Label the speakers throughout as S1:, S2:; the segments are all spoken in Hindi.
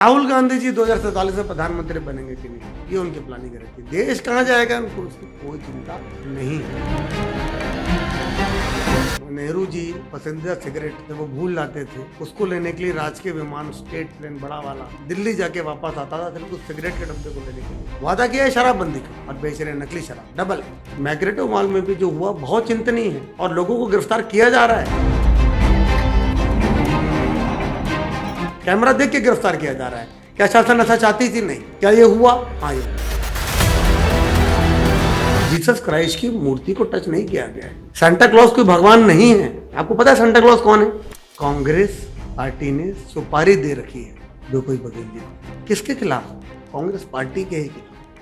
S1: राहुल गांधी जी 2047 में प्रधानमंत्री बनेंगे कि नहीं, ये उनकी प्लानिंग रहती है। देश कहाँ जाएगा उनको उसकी कोई चिंता नहीं है। नेहरू जी पसंदीदा सिगरेट जब वो भूल जाते थे, उसको लेने के लिए राजकीय विमान स्टेट प्लेन बड़ा वाला दिल्ली जाके वापस आता था सिर्फ उस सिगरेट के डब्बे को लेने के लिए। वादा किया है शराबबंदी का और बेच रहे नकली शराब डबल। मैग्रेटो मॉल में भी जो हुआ बहुत चिंतनीय है और लोगों को गिरफ्तार किया जा रहा है। कैमरा देख के गिरफ्तार किया जा रहा है। क्या शासन ऐसा चाहती थी? नहीं। क्या ये हुआ? हाँ, ये जीसस क्राइस्ट की मूर्ति को टच नहीं किया गया है। सांता क्लॉज कोई भगवान नहीं है। आपको पता है सांता क्लॉज कौन है? कांग्रेस पार्टी ने सुपारी दे रखी है भूपेश बघेल जी को। किसके खिलाफ? कांग्रेस पार्टी के ही।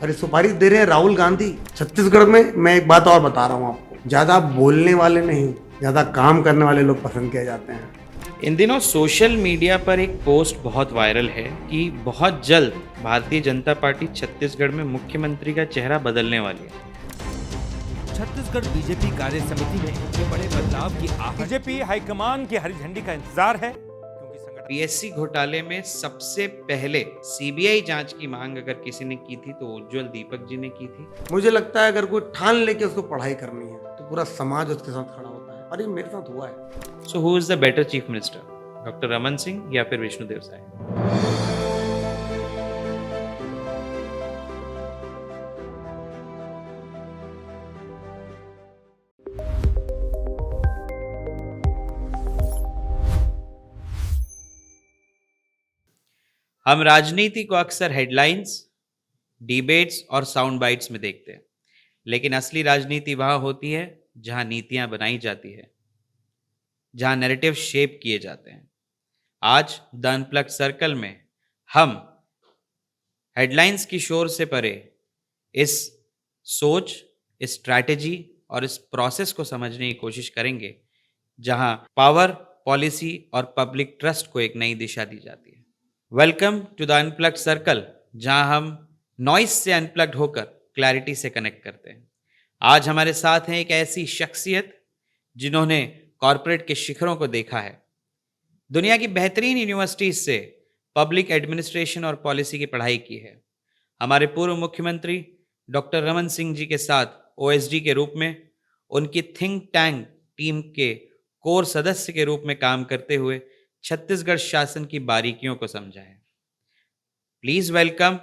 S1: और सुपारी दे रहे हैं राहुल गांधी। छत्तीसगढ़ में मैं एक बात और बता रहा हूँ आपको, ज्यादा बोलने वाले नहीं, ज्यादा काम करने वाले लोग पसंद किए जाते हैं।
S2: इन दिनों सोशल मीडिया पर एक पोस्ट बहुत वायरल है कि बहुत जल्द भारतीय जनता पार्टी छत्तीसगढ़ में मुख्यमंत्री का चेहरा बदलने वाली है।
S3: छत्तीसगढ़ बीजेपी कार्य समिति में बड़े बदलाव की बीजेपी हाईकमान की हरी झंडी का इंतजार है, क्योंकि संगठन
S2: पीएससी घोटाले में सबसे पहले सीबीआई जांच की मांग अगर किसी ने की थी तो उज्जवल दीपक जी ने की थी।
S1: मुझे लगता है अगर कोई ठान लेके उसको पढ़ाई करनी है तो पूरा समाज उसके साथ खड़ा होता है, और ये मेरे साथ हुआ है।
S2: So who is the better chief minister, doctor Raman Singh या फिर विष्णुदेव साय? हम राजनीति को अक्सर हेडलाइंस, डिबेट्स और साउंड बाइट्स में देखते हैं, लेकिन असली राजनीति वहां होती है जहां नीतियां बनाई जाती है, जहां नैरेटिव शेप किए जाते हैं। आज द अनप्लग्ड सर्कल में हम हेडलाइंस की शोर से परे इस सोच, इस स्ट्रैटेजी और इस प्रोसेस को समझने की कोशिश करेंगे जहां पावर, पॉलिसी और पब्लिक ट्रस्ट को एक नई दिशा दी जाती है। Welcome to the unplugged circle, जहां हम नॉइस से अनप्लग्ड होकर क्लैरिटी से कनेक्ट करते हैं। आज हमारे साथ हैं एक ऐसी शख्सियत जिन्होंने कॉरपोरेट के शिखरों को देखा है, दुनिया की बेहतरीन यूनिवर्सिटीज से पब्लिक एडमिनिस्ट्रेशन और पॉलिसी की पढ़ाई की है। हमारे पूर्व मुख्यमंत्री डॉक्टर रमन सिंह जी के साथ ओएसडी के रूप में, उनकी थिंक टैंक टीम के कोर सदस्य के रूप में काम करते हुए छत्तीसगढ़ शासन की बारीकियों को समझा है। प्लीज वेलकम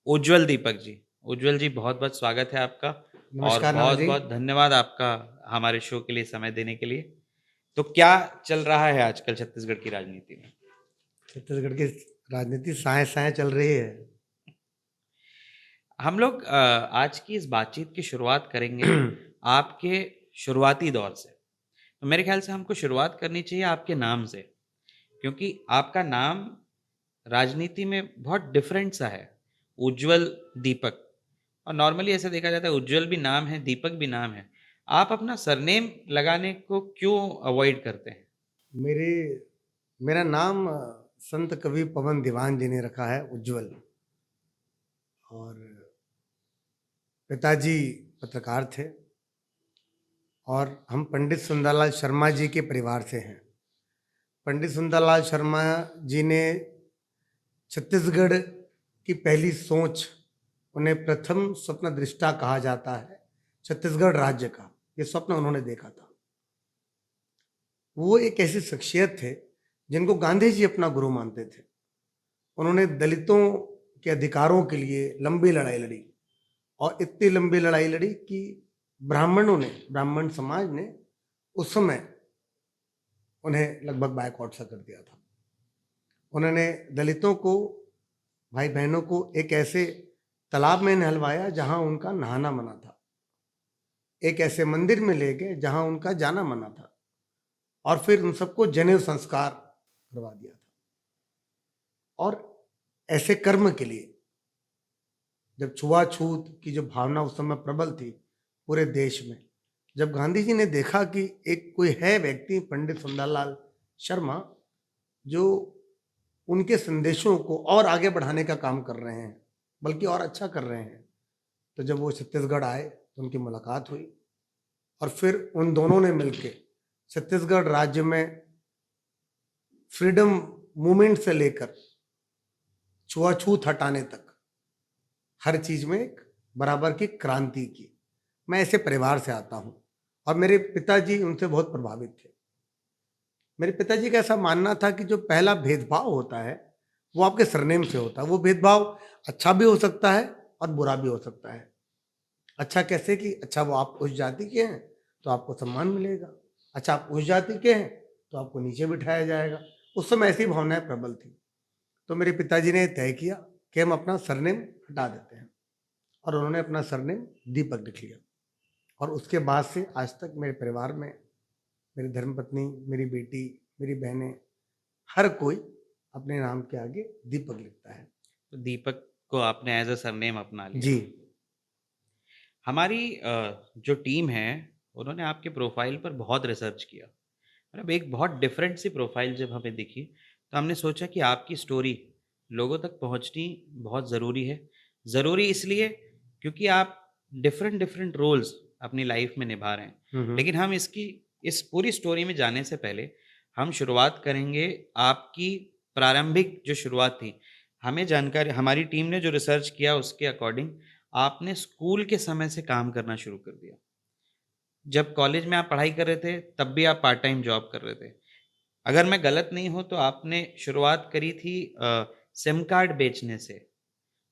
S2: उज्जवल दीपक जी। उज्जवल जी, बहुत बहुत स्वागत है आपका और
S1: नमस्कार
S2: बहुत
S1: जी।
S2: बहुत धन्यवाद आपका हमारे शो के लिए समय देने के लिए। तो क्या चल रहा है आजकल छत्तीसगढ़ की राजनीति में?
S1: छत्तीसगढ़ की राजनीति साए साए चल रही है।
S2: हम लोग आज की इस बातचीत की शुरुआत करेंगे आपके शुरुआती दौर से। तो मेरे ख्याल से हमको शुरुआत करनी चाहिए आपके नाम से, क्योंकि आपका नाम राजनीति में बहुत डिफरेंट सा है, उज्जवल दीपक। और नॉर्मली ऐसा देखा जाता है उज्जवल भी नाम है, दीपक भी नाम है, आप अपना सरनेम लगाने को क्यों अवॉइड करते हैं?
S1: मेरा नाम संत कवि पवन दीवान जी ने रखा है उज्जवल, और पिताजी पत्रकार थे और हम पंडित सुंदरलाल शर्मा जी के परिवार से हैं। पंडित सुंदरलाल शर्मा जी ने छत्तीसगढ़ की पहली सोच, उन्हें प्रथम स्वप्न दृष्टा कहा जाता है छत्तीसगढ़ राज्य का, ये स्वप्न उन्होंने देखा था। वो एक ऐसी शख्सियत थे जिनको गांधी जी अपना गुरु मानते थे। उन्होंने दलितों के अधिकारों के लिए लंबी लड़ाई लड़ी, और इतनी लंबी लड़ाई लड़ी कि ब्राह्मण समाज ने उस समय उन्हें लगभग बायकॉट सा कर दिया था। उन्होंने दलितों को, भाई बहनों को एक ऐसे तालाब में नहलवाया जहां उनका नहाना मना था, एक ऐसे मंदिर में ले गए जहां उनका जाना मना था, और फिर उन सबको जनेऊ संस्कार करवा दिया था। और ऐसे कर्म के लिए, जब छुआछूत की जो भावना उस समय प्रबल थी पूरे देश में, जब गांधी जी ने देखा कि एक कोई है व्यक्ति पंडित सुंदरलाल शर्मा जो उनके संदेशों को और आगे बढ़ाने का काम कर रहे हैं, बल्कि और अच्छा कर रहे हैं, तो जब वो छत्तीसगढ़ आए तो उनकी मुलाकात हुई, और फिर उन दोनों ने मिलकर छत्तीसगढ़ राज्य में फ्रीडम मूवमेंट से लेकर छुआछूत हटाने तक हर चीज में एक बराबर की क्रांति की। मैं ऐसे परिवार से आता हूं और मेरे पिताजी उनसे बहुत प्रभावित थे। मेरे पिताजी का ऐसा मानना था कि जो पहला भेदभाव होता है वो आपके सरनेम से होता है। वो भेदभाव अच्छा भी हो सकता है और बुरा भी हो सकता है। अच्छा कैसे कि अच्छा वो आप उस जाति के हैं तो आपको सम्मान मिलेगा, अच्छा आप उस जाति के हैं तो आपको नीचे बिठाया जाएगा। उस समय ऐसी भावनाएं प्रबल थी। तो मेरे पिताजी ने तय किया कि हम अपना सरनेम हटा देते हैं और उन्होंने अपना सरनेम दीपक लिख लिया। और उसके बाद से आज तक मेरे परिवार में मेरी धर्मपत्नी, मेरी बेटी, मेरी बहनें, हर कोई अपने नाम के आगे दीपक लिखता है।
S2: तो दीपक को आपने एज अ सरनेम अपना लिया।
S1: जी।
S2: हमारी जो टीम है उन्होंने आपके प्रोफाइल पर बहुत रिसर्च किया। मतलब एक बहुत डिफरेंट सी प्रोफाइल जब हमें दिखी तो हमने सोचा कि आपकी स्टोरी लोगों तक पहुंचनी बहुत ज़रूरी है। ज़रूरी इसलिए क्योंकि आप डिफरेंट डिफरेंट रोल्स अपनी लाइफ में निभा रहे हैं। लेकिन हम इस पूरी स्टोरी में जाने से पहले हम शुरुआत करेंगे आपकी प्रारंभिक जो शुरुआत थी। हमें जानकारी, हमारी टीम ने जो रिसर्च किया उसके अकॉर्डिंग आपने स्कूल के समय से काम करना शुरू कर दिया। जब कॉलेज में आप पढ़ाई कर रहे थे तब भी आप पार्ट टाइम जॉब कर रहे थे। अगर मैं गलत नहीं हूँ तो आपने शुरुआत करी थी सिम कार्ड बेचने से।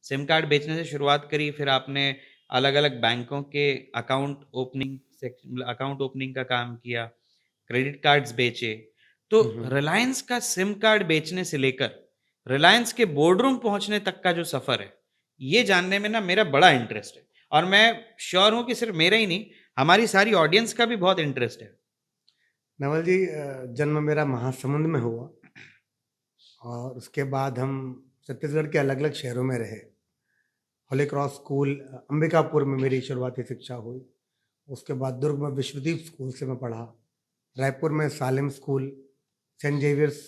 S2: सिम कार्ड बेचने से शुरुआत करी, फिर आपने अलग अलग बैंकों के अकाउंट ओपनिंग का काम किया, क्रेडिट कार्ड्स बेचे। तो रिलायंस का सिम कार्ड बेचने से लेकर रिलायंस के बोर्डरूम पहुंचने तक का जो सफर है, ये जानने में ना मेरा बड़ा इंटरेस्ट है। और मैं श्योर हूं कि सिर्फ मेरा ही नहीं, हमारी सारी ऑडियंस का भी बहुत इंटरेस्ट है।
S1: नवल जी, जन्म मेरा महासमुंद में हुआ और उसके बाद हम छत्तीसगढ़ के अलग अलग शहरों में रहे। होली क्रॉस स्कूल अंबिकापुर में मेरी शुरुआती शिक्षा हुई। उसके बाद दुर्ग में विश्वदीप स्कूल से मैं पढ़ा, रायपुर में सालिम स्कूल, सेंट जेवियर्स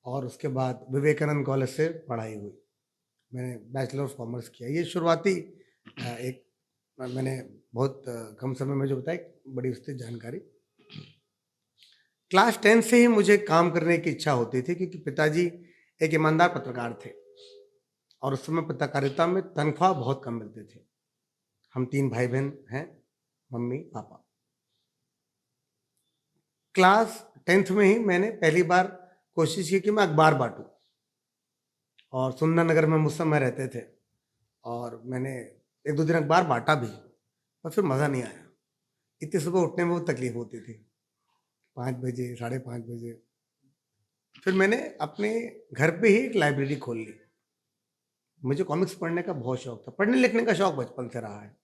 S1: और उसके बाद विवेकानंद कॉलेज से पढ़ाई हुई। मैंने बैचलर ऑफ कॉमर्स किया। ये शुरुआती एक मैंने बहुत कम समय में जो बताया, बड़ी विस्तृत जानकारी। क्लास 10 से ही मुझे काम करने की इच्छा होती थी क्योंकि पिताजी एक ईमानदार पत्रकार थे और उस समय पत्रकारिता में तनख्वाह बहुत कम मिलते थे। हम 3 भाई बहन हैं, मम्मी पापा। क्लास 10th में ही मैंने पहली बार कोशिश की कि मैं अखबार बांटूं और सुंदर नगर में उस समय रहते थे और मैंने 1-2 दिन अखबार बांटा भी, पर फिर मज़ा नहीं आया। इतनी सुबह उठने में बहुत तकलीफ होती थी, 5 बजे, 5:30 बजे। फिर मैंने अपने घर पे ही एक लाइब्रेरी खोल ली। मुझे कॉमिक्स पढ़ने का बहुत शौक था, पढ़ने लिखने का शौक बचपन से रहा है।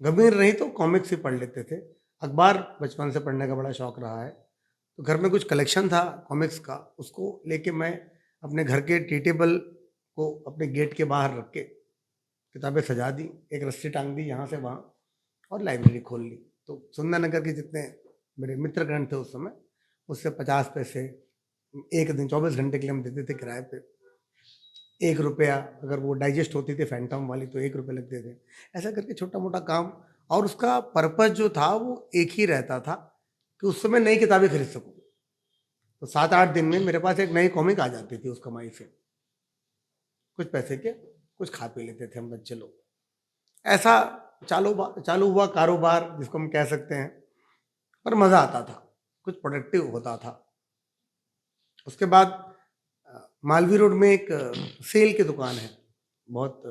S1: गंभीर नहीं तो कॉमिक्स ही पढ़ लेते थे। अखबार बचपन से पढ़ने का बड़ा शौक रहा है। तो घर में कुछ कलेक्शन था कॉमिक्स का, उसको लेके मैं अपने घर के टी टेबल को अपने गेट के बाहर रख के किताबें सजा दी, एक रस्सी टांग दी यहाँ से वहाँ और लाइब्रेरी खोल ली। तो सुंदर नगर के जितने मेरे मित्रगण थे उस समय, उससे 50 पैसे एक दिन 24 घंटे के लिए हम देते थे किराए पे। 1 रुपया अगर वो डाइजेस्ट होती थी फैंटम वाली तो 1 रुपये लगते थे। ऐसा करके छोटा मोटा काम, और उसका पर्पस जो था वो एक ही रहता था कि उस समय नई किताबें खरीद सकूँ। तो 7-8 दिन में मेरे पास एक नई कॉमिक आ जाती थी उस कमाई से। कुछ पैसे के कुछ खा पी लेते थे हम बच्चे लोग। ऐसा चालू हुआ कारोबार जिसको हम कह सकते हैं, पर मज़ा आता था, कुछ प्रोडक्टिव होता था। उसके बाद मालवी रोड में एक सेल की दुकान है, बहुत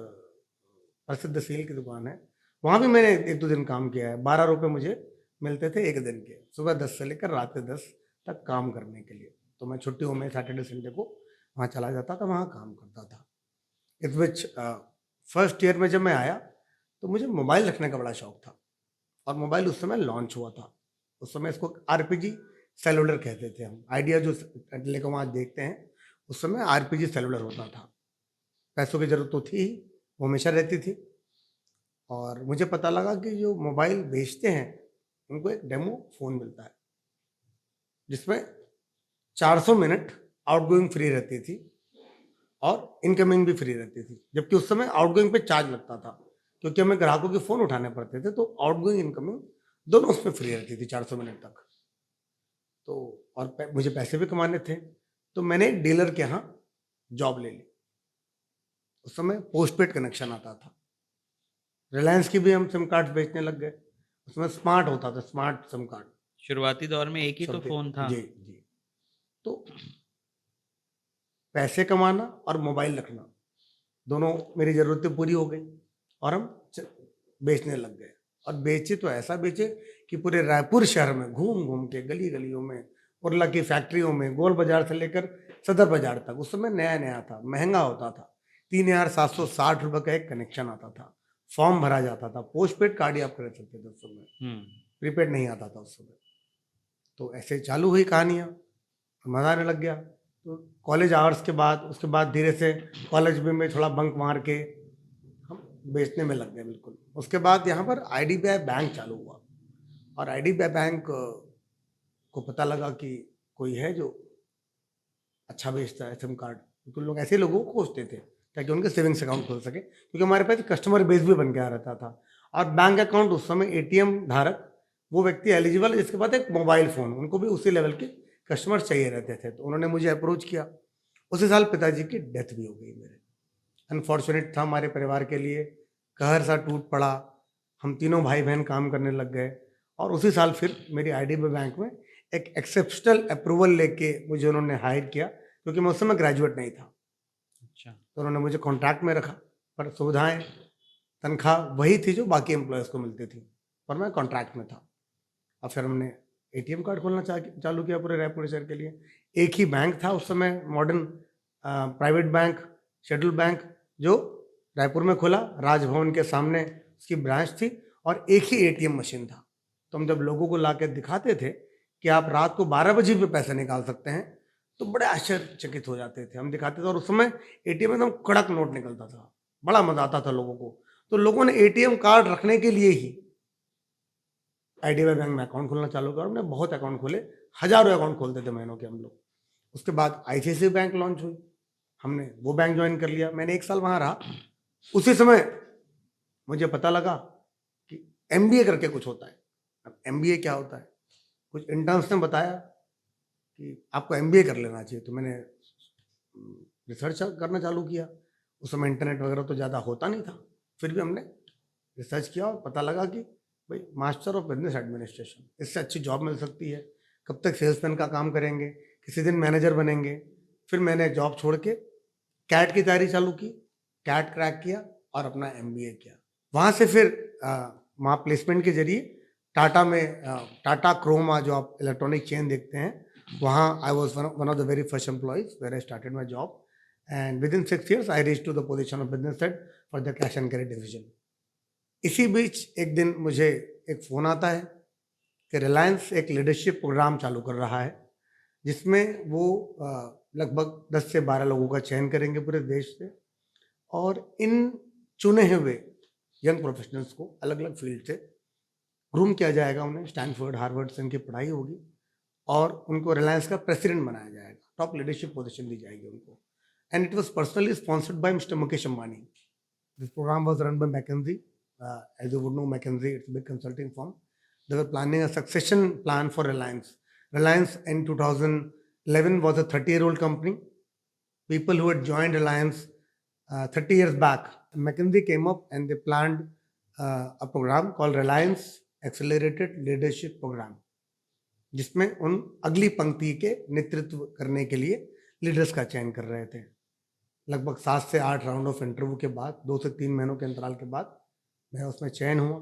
S1: प्रसिद्ध सेल की दुकान है। वहाँ भी मैंने 1-2 दिन काम किया है। 12 रुपये मुझे मिलते थे एक दिन के, सुबह 10 से लेकर रात के 10 तक काम करने के लिए। तो मैं छुट्टियों में सैटरडे संडे को वहाँ चला जाता था, वहाँ काम करता था। इस विच फर्स्ट ईयर में जब मैं आया तो मुझे मोबाइल रखने का बड़ा शौक था और मोबाइल उस समय लॉन्च हुआ था। उस समय इसको आरपीजी सेलुलर कहते थे हम। आइडिया जो टेलीकॉम आज देखते हैं, उस समय आरपीजी सेलुलर होता था। पैसों की ज़रूरत तो थी ही, वो हमेशा रहती थी। और मुझे पता लगा कि जो मोबाइल बेचते हैं उनको एक डेमो फ़ोन मिलता है जिसमें 400 मिनट आउटगोइंग फ्री रहती थी और इनकमिंग भी फ्री रहती थी। जबकि उस समय आउटगोइंग पे चार्ज लगता था क्योंकि हमें ग्राहकों के फ़ोन उठाने पड़ते थे। तो आउटगोइंग इनकमिंग दोनों उसमें फ्री रहती थी 400 मिनट तक। तो और मुझे पैसे भी कमाने थे, तो मैंने एक डीलर के यहाँ जॉब ले ली उस समय पोस्टपेड कनेक्शन आता था। रिलायंस की भी हम सिम कार्ड बेचने लग गए। उसमें स्मार्ट होता था, स्मार्ट सिम कार्ड।
S2: शुरुआती दौर में एक ही तो
S1: सब
S2: फोन था।
S1: जी जी। तो पैसे कमाना और मोबाइल रखना, दोनों मेरी ज़रूरतें पूरी हो गई और हम बेचने लग गए। और बेचे तो ऐसा बेचे कि पूरे रायपुर शहर में घूम घूम के, गली गलियों में, उर्ला की फैक्ट्रियों में, गोल बाजार से लेकर सदर बाजार तक, उस समय नया नया था, महंगा होता था। 3,760 रुपये का एक कनेक्शन आता था, फॉर्म भरा जाता था, पोस्टपेड कार्ड ही आप खरीद सकते थे उस समय, प्रीपेड नहीं आता था उस समय। तो ऐसे चालू हुई कहानियाँ, मज़ा आने लग गया। तो कॉलेज आवर्स के बाद, उसके बाद धीरे से कॉलेज में थोड़ा बंक मार के हम बेचने में लग गए बिल्कुल। उसके बाद यहाँ पर IDBI बैंक चालू हुआ और IDBI बैंक को पता लगा कि कोई है जो अच्छा बेचता है सिम कार्ड, क्योंकि लोग ऐसे लोगों को खोजते थे ताकि उनके सेविंग्स अकाउंट खोल सके, क्योंकि हमारे पास कस्टमर बेस भी बन के आ रहता था। और बैंक अकाउंट उस समय ATM धारक वो व्यक्ति एलिजिबल, जिसके पास एक मोबाइल फ़ोन, उनको भी उसी लेवल के कस्टमर चाहिए रहते थे। तो उन्होंने मुझे अप्रोच किया। उसी साल पिताजी की डेथ भी हो गई मेरे। अनफॉर्चुनेट था हमारे परिवार के लिए, कहर सा टूट पड़ा। हम तीनों भाई बहन काम करने लग गए और उसी साल फिर मेरी IDBI बैंक में एक एक्सेप्शनल अप्रूवल लेके मुझे उन्होंने हायर किया, क्योंकि मैं उस समय ग्रेजुएट नहीं था।
S2: अच्छा।
S1: तो उन्होंने मुझे कॉन्ट्रैक्ट में रखा, पर सुविधाएं, तनख्वाह वही थी जो बाकी एम्प्लॉयज़ को मिलती थी, पर मैं कॉन्ट्रैक्ट में था। और फिर हमने ATM कार्ड खोलना चालू किया पूरे रायपुर शहर के लिए। एक ही बैंक था उस समय, modern private bank, schedule bank, जो रायपुर में खुला, राजभवन के सामने उसकी ब्रांच थी और एक ही ATM मशीन था। तो हम जब लोगों को ला के दिखाते थे कि आप रात को 12 बजे भी पैसे निकाल सकते हैं, तो बड़े आश्चर्यचकित हो जाते थे। हम दिखाते थे और उस समय ATM एकदम कड़क नोट निकलता था, बड़ा मजा आता था लोगों को। तो लोगों ने ATM कार्ड रखने के लिए ही IDBI बैंक में अकाउंट खोलना चालू किया और हमने बहुत अकाउंट खोले, हजारों अकाउंट खोलते थे महीनों के हम लोग। उसके बाद ICICI बैंक लॉन्च हुई, हमने वो बैंक ज्वाइन कर लिया। मैंने 1 साल वहाँ रहा। उसी समय मुझे पता लगा कि MBA करके कुछ होता है। अब MBA क्या होता है, कुछ इंटर्न्स ने बताया कि आपको MBA कर लेना चाहिए। तो मैंने रिसर्च करना चालू किया। उस समय इंटरनेट वगैरह तो ज़्यादा होता नहीं था, फिर भी हमने रिसर्च किया और पता लगा कि भाई मास्टर ऑफ बिजनेस एडमिनिस्ट्रेशन, इससे अच्छी जॉब मिल सकती है। कब तक सेल्समैन का काम करेंगे, किसी दिन मैनेजर बनेंगे। फिर मैंने जॉब छोड़ के कैट की तैयारी चालू की, कैट क्रैक किया और अपना MBA किया। वहाँ से फिर वहाँ प्लेसमेंट के जरिए टाटा में, टाटा क्रोमा जो आप इलेक्ट्रॉनिक चेन देखते हैं, वहाँ I was one of the very first employees where I started my job, and within 6 years I reach to the position of business head for the cash and carry division. इसी बीच एक दिन मुझे एक फ़ोन आता है कि रिलायंस एक लीडरशिप प्रोग्राम चालू कर रहा है, जिसमें वो लगभग 10 से 12 लोगों का चयन करेंगे पूरे देश से, और इन चुने हुए यंग प्रोफेशनल्स को अलग अलग फील्ड से ग्रूम किया जाएगा। उन्हें स्टैनफोर्ड, हार्वर्ड से उनकी पढ़ाई होगी और उनको रिलायंस का प्रेसिडेंट बनाया जाएगा, टॉप लीडरशिप पोजीशन दी जाएगी उनको। And it was personally sponsored by mister Mukesh Ambani. This programme was run by McKinsey. As you would know, McKinsey, it's a big consulting firm. They were planning a succession plan for Reliance. Reliance in 2011 was a 30-year-old company. People who had joined Reliance 30 years back, McKinsey came up and they planned a program called Reliance Accelerated Leadership Program, जिसमें उन अगली पंक्ति के नेतृत्व करने के लिए लीडर्स का चयन कर रहे थे। लगभग 7 से 8 राउंड ऑफ इंटरव्यू के बाद, 2 से 3 महीनों के अंतराल के बाद मैं उसमें चयन हुआ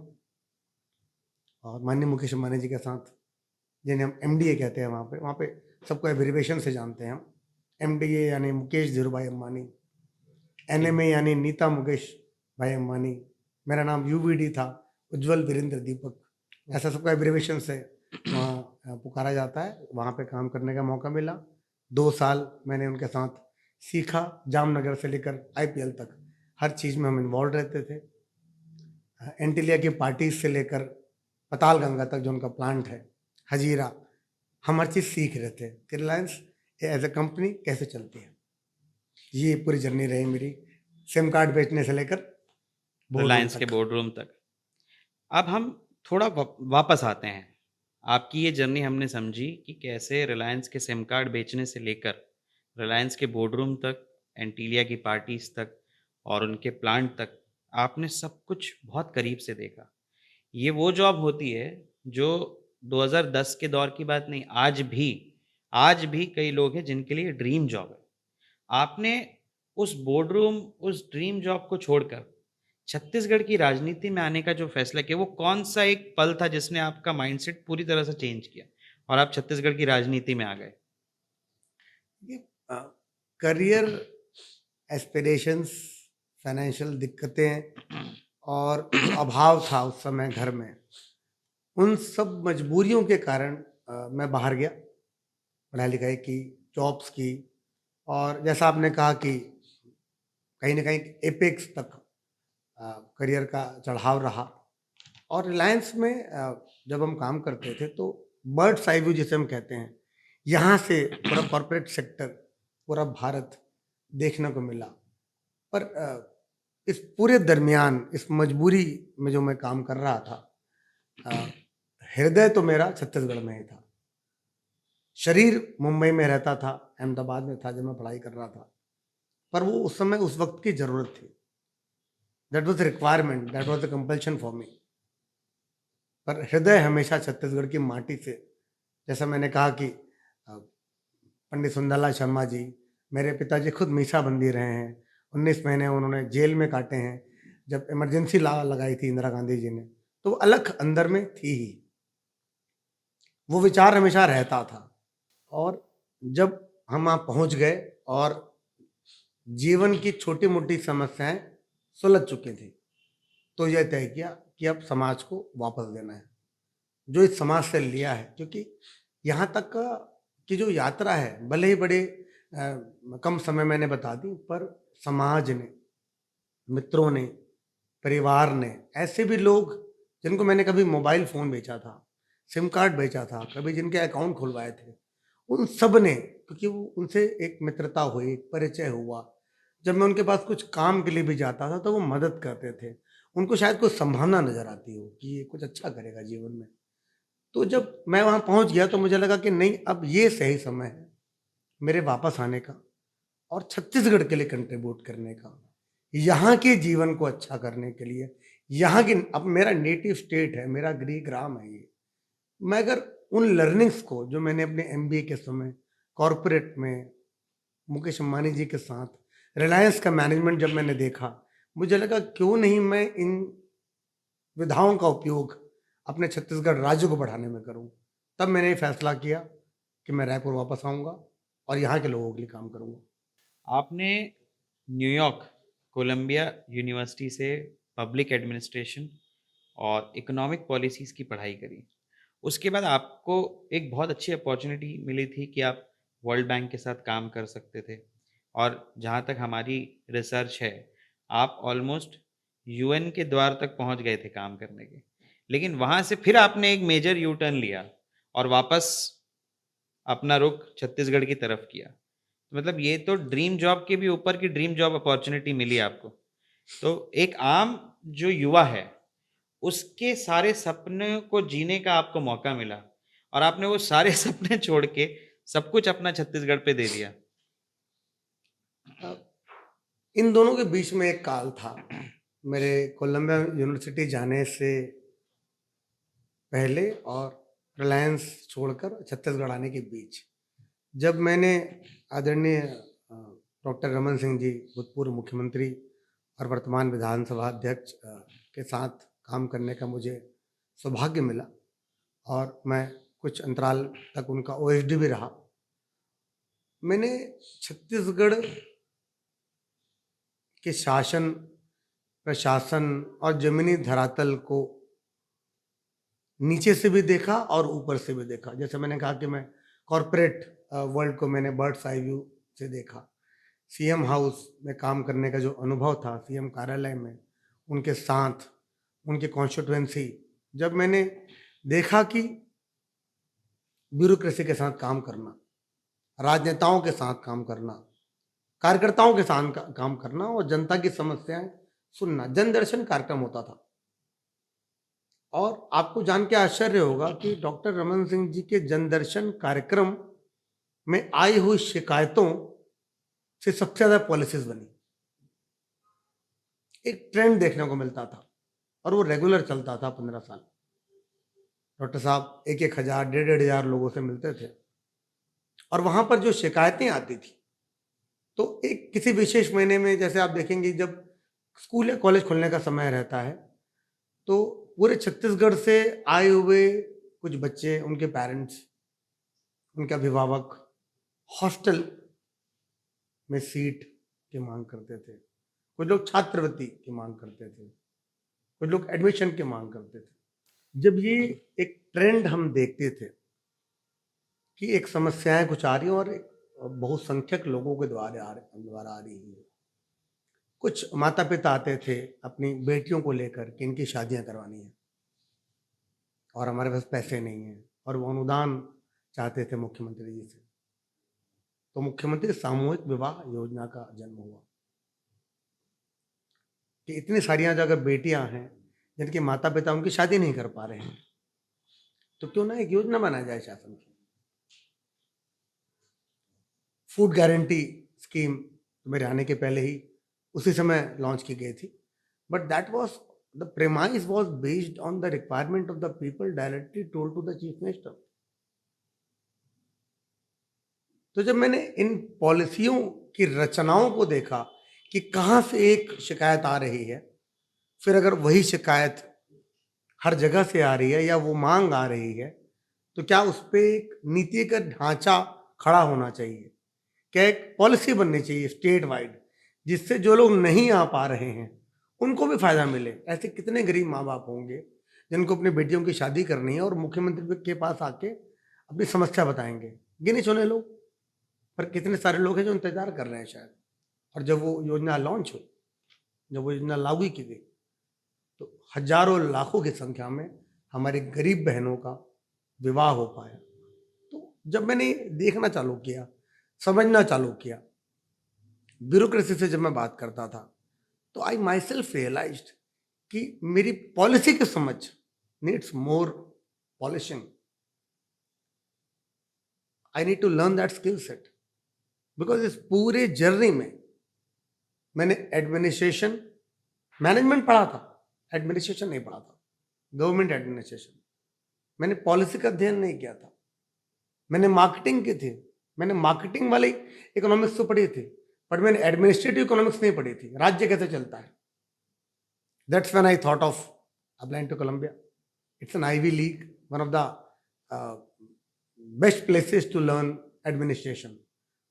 S1: और माननीय मुकेश अंबानी जी के साथ, जिन्हें हम MDA कहते हैं, वहाँ पे सबको एब्रिविएशन से जानते हैं हम। MDA यानी मुकेश धीरूभाई अंबानी, NMA यानी नीता मुकेश भाई अंबानी, मेरा नाम UVD था, उज्जवल वीरेंद्र दीपक, ऐसा सबको एब्रिविएशन से वहाँ पुकारा जाता है। वहाँ पे काम करने का मौका मिला। 2 साल मैंने उनके साथ सीखा, जामनगर से लेकर IPL तक हर चीज़ में हम इन्वॉल्व रहते थे। एंटिलिया की पार्टीज से लेकर पताल गंगा तक जो उनका प्लांट है, हजीरा, हम हर चीज़ सीख रहे थे कि रिलायंस एज ए कंपनी कैसे चलती है। ये पूरी जर्नी रही मेरी, सिम कार्ड बेचने से लेकर
S2: रिलायंस के बोर्ड रूम तक। अब हम थोड़ा वापस आते हैं। आपकी ये जर्नी हमने समझी कि कैसे रिलायंस के सिम कार्ड बेचने से लेकर रिलायंस के बोर्ड रूम तक, एंटीलिया की पार्टीज तक, और उनके प्लांट तक आपने सब कुछ बहुत करीब से देखा। ये वो जॉब होती है जो 2010 के दौर की बात नहीं, आज भी कई लोग हैं जिनके लिए ड्रीम जॉब है। आपने उस बोर्डरूम, उस ड्रीम जॉब को छोड़कर छत्तीसगढ़ की राजनीति में आने का जो फैसला किया, वो कौन-सा एक पल था जिसने आपका माइंडसेट पूरी तरह से चेंज किया और आप छत्तीसगढ़ की राजनीति में आ गए?
S1: ये करियर एस्पिरेशंस, फाइनेंशियल दिक्कतें और जो अभाव था उस समय घर में, उन सब मजबूरियों के कारण मैं बाहर गया, पढ़ाई लिखाई की, जॉब्स की, और जैसा आपने कहा कि कहीं ना कहीं एपेक्स तक करियर का चढ़ाव रहा। और रिलायंस में जब हम काम करते थे तो बर्ड्स आई व्यू जिसे हम कहते हैं, यहाँ से पूरा कॉरपोरेट सेक्टर, पूरा भारत देखने को मिला। पर इस पूरे दरमियान, इस मजबूरी में जो मैं काम कर रहा था, हृदय तो मेरा छत्तीसगढ़ में ही था। शरीर मुंबई में रहता था, अहमदाबाद में था जब मैं पढ़ाई कर रहा था, पर वो उस समय उस वक्त की ज़रूरत थी। That was requirement, that was the compulsion for me. पर हृदय हमेशा छत्तीसगढ़ की माटी से, जैसा मैंने कहा कि पंडित सुंदरलाल शर्मा जी, मेरे पिताजी खुद मीसाबंदी रहे हैं, 19 महीने उन्होंने जेल में काटे हैं जब इमरजेंसी लॉ लगाई थी इंदिरा गांधी जी ने, तो वो अलग अंदर में थी ही, वो विचार हमेशा रहता था। और जब हम वहाँ पहुँच गए और जीवन की छोटी मोटी समस्याएं सुलझ चुकी थी, तो यह तय किया कि अब समाज को वापस देना है जो इस समाज से लिया है। क्योंकि यहाँ तक की जो यात्रा है, भले ही बड़े कम समय मैंने बता दी, पर समाज ने, मित्रों ने, परिवार ने, ऐसे भी लोग जिनको मैंने कभी मोबाइल फ़ोन बेचा था, सिम कार्ड बेचा था, कभी जिनके अकाउंट खुलवाए थे, उन सब ने, क्योंकि वो उनसे एक मित्रता हुई, एक परिचय हुआ। जब मैं उनके पास कुछ काम के लिए भी जाता था तो वो मदद करते थे। उनको शायद कुछ संभावना नज़र आती हो कि ये कुछ अच्छा करेगा जीवन में। तो जब मैं वहाँ पहुँच गया तो मुझे लगा कि नहीं, अब ये सही समय है मेरे वापस आने का और छत्तीसगढ़ के लिए कंट्रीब्यूट करने का, यहाँ के जीवन को अच्छा करने के लिए। यहाँ की, अब मेरा नेटिव स्टेट है, मेरा गृह ग्राम है ये। मैं अगर उन लर्निंग्स को जो मैंने अपने MBA के समय कॉरपोरेट में मुकेश अंबानी जी के साथ, रिलायंस का मैनेजमेंट जब मैंने देखा, मुझे लगा क्यों नहीं मैं इन विधाओं का उपयोग अपने छत्तीसगढ़ राज्य को बढ़ाने में करूं। तब मैंने ये फैसला किया कि मैं रायपुर वापस आऊँगा और यहाँ के लोगों के लिए काम करूँगा।
S2: आपने न्यूयॉर्क कोलंबिया यूनिवर्सिटी से पब्लिक एडमिनिस्ट्रेशन और इकोनॉमिक पॉलिसीज़ की पढ़ाई करी। उसके बाद आपको एक बहुत अच्छी अपॉर्चुनिटी मिली थी कि आप वर्ल्ड बैंक के साथ काम कर सकते थे, और जहाँ तक हमारी रिसर्च है, आप ऑलमोस्ट UN के द्वार तक पहुँच गए थे काम करने के। लेकिन वहाँ से फिर आपने एक मेजर यू टर्न लिया और वापस अपना रुख छत्तीसगढ़ की तरफ किया। तो मतलब ये तो ड्रीम जॉब के भी ऊपर की ड्रीम जॉब अपॉर्चुनिटी मिली आपको। तो एक आम जो युवा है, उसके सारे सपने को जीने का आपको मौका मिला और आपने वो सारे सपने छोड़ के सब कुछ अपना छत्तीसगढ़ पे दे दिया।
S1: इन दोनों के बीच में एक काल था, मेरे कोलंबिया यूनिवर्सिटी जाने से पहले और रिलायंस छोड़कर छत्तीसगढ़ आने के बीच, जब मैंने आदरणीय डॉक्टर रमन सिंह जी, भूतपूर्व मुख्यमंत्री और वर्तमान विधानसभा अध्यक्ष के साथ काम करने का मुझे सौभाग्य मिला और मैं कुछ अंतराल तक उनका OSD भी रहा। मैंने छत्तीसगढ़ के शासन, प्रशासन और जमीनी धरातल को नीचे से भी देखा और ऊपर से भी देखा। जैसे मैंने कहा कि मैं कॉरपोरेट वर्ल्ड को मैंने बर्ड्स आई व्यू से देखा। CM हाउस में काम करने का जो अनुभव था, CM कार्यालय में उनके साथ, उनके कॉन्स्टिट्यूएंसी, जब मैंने देखा कि ब्यूरोक्रेसी के साथ काम करना, राजनेताओं के साथ काम करना, कार्यकर्ताओं के साथ काम करना और जनता की समस्याएं सुनना, जनदर्शन कार्यक्रम होता था। और आपको जान के आश्चर्य होगा कि डॉक्टर रमन सिंह जी के जनदर्शन कार्यक्रम में आई हुई शिकायतों से सबसे ज़्यादा पॉलिसीज बनी। एक ट्रेंड देखने को मिलता था और वो रेगुलर चलता था 15 साल। डॉक्टर साहब 1,000 1,500 लोगों से मिलते थे और वहां पर जो शिकायतें आती थी, तो एक किसी विशेष महीने में, जैसे आप देखेंगे जब स्कूल या कॉलेज खुलने का समय रहता है, तो पूरे छत्तीसगढ़ से आए हुए कुछ बच्चे, उनके पेरेंट्स, उनके अभिभावक हॉस्टल में सीट की मांग करते थे। कुछ लोग छात्रवृत्ति की मांग करते थे, कुछ लोग एडमिशन की मांग करते थे। जब ये एक ट्रेंड हम देखते थे कि एक समस्याएं कुछ आ रही हैं और एक बहुसंख्यक लोगों के द्वारा आ रही है। कुछ माता पिता आते थे अपनी बेटियों को लेकर कि इनकी शादियां करवानी है और हमारे पास पैसे नहीं हैं, और वो अनुदान चाहते थे मुख्यमंत्री जी से। तो मुख्यमंत्री सामूहिक विवाह योजना का जन्म हुआ कि इतनी सारी अगर बेटियां हैं जिनके माता पिता उनकी शादी नहीं कर पा रहे हैं, तो क्यों ना एक योजना बनाई जाए शासन की। फूड गारंटी स्कीम मेरे आने के पहले ही उसी समय लॉन्च की गई थी, but that was the premise was based on the requirement of the people directly told to the chief minister. तो जब मैंने इन पॉलिसियों की रचनाओं को देखा कि कहाँ से एक शिकायत आ रही है, फिर अगर वही शिकायत हर जगह से आ रही है या वो मांग आ रही है, तो क्या उस पर एक नीति का ढांचा खड़ा होना चाहिए, क्या एक पॉलिसी बननी चाहिए स्टेट वाइड, जिससे जो लोग नहीं आ पा रहे हैं उनको भी फायदा मिले। ऐसे कितने गरीब माँ बाप होंगे जिनको अपनी बेटियों की शादी करनी है और मुख्यमंत्री के पास आके अपनी समस्या बताएंगे, गिने चुने लोग, पर कितने सारे लोग हैं जो इंतजार कर रहे हैं शायद। और जब वो योजना लॉन्च हुई, जब वो योजना लागू की गई, तो हजारों लाखों की संख्या में हमारी गरीब बहनों का विवाह हो पाया। तो जब मैंने देखना चालू किया, समझना चालू किया, ब्यूरोक्रेसी से जब मैं बात करता था, तो आई माई सेल्फ रियलाइज्ड कि मेरी पॉलिसी की समझ needs more polishing. I need to learn that skill set, because इस पूरे जर्नी में मैंने एडमिनिस्ट्रेशन, मैनेजमेंट पढ़ा था, एडमिनिस्ट्रेशन नहीं पढ़ा था, गवर्नमेंट एडमिनिस्ट्रेशन। मैंने पॉलिसी का अध्ययन नहीं किया था, मैंने मार्केटिंग की थी, मैंने मार्केटिंग वाली इकोनॉमिक्स तो पढ़ी थी, बट मैंने एडमिनिस्ट्रेटिव इकोनॉमिक्स नहीं पढ़ी थी, राज्य कैसे चलता है। That's when I thought of applying to Columbia. It's an Ivy League, one of the best places to learn administration.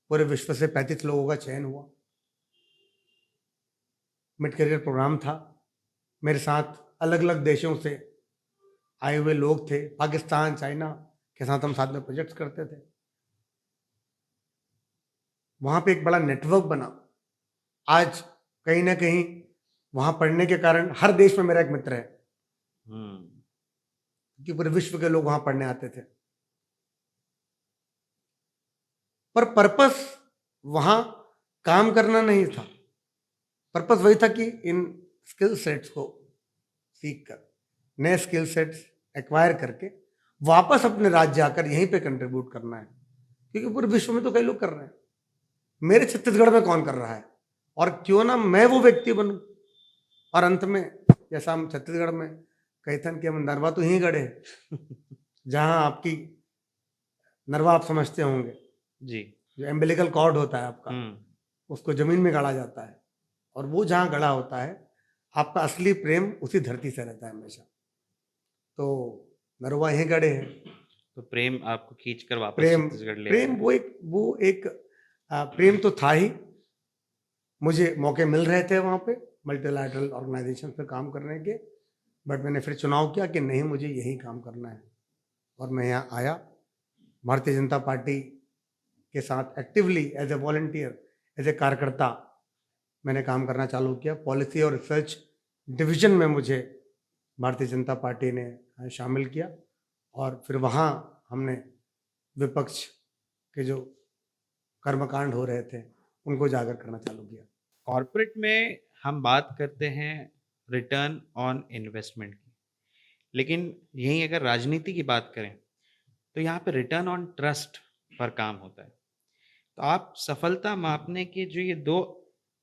S1: पूरे विश्व से 35 लोगों का चयन हुआ, मिड करियर प्रोग्राम था, मेरे साथ अलग अलग देशों से आए हुए लोग थे, पाकिस्तान, चाइना के साथ हम साथ में प्रोजेक्ट्स करते थे। वहां पे एक बड़ा नेटवर्क बना। आज कहीं ना कहीं वहां पढ़ने के कारण हर देश में मेरा एक मित्र है, क्योंकि पूरे विश्व के लोग वहां पढ़ने आते थे। पर पर्पस वहां काम करना नहीं था, पर्पस वही था कि इन स्किल सेट्स को सीख कर, नए स्किल सेट्स एक्वायर करके वापस अपने राज्य आकर यहीं पे कंट्रीब्यूट करना है, क्योंकि पूरे विश्व में तो कई लोग कर रहे हैं, मेरे छत्तीसगढ़ में कौन कर रहा है, और क्यों ना मैं वो व्यक्ति बनूं। और अंत में जैसा हम छत्तीसगढ़ में कहते कि हम नरवा तो यहीं गड़े जहां आपकी नरवा आप समझते होंगे
S2: जी,
S1: जो एम्बिलिकल कॉर्ड होता है आपका, उसको जमीन में गाड़ा जाता है, और वो जहां गड़ा होता है आपका असली प्रेम उसी धरती से रहता है हमेशा। तो नरवा यहीं गड़े हैं,
S2: तो प्रेम आपको खींच कर वापस
S1: प्रेम
S2: छत्तीसगढ़ ले
S1: प्रेम वो एक प्रेम तो था ही। मुझे मौके मिल रहे थे वहाँ पे मल्टीलैटरल ऑर्गेनाइजेशन पे काम करने के, बट मैंने फिर चुनाव किया कि नहीं, मुझे यही काम करना है, और मैं यहाँ आया। भारतीय जनता पार्टी के साथ actively as a volunteer, as a कार्यकर्ता मैंने काम करना चालू किया। पॉलिसी और रिसर्च डिवीजन में मुझे भारतीय जनता पार्टी ने शामिल किया, और फिर वहाँ हमने विपक्ष के जो कर्मकांड हो रहे थे उनको उजागर करना चालू किया।
S2: कॉर्पोरेट में हम बात करते हैं रिटर्न ऑन इन्वेस्टमेंट की, लेकिन यहीं अगर राजनीति की बात करें तो यहाँ पे रिटर्न ऑन ट्रस्ट पर काम होता है। तो आप सफलता मापने के जो ये दो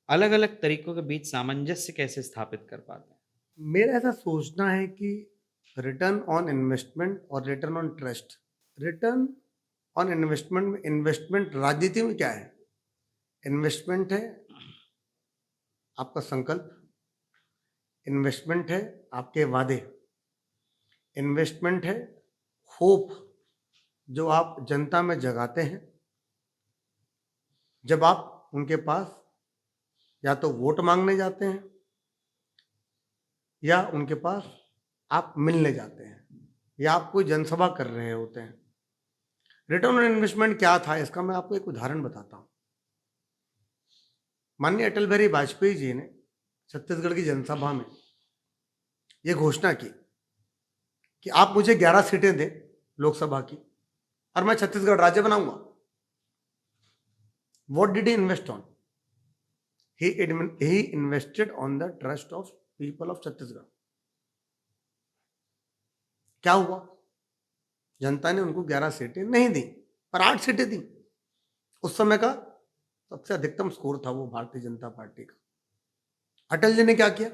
S2: अलग अलग तरीकों के बीच सामंजस्य कैसे स्थापित कर पाते हैं?
S1: मेरा ऐसा सोचना है कि रिटर्न ऑन इन्वेस्टमेंट और return on trust, return on investment में, इन्वेस्टमेंट राजनीति में क्या है? इन्वेस्टमेंट है आपका संकल्प, इन्वेस्टमेंट है आपके वादे, इन्वेस्टमेंट है होप जो आप जनता में जगाते हैं जब आप उनके पास या तो वोट मांगने जाते हैं या उनके पास आप मिलने जाते हैं या आप कोई जनसभा कर रहे होते हैं। रिटर्न ऑन इन्वेस्टमेंट क्या था, इसका मैं आपको एक उदाहरण बताता हूं। माननीय अटल बिहारी वाजपेयी जी ने छत्तीसगढ़ की जनसभा में यह घोषणा की कि आप मुझे 11 सीटें दें लोकसभा की और मैं छत्तीसगढ़ राज्य बनाऊंगा। What did he invest on? He invested on the trust of people of Chhattisgarh. क्या हुआ? जनता ने उनको 11 सीटें नहीं दी पर 8 सीटें दी। उस समय का सबसे अधिकतम स्कोर था वो भारतीय जनता पार्टी का। अटल जी ने क्या किया?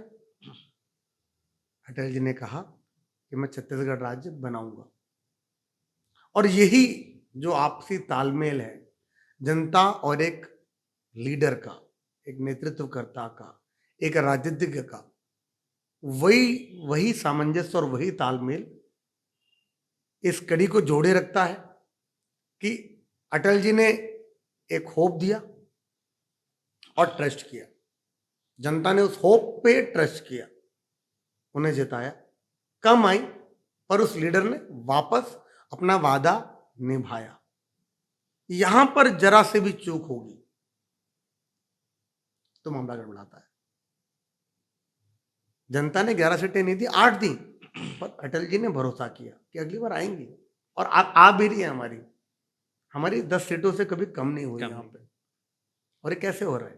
S1: अटल जी ने कहा कि मैं छत्तीसगढ़ राज्य बनाऊंगा। और यही जो आपसी तालमेल है जनता और एक लीडर का, एक नेतृत्वकर्ता का, एक राजनीतिज्ञ का, वही सामंजस्य और वही तालमेल इस कड़ी को जोड़े रखता है कि अटल जी ने एक होप दिया और ट्रस्ट किया। जनता ने उस होप पे ट्रस्ट किया, उन्हें जिताया। कम आई पर उस लीडर ने वापस अपना वादा निभाया। यहां पर जरा से भी चूक होगी तो मामला गड़बड़ाता है। जनता ने 11 सीटें नहीं दी, 8 दी, पर अटल जी ने भरोसा किया कि अगली बार आएंगी और आ भी रही है। हमारी 10 सीटों से कभी कम नहीं हुई यहाँ पे। और ये कैसे हो रहा है?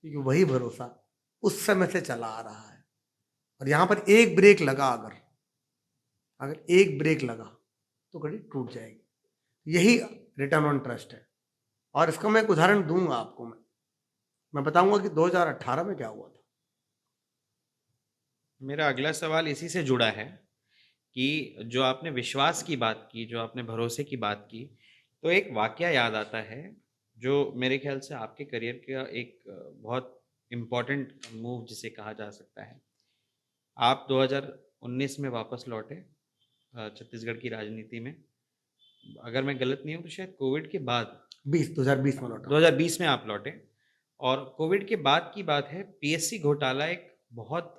S1: क्योंकि वही भरोसा उस समय से चला आ रहा है। और यहां पर एक ब्रेक लगा, अगर एक ब्रेक लगा तो कड़ी टूट जाएगी। यही रिटर्न ऑन ट्रस्ट है। और इसका मैं एक उदाहरण दूंगा आपको। मैं बताऊंगा कि 2018 में क्या हुआ था।
S2: मेरा अगला सवाल इसी से जुड़ा है कि जो आपने विश्वास की बात की, जो आपने भरोसे की बात की, तो एक वाकया याद आता है जो मेरे ख्याल से आपके करियर का एक बहुत इम्पोर्टेंट मूव जिसे कहा जा सकता है। आप 2019 में वापस लौटे छत्तीसगढ़ की राजनीति में। अगर मैं गलत नहीं हूँ तो शायद कोविड के बाद
S1: 2020 में लौटा।
S2: 2020 में आप लौटे। और कोविड के बाद की बात है, पीएससी घोटाला एक बहुत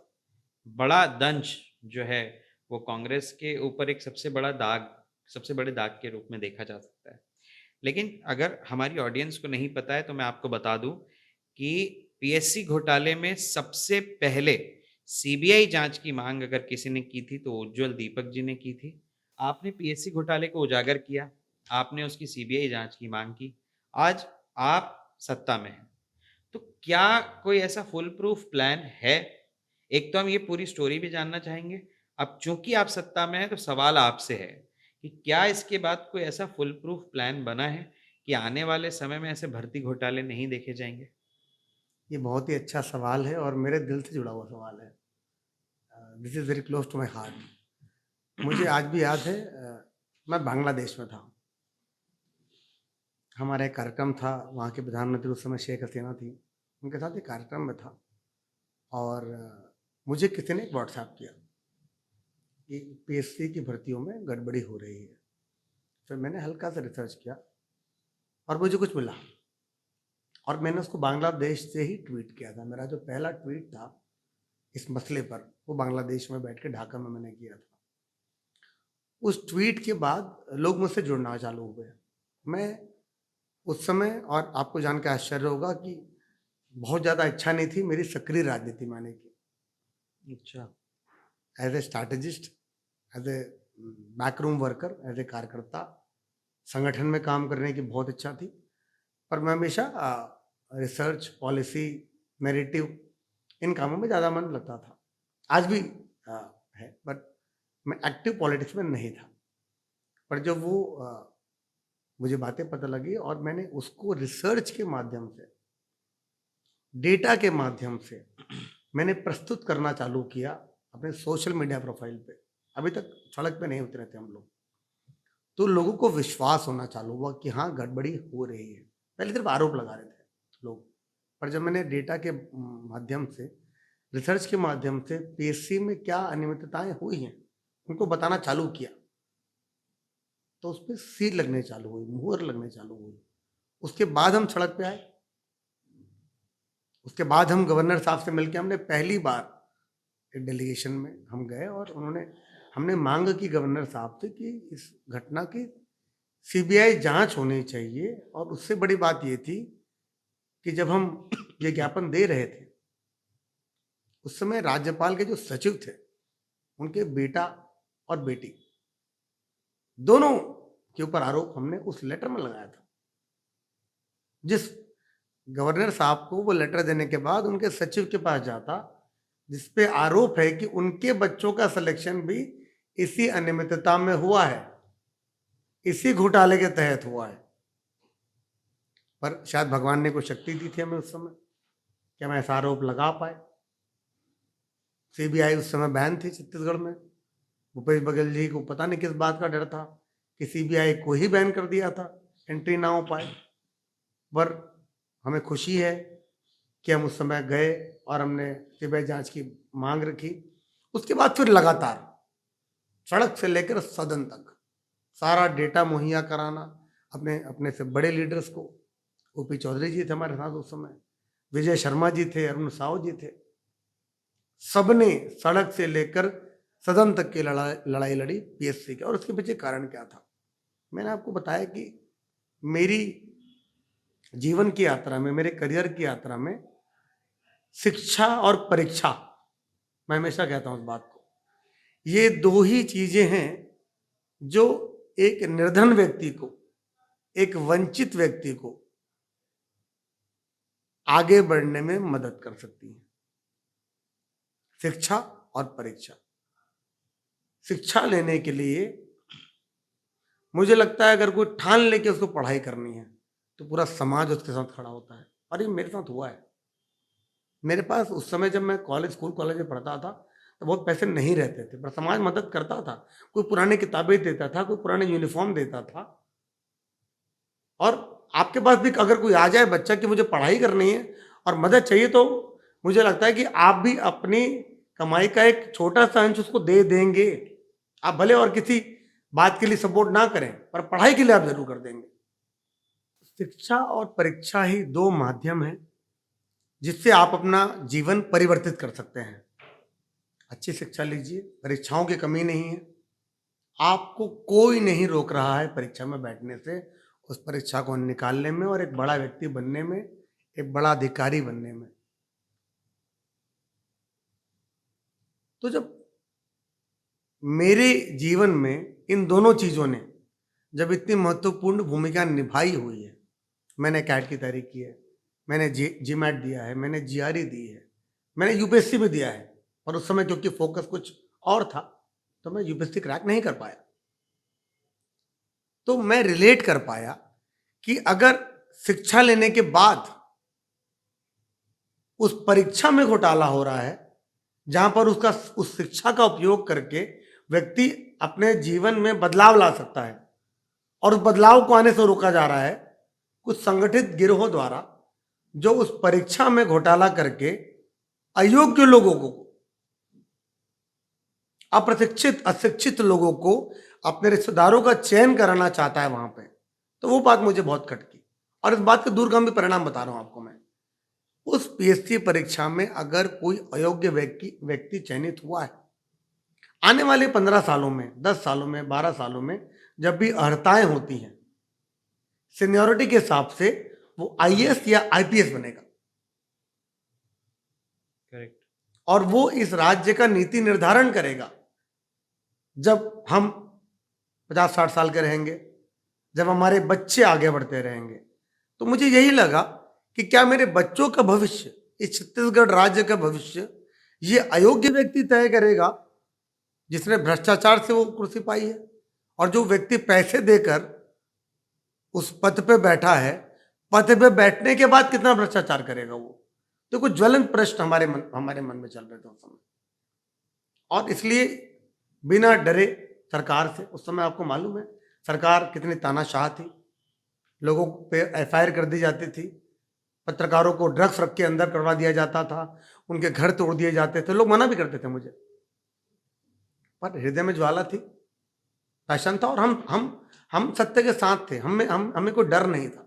S2: बड़ा दंश जो है वो कांग्रेस के ऊपर एक सबसे बड़े दाग के रूप में देखा जा सकता है। लेकिन अगर हमारी ऑडियंस को नहीं पता है तो मैं आपको बता दूं कि पीएससी घोटाले में सबसे पहले सीबीआई जांच की मांग अगर किसी ने की थी तो उज्ज्वल दीपक जी ने की थी। आपने पीएससी घोटाले को उजागर किया, आपने उसकी सीबीआई जांच की मांग की, आज आप सत्ता में हैं। तो क्या कोई ऐसा फुल प्रूफ प्लान है? एक तो हम ये पूरी स्टोरी भी जानना चाहेंगे। अब चूंकि आप सत्ता में हैं तो सवाल आपसे है कि क्या इसके बाद कोई ऐसा फुल प्रूफ प्लान बना है कि आने वाले समय में ऐसे भर्ती घोटाले नहीं देखे जाएंगे?
S1: ये बहुत ही अच्छा सवाल है और मेरे दिल से जुड़ा हुआ सवाल है। This is very close to my heart. मुझे आज भी याद है, मैं बांग्लादेश में था। हमारा एक कार्यक्रम था, वहाँ के प्रधानमंत्री उस समय शेख हसीना थी, उनके साथ एक कार्यक्रम में था। और मुझे किसी ने व्हाट्सएप किया कि पीएससी की भर्तियों में गड़बड़ी हो रही है। फिर मैंने हल्का सा रिसर्च किया और मुझे कुछ मिला और मैंने उसको बांग्लादेश से ही ट्वीट किया था। मेरा जो पहला ट्वीट था इस मसले पर वो बांग्लादेश में बैठ के ढाका में मैंने किया था। उस ट्वीट के बाद लोग मुझसे जुड़ना चालू हुए। मैं उस समय, और आपको जान के आश्चर्य होगा कि बहुत ज़्यादा इच्छा नहीं थी मेरी सक्रिय राजनीति में आने की।
S2: अच्छा।
S1: As a strategist, as a backroom worker, as a कार्यकर्ता, संगठन में काम करने की बहुत इच्छा थी। पर मैं हमेशा रिसर्च, पॉलिसी, नैरेटिव, इन कामों में ज़्यादा मन लगता था। आज भी है, बट मैं एक्टिव पॉलिटिक्स में नहीं था। पर जब वो मुझे बातें पता लगी और मैंने उसको रिसर्च के माध्यम से डेटा के माध्यम से मैंने प्रस्तुत करना चालू किया अपने सोशल मीडिया प्रोफाइल पे। अभी तक सड़क पे नहीं उतरे थे हम लोग, तो लोगों को विश्वास होना चालू हुआ कि हाँ गड़बड़ी हो रही है। पहले सिर्फ आरोप लगा रहे थे लोग, पर जब मैंने डेटा के माध्यम से, रिसर्च के माध्यम से पीएससी में क्या अनियमितताएं हुई हैं उनको बताना चालू किया, तो उस पर सील लगने चालू हुई, मुहर लगने चालू हुई। उसके बाद हम सड़क पे आए, उसके बाद हम गवर्नर साहब से मिलकर हमने पहली बार एक डेलीगेशन में हम गए और हमने मांग की गवर्नर साहब से कि इस घटना की सीबीआई जांच होनी चाहिए। और उससे बड़ी बात ये थी कि जब हम ये ज्ञापन दे रहे थे उस समय राज्यपाल के जो सचिव थे उनके बेटा और बेटी दोनों के ऊपर आरोप हमने उस लेटर में लगाया था। जिस गवर्नर साहब को वो लेटर देने के बाद उनके सचिव के पास जाता, जिसपे आरोप है कि उनके बच्चों का सिलेक्शन भी इसी अनियमितता में हुआ है, इसी घोटाले के तहत हुआ है। पर शायद भगवान ने कोई शक्ति दी थी हमें उस समय कि हम ऐसा आरोप लगा पाए। सीबीआई उस समय बैन थी छत्तीसगढ़ में। भूपेश बघेल जी को पता नहीं किस बात का डर था कि सीबीआई को ही बैन कर दिया था, एंट्री ना हो पाए। पर हमें खुशी है कि हम उस समय गए और हमने सीबीआई जांच की मांग रखी। उसके बाद फिर लगातार सड़क से लेकर सदन तक सारा डेटा मुहैया कराना अपने से बड़े लीडर्स को। ओपी चौधरी जी थे हमारे साथ उस समय, विजय शर्मा जी थे, अरुण साहू जी थे, सबने सड़क से लेकर सदन तक की लड़ाई लड़ी पीएससी के। और उसके पीछे कारण क्या था, मैंने आपको बताया कि मेरी जीवन की यात्रा में, मेरे करियर की यात्रा में शिक्षा और परीक्षा, मैं हमेशा कहता हूं इस बात को, ये दो ही चीजें हैं जो एक निर्धन व्यक्ति को, एक वंचित व्यक्ति को आगे बढ़ने में मदद कर सकती है, शिक्षा और परीक्षा। शिक्षा लेने के लिए मुझे लगता है अगर कोई ठान लेके उसको पढ़ाई करनी है तो पूरा समाज उसके साथ खड़ा होता है। और ये मेरे साथ हुआ है। मेरे पास उस समय जब मैं स्कूल कॉलेज में पढ़ता था तो बहुत पैसे नहीं रहते थे, पर समाज मदद करता था। कोई पुरानी किताबें देता था, कोई पुराने यूनिफॉर्म देता था। और आपके पास भी अगर कोई आ जाए बच्चा कि मुझे पढ़ाई करनी है और मदद चाहिए, तो मुझे लगता है कि आप भी अपनी कमाई का एक छोटा सा अंश उसको दे देंगे। आप भले और किसी बात के लिए सपोर्ट ना करें, पर पढ़ाई के लिए आप जरूर कर देंगे। शिक्षा और परीक्षा ही दो माध्यम हैं जिससे आप अपना जीवन परिवर्तित कर सकते हैं। अच्छी शिक्षा लीजिए, परीक्षाओं की कमी नहीं है, आपको कोई नहीं रोक रहा है परीक्षा में बैठने से, उस परीक्षा को निकालने में और एक बड़ा व्यक्ति बनने में, एक बड़ा अधिकारी बनने में। तो जब मेरे जीवन में इन दोनों चीजों ने जब इतनी महत्वपूर्ण भूमिका निभाई हुई है, मैंने कैट की तैयारी की है, मैंने जीमैट दिया है, मैंने जीआरई दी है, मैंने यूपीएससी भी दिया है, पर उस समय क्योंकि फोकस कुछ और था तो मैं यूपीएससी क्रैक नहीं कर पाया। तो मैं रिलेट कर पाया कि अगर शिक्षा लेने के बाद उस परीक्षा में घोटाला हो रहा है, जहां पर उस शिक्षा का उपयोग करके व्यक्ति अपने जीवन में बदलाव ला सकता है, और उस बदलाव को आने से रोका जा रहा है कुछ संगठित गिरोहों द्वारा, जो उस परीक्षा में घोटाला करके अयोग्य लोगों को, अप्रशिक्षित अशिक्षित लोगों को अपने रिश्तेदारों का चयन कराना चाहता है वहां पे। तो वो बात मुझे बहुत खटकी, और इस बात के दूरगामी परिणाम बता रहा हूं आपको मैं। उस पीएससी परीक्षा में अगर कोई अयोग्य व्यक्ति चयनित हुआ है, आने वाले 15 सालों में, 10 सालों में, 12 सालों में जब भी अर्हताएं होती हैं, सीनियोरिटी के हिसाब से वो आईएएस या आईपीएस बनेगा।
S2: करेक्ट।
S1: और वो इस राज्य का नीति निर्धारण करेगा। जब हम 50-60 साल के रहेंगे, जब हमारे बच्चे आगे बढ़ते रहेंगे, तो मुझे यही लगा कि क्या मेरे बच्चों का भविष्य, इस छत्तीसगढ़ राज्य का भविष्य ये अयोग्य व्यक्ति तय करेगा जिसने भ्रष्टाचार से वो कुर्सी पाई है, और जो व्यक्ति पैसे देकर उस पद पे बैठा है, पद पे बैठने के बाद कितना भ्रष्टाचार करेगा वो। तो कुछ ज्वलंत प्रश्न हमारे मन में चल रहे थे उस समय, और इसलिए बिना डरे सरकार से, उस समय आपको मालूम है सरकार कितनी तानाशाह थी, लोगों पे एफआईआर कर दी जाती थी, पत्रकारों को ड्रग्स रख के अंदर करवा दिया जाता था, उनके घर तोड़ दिए जाते थे, लोग मना भी करते थे मुझे, पर हृदय में ज्वाला थी, पैशन था, और हम सत्य के साथ थे, हमें कोई डर नहीं था।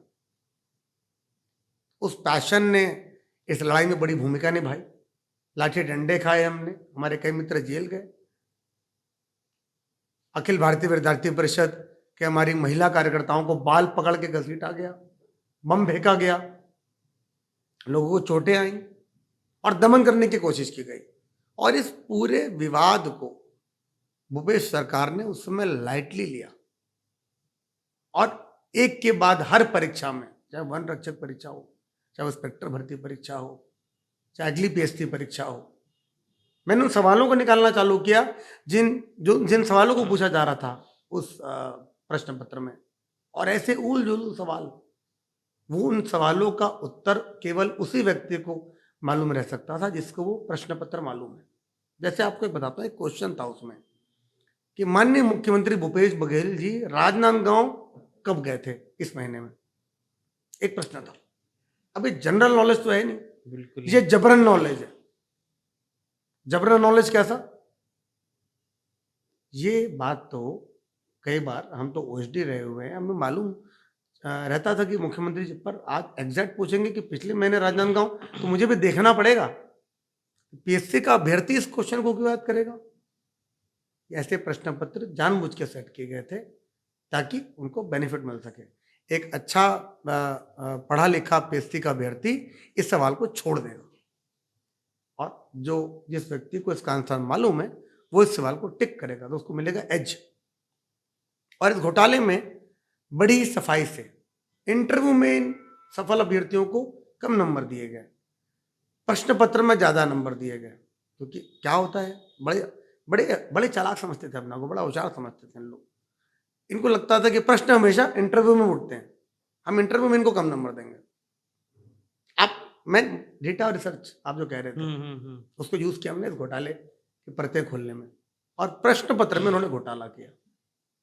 S1: उस पैशन ने इस लड़ाई में बड़ी भूमिका निभाई, लाठी डंडे खाए हमने, हमारे कई मित्र जेल गए, अखिल भारतीय विद्यार्थी परिषद के हमारी महिला कार्यकर्ताओं को बाल पकड़ के घसीटा गया, बम फेंका गया, लोगों को चोटें आई और दमन करने की कोशिश की गई। और इस पूरे विवाद को भूपेश सरकार ने उस समय लाइटली लिया, और एक के बाद हर परीक्षा में, चाहे वन रक्षक परीक्षा हो, चाहे इंस्पेक्टर भर्ती परीक्षा हो, चाहे अगली पीएससी परीक्षा हो, मैंने उन सवालों को निकालना चालू किया जिन सवालों को पूछा जा रहा था उस प्रश्न पत्र में, और ऐसे उल जुल सवाल, वो उन सवालों का उत्तर केवल उसी व्यक्ति को मालूम रह सकता था जिसको वो प्रश्न पत्र मालूम है। जैसे आपको एक बताता हूँ, एक क्वेश्चन था उसमें कि माननीय मुख्यमंत्री भूपेश बघेल जी राजनांदगांव कब गए थे इस महीने में, एक प्रश्न था। अभी जनरल नॉलेज तो है नहीं,
S2: बिल्कुल
S1: ये जबरन नॉलेज है। जबरन नॉलेज कैसा? ये बात तो कई बार हम तो ओएसडी रहे हुए हैं, हमें मालूम रहता था कि मुख्यमंत्री जी, पर आज एग्जैक्ट पूछेंगे कि पिछले महीने राजनांदगांव, तो मुझे भी देखना पड़ेगा। पीएससी का अभ्यर्थी इस क्वेश्चन को क्यों याद करेगा? ऐसे प्रश्न पत्र जानबूझ के सेट किए गए थे ताकि उनको बेनिफिट मिल सके। एक अच्छा पढ़ा लिखा पीएससी का अभ्यर्थी इस सवाल को छोड़ देगा, और जिस व्यक्ति को इसका आंसर मालूम है वो इस सवाल को टिक करेगा, तो उसको मिलेगा एज। और इस घोटाले में बड़ी सफाई से इंटरव्यू में इन सफल अभ्यर्थियों को कम नंबर दिए गए, प्रश्न पत्र में ज्यादा नंबर दिए गए, क्योंकि क्या होता है, बड़े चालाक समझते थे अपना को, बड़ा होशियार समझते थे लोग। इनको लगता था कि प्रश्न हमेशा इंटरव्यू में उठते हैं, हम इंटरव्यू में इनको कम नंबर देंगे। मैं डेटा और रिसर्च आप जो कह रहे थे उसको यूज किया हमने इस घोटाले के परतें खोलने में, और प्रश्न पत्र में उन्होंने घोटाला किया।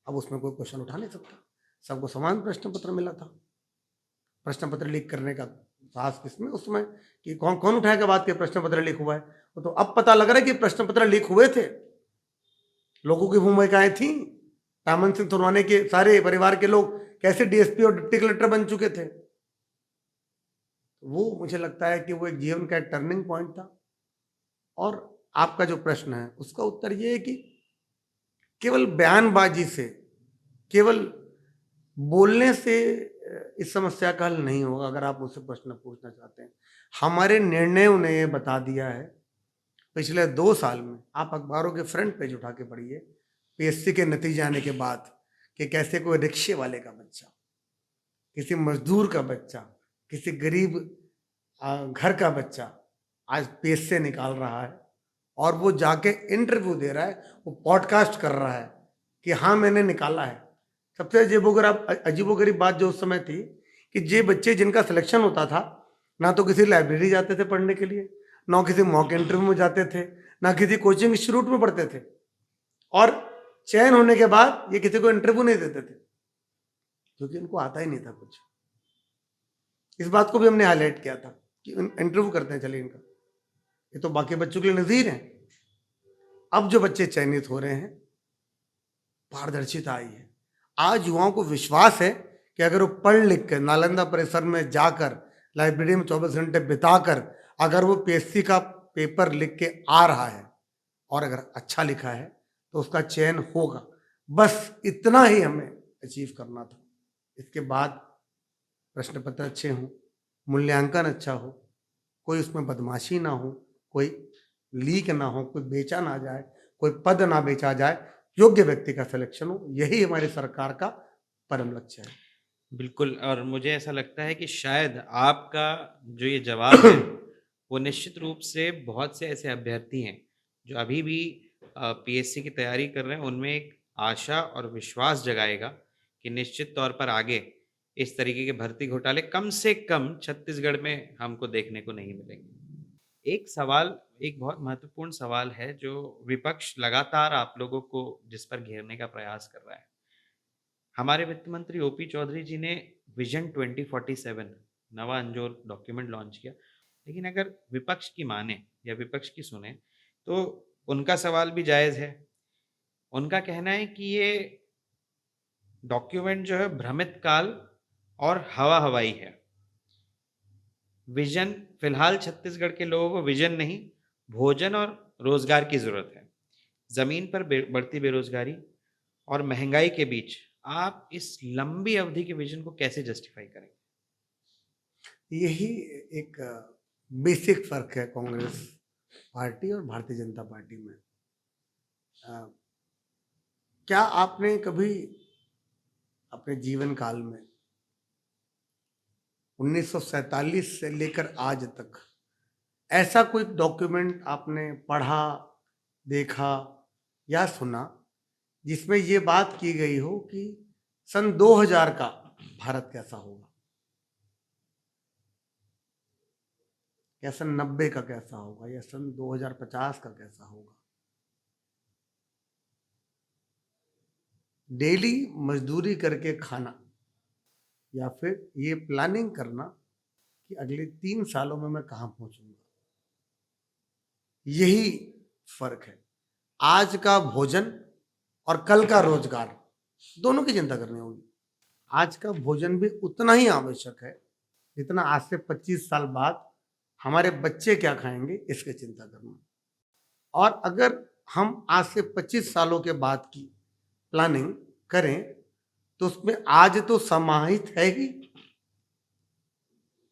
S1: अब उसमें कोई क्वेश्चन उठा नहीं सकता, सबको समान प्रश्न पत्र मिला था। प्रश्न पत्र लीक करने का साहस किसमें उसमें, कि कौन उठाएगा बात के प्रश्न पत्र लीक हुआ है? तो अब पता लग रहा है कि प्रश्न पत्र लीक हुए थे, लोगों की भूमिकाएं थी। रामन सिंह थोरवाने के सारे परिवार के लोग कैसे डीएसपी और डिप्टी कलेक्टर बन चुके थे। वो मुझे लगता है कि वो एक जीवन का टर्निंग पॉइंट था। और आपका जो प्रश्न है उसका उत्तर ये है कि केवल बयानबाजी से, केवल बोलने से इस समस्या का हल नहीं होगा। अगर आप मुझसे प्रश्न पूछना चाहते हैं, हमारे निर्णयों ने ये बता दिया है पिछले 2 साल में, आप अखबारों के फ्रंट पेज उठा के पढ़िए पीएससी के नतीजे आने के बाद, कि कैसे कोई रिक्शे वाले का बच्चा, किसी मजदूर का बच्चा, किसी गरीब घर का बच्चा आज पीएससी निकाल रहा है, और वो जाके इंटरव्यू दे रहा है, वो पॉडकास्ट कर रहा है कि हाँ मैंने निकाला है। सबसे अजीबोगरीब बात जो उस समय थी कि जे बच्चे जिनका सिलेक्शन होता था, ना तो किसी लाइब्रेरी जाते थे पढ़ने के लिए, ना किसी मॉक इंटरव्यू में जाते थे, ना किसी कोचिंग इंस्टीट्यूट में पढ़ते थे, और चयन होने के बाद ये किसी को इंटरव्यू नहीं देते थे क्योंकि इनको आता ही नहीं था कुछ। इस बात को भी हमने हाईलाइट किया था कि इंटरव्यू करते हैं, चलिए इनका, ये तो बाकी बच्चों के लिए नजीर है। अब जो बच्चे चयनित हो रहे हैं, पारदर्शिता आई है। आज युवाओं को विश्वास है कि अगर वो पढ़ लिख कर नालंदा परिसर में जाकर, लाइब्रेरी में 24 घंटे बिताकर अगर वो पीएससी का पेपर लिख के आ रहा है और अगर अच्छा लिखा है तो उसका चयन होगा। बस इतना ही हमें अचीव करना था। इसके बाद प्रश्न पत्र अच्छे हों, मूल्यांकन अच्छा हो, कोई उसमें बदमाशी ना हो, कोई लीक ना हो, कोई बेचा ना जाए, कोई पद ना बेचा जाए, योग्य व्यक्ति का सिलेक्शन हो, यही हमारी सरकार का परम लक्ष्य है।
S2: बिल्कुल। और मुझे ऐसा लगता है कि शायद आपका जो ये जवाब है वो निश्चित रूप से बहुत से ऐसे अभ्यर्थी हैं जो अभी भी पीएससी की तैयारी कर रहे हैं, उनमें एक आशा और विश्वास जगाएगा कि निश्चित तौर पर आगे इस तरीके के भर्ती घोटाले कम से कम छत्तीसगढ़ में हमको देखने को नहीं मिलेंगे। एक सवाल, एक बहुत महत्वपूर्ण सवाल है जो विपक्ष लगातार आप लोगों को जिस पर घेरने का प्रयास कर रहा है। हमारे वित्त मंत्री ओपी चौधरी जी ने विजन 2047 नवा अंजोर डॉक्यूमेंट लॉन्च किया, लेकिन अगर विपक्ष की माने या विपक्ष की सुने तो उनका सवाल भी जायज़ है। उनका कहना है कि ये डॉक्यूमेंट जो है भ्रमित काल और हवा हवाई है। विजन, फिलहाल छत्तीसगढ़ के लोगों को विजन नहीं, भोजन और रोजगार की जरूरत है। जमीन पर बढ़ती बेरोजगारी और महंगाई के बीच आप इस लंबी अवधि के विजन को कैसे जस्टिफाई करेंगे?
S1: यही एक बेसिक फर्क है कांग्रेस पार्टी और भारतीय जनता पार्टी में। क्या आपने कभी अपने जीवन काल में 1947 से लेकर आज तक ऐसा कोई डॉक्यूमेंट आपने पढ़ा, देखा या सुना जिसमें ये बात की गई हो कि सन 2000 का भारत कैसा होगा, या सन 90 का कैसा होगा, या सन 2050 का कैसा होगा? डेली मजदूरी करके खाना या फिर ये प्लानिंग करना कि अगले 3 सालों में मैं कहाँ पहुंचूंगा, यही फर्क है। आज का भोजन और कल का रोजगार दोनों की चिंता करनी होगी। आज का भोजन भी उतना ही आवश्यक है जितना आज से 25 साल बाद हमारे बच्चे क्या खाएंगे इसकी चिंता करना। और अगर हम आज से 25 सालों के बाद की प्लानिंग करें तो उसमें आज तो समाहित है ही,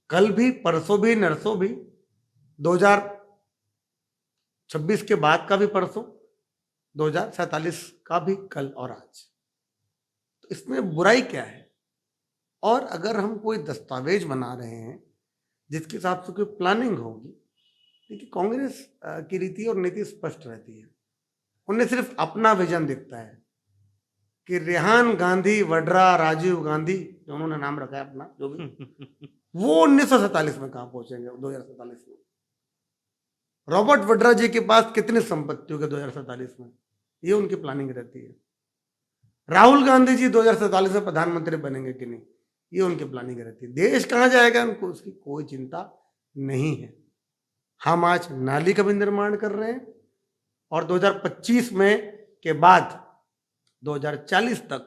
S1: कल भी, परसों भी, नरसों भी, 2026 के बाद का भी परसों, 2047 का भी कल और आज। तो इसमें बुराई क्या है? और अगर हम कोई दस्तावेज बना रहे हैं जिसके हिसाब से कोई प्लानिंग होगी, देखिए कांग्रेस की रीति और नीति स्पष्ट रहती है। उन्हें सिर्फ अपना विजन दिखता है कि रेहान गांधी, वड्रा, राजीव गांधी, जो उन्होंने नाम रखा है अपना, जो भी वो 1947 में कहाँ पहुंचेंगे 2047 में। रॉबर्ट वड्रा जी के पास कितनी संपत्ति होगी 2047 में, ये उनकी प्लानिंग रहती है। राहुल गांधी जी 2047 में प्रधानमंत्री बनेंगे कि नहीं, ये उनकी प्लानिंग रहती है। देश कहाँ जाएगा उनको उसकी कोई चिंता नहीं है। हम आज नाली का भी निर्माण कर रहे हैं और 2025 में के बाद 2040 तक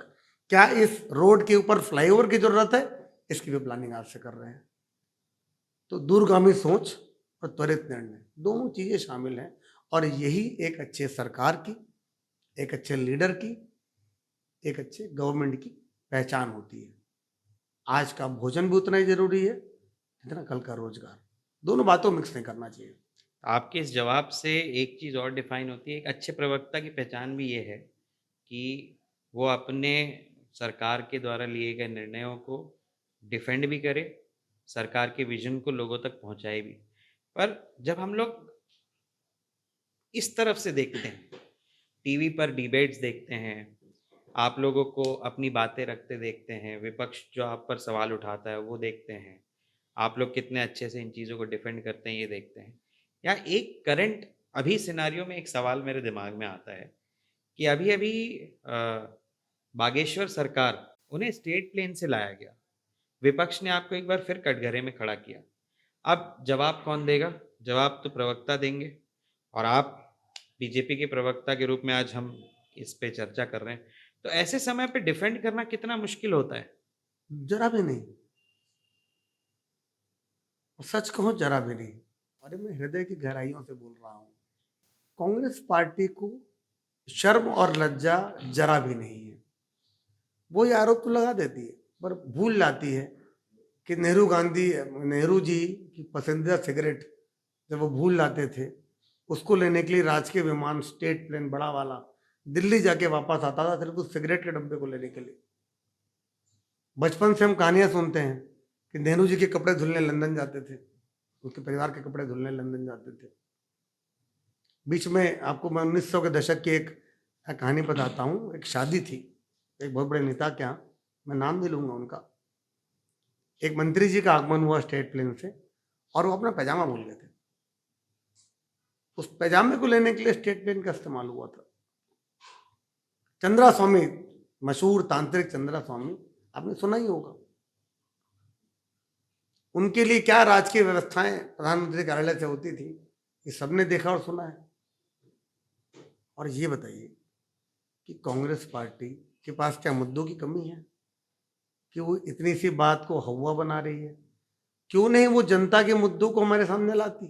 S1: क्या इस रोड के ऊपर फ्लाईओवर की जरूरत है, इसकी भी प्लानिंग आज से कर रहे हैं। तो दूरगामी सोच और त्वरित निर्णय दोनों चीजें शामिल हैं और यही एक अच्छे सरकार की, एक अच्छे लीडर की, एक अच्छे गवर्नमेंट की पहचान होती है। आज का भोजन भी उतना ही जरूरी है जितना कल का रोजगार। दोनों बातों मिक्स नहीं करना चाहिए।
S2: आपके इस जवाब से एक चीज़ और डिफाइन होती है। एक अच्छे प्रवक्ता की पहचान भी ये है कि वो अपने सरकार के द्वारा लिए गए निर्णयों को डिफेंड भी करे, सरकार के विजन को लोगों तक पहुंचाए भी। पर जब हम लोग इस तरफ से देखते हैं, टीवी पर डिबेट्स देखते हैं, आप लोगों को अपनी बातें रखते देखते हैं, विपक्ष जो आप पर सवाल उठाता है वो देखते हैं, आप लोग कितने अच्छे से इन चीज़ों को डिफेंड करते हैं ये देखते हैं। या एक करंट अभी सिनारियो में एक सवाल मेरे दिमाग में आता है कि अभी अभी बागेश्वर सरकार, उन्हें स्टेट प्लेन से लाया गया, विपक्ष ने आपको एक बार फिर कटघरे में खड़ा किया। अब जवाब कौन देगा? जवाब तो प्रवक्ता देंगे और आप बीजेपी के प्रवक्ता के रूप में आज हम इस पे चर्चा कर रहे हैं। तो ऐसे समय पे डिफेंड करना कितना मुश्किल होता है?
S1: जरा भी नहीं, सच कहूं जरा भी नहीं। अरे मैं हृदय की गहराइयों से बोल रहा हूं, कांग्रेस पार्टी को शर्म और लज्जा जरा भी नहीं है। वो ये आरोप तो लगा देती है पर भूल जाती है कि नेहरू जी की पसंदीदा सिगरेट जब वो भूल जाते थे, उसको लेने के लिए राजकीय विमान, स्टेट प्लेन बड़ा वाला, दिल्ली जाके वापस आता था सिर्फ उस सिगरेट के डब्बे को लेने के लिए। बचपन से हम कहानियां सुनते हैं कि नेहरू जी के कपड़े धुलने लंदन जाते थे, उसके परिवार के कपड़े धुलने लंदन जाते थे। बीच में आपको मैं 1900 के दशक की एक कहानी बताता हूँ। एक शादी थी एक बहुत बड़े नेता के यहाँ, मैं नाम नहीं लूंगा उनका। एक मंत्री जी का आगमन हुआ स्टेट प्लेन से और वो अपना पैजामा भूल गए थे। उस पैजामे को लेने के लिए स्टेट बैंक का इस्तेमाल हुआ था। चंद्रा स्वामी, मशहूर तांत्रिक चंद्रा स्वामी, आपने सुना ही होगा। उनके लिए क्या राजकीय व्यवस्थाएं प्रधानमंत्री कार्यालय से होती थी, ये सबने देखा और सुना है। और ये बताइए कि कांग्रेस पार्टी के पास क्या मुद्दों की कमी है कि वो इतनी सी बात को हवा बना रही है? क्यों नहीं वो जनता के मुद्दों को हमारे सामने लाती?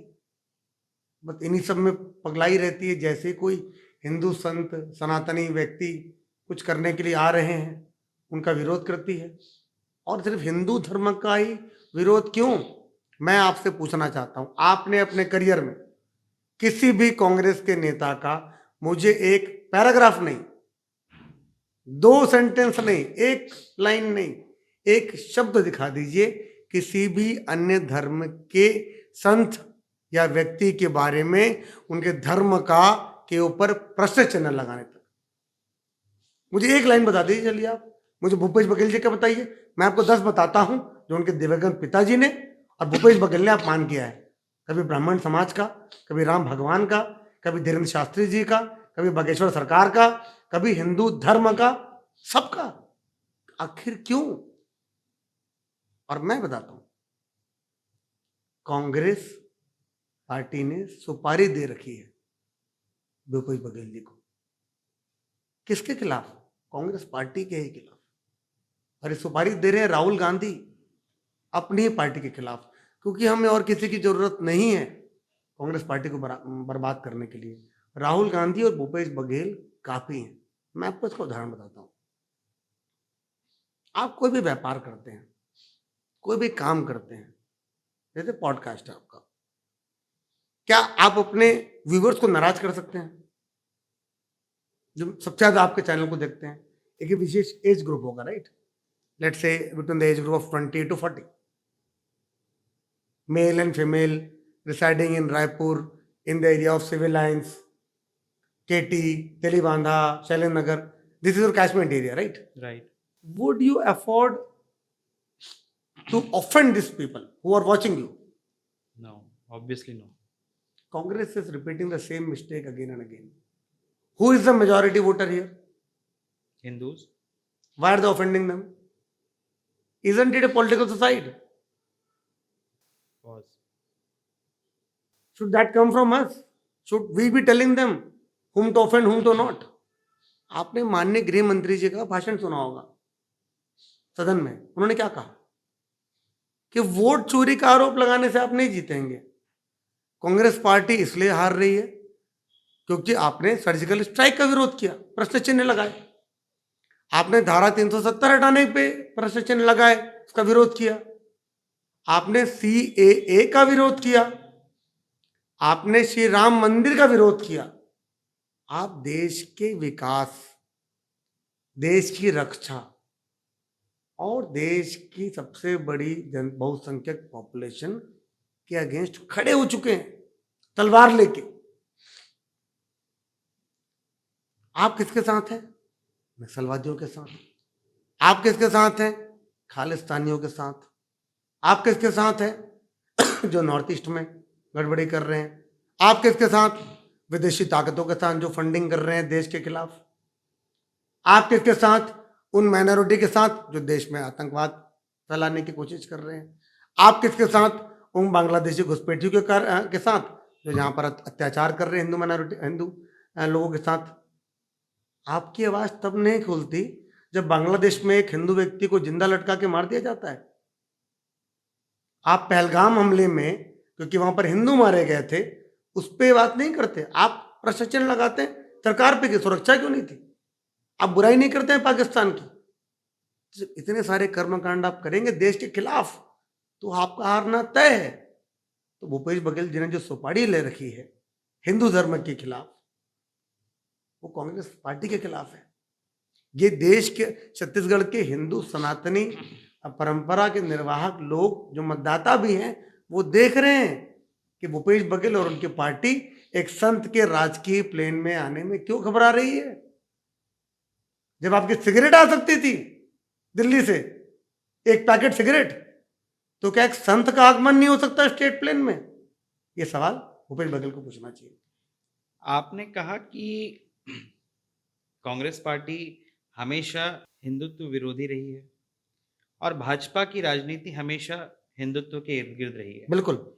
S1: बस इन्हीं सब में पगलाई रहती है। जैसे कोई हिंदू संत सनातनी व्यक्ति कुछ करने के लिए आ रहे हैं, उनका विरोध करती है। और सिर्फ हिंदू धर्म का ही विरोध क्यों? मैं आपसे पूछना चाहता हूं, आपने अपने करियर में किसी भी कांग्रेस के नेता का मुझे एक पैराग्राफ नहीं, 2 सेंटेंस नहीं, 1 लाइन नहीं, 1 शब्द दिखा दीजिए किसी भी अन्य धर्म के संत या व्यक्ति के बारे में, उनके धर्म का के ऊपर प्रश्न चिन्ह लगाने तक। मुझे 1 लाइन बता दीजिए। चलिए आप मुझे भूपेश बघेल जी का बताइए, मैं आपको 10 बताता हूं जो उनके दिवंगत पिताजी ने और भूपेश बघेल ने अपमान किया है। कभी ब्राह्मण समाज का, कभी राम भगवान का, कभी धीरेन्द्र शास्त्री जी का, कभी बागेश्वर सरकार का, कभी हिंदू धर्म का, सबका। आखिर क्यों? और मैं बताता हूं, कांग्रेस पार्टी ने सुपारी दे रखी है भूपेश बघेल जी को। किसके खिलाफ? कांग्रेस पार्टी के ही खिलाफ। और ये सुपारी दे रहे हैं राहुल गांधी अपनी ही पार्टी के खिलाफ, क्योंकि हमें और किसी की जरूरत नहीं है कांग्रेस पार्टी को बर्बाद करने के लिए। राहुल गांधी और भूपेश बघेल काफी हैं। मैं आपको इसका उदाहरण बताता हूं। आप कोई भी व्यापार करते हैं, कोई भी काम करते हैं, जैसे पॉडकास्ट है आपका, क्या आप अपने व्यूवर्स को नाराज कर सकते हैं? जो सबसे ज्यादा आपके चैनल को देखते हैं, एक विशेष एज ग्रुप होगा, right? Let's say between the age group of 20 to 40, male and female, residing in Raipur, in the area of civil lines, KT, Telibandha, Shailendra Nagar. This is your catchment area, right?
S2: Right.
S1: Would you afford to offend these people who are watching you?
S2: No, obviously no.
S1: Congress is repeating the same mistake again and again. Who is the majority voter here?
S2: Hindus.
S1: Why are they offending them? Isn't it a political society?
S2: Was.
S1: Should that come from us? Should we be telling them whom to offend, whom to not? आपने माननीय गृह मंत्री जी का भाषण सुना होगा सदन में। उन्होंने क्या कहा कि वोट चोरी का आरोप लगाने से आप नहीं जीतेंगे। कांग्रेस पार्टी इसलिए हार रही है क्योंकि आपने सर्जिकल स्ट्राइक का विरोध किया, प्रश्न चिन्ह लगाए। आपने धारा 370 हटाने पे प्रश्न चिन्ह लगाए, उसका विरोध किया। आपने CAA का विरोध किया। आपने श्री राम मंदिर का विरोध किया। आप देश के विकास, देश की रक्षा और देश की सबसे बड़ी बहुसंख्यक पॉपुलेशन के अगेंस्ट खड़े हो चुके हैं तलवार लेके। आप किसके साथ हैं? नक्सलवादियों के साथ। आप किसके साथ हैं? खालिस्तानियों के साथ। आप किसके साथ हैं? जो नॉर्थ ईस्ट में गड़बड़ी कर रहे हैं। आप किसके साथ? विदेशी ताकतों के साथ जो फंडिंग कर रहे हैं देश के खिलाफ। आप किसके साथ? उन माइनॉरिटी के साथ जो देश में आतंकवाद फैलाने की कोशिश कर रहे हैं। आप किसके साथ? उन बांग्लादेशी घुसपैठियों के साथ जो यहाँ पर अत्याचार कर रहे हैं हिंदू लोगों के साथ। आपकी आवाज तब नहीं खुलती जब बांग्लादेश में एक हिंदू व्यक्ति को जिंदा लटका के मार दिया जाता है। आप पहलगाम हमले में, क्योंकि वहां पर हिंदू मारे गए थे, उस पर बात नहीं करते। आप प्रश्न चिन्ह लगाते हैं सरकार पे की सुरक्षा क्यों नहीं थी। आप बुराई नहीं करते हैं पाकिस्तान की। इतने सारे कर्मकांड आप करेंगे देश के खिलाफ तो आपका हारना तय है। तो भूपेश बघेल जी ने जो सुपारी ले रखी है हिंदू धर्म के खिलाफ, वो कांग्रेस पार्टी के खिलाफ है। ये देश के छत्तीसगढ़ के हिंदू सनातनी परंपरा के निर्वाहक लोग जो मतदाता भी हैं वो देख रहे हैं कि भूपेश बघेल और उनकी पार्टी एक संत के राजकीय प्लेन में आने में क्यों घबरा रही है। जब आपकी सिगरेट आ सकती थी दिल्ली से, एक पैकेट सिगरेट, तो क्या एक संत का आगमन नहीं हो सकता स्टेट प्लेन में? ये सवाल भूपेश बघेल को पूछना चाहिए।
S2: आपने कहा कि कांग्रेस पार्टी हमेशा हिंदुत्व विरोधी रही है और भाजपा की राजनीति हमेशा हिंदुत्व के इर्द गिर्द रही है।
S1: बिल्कुल।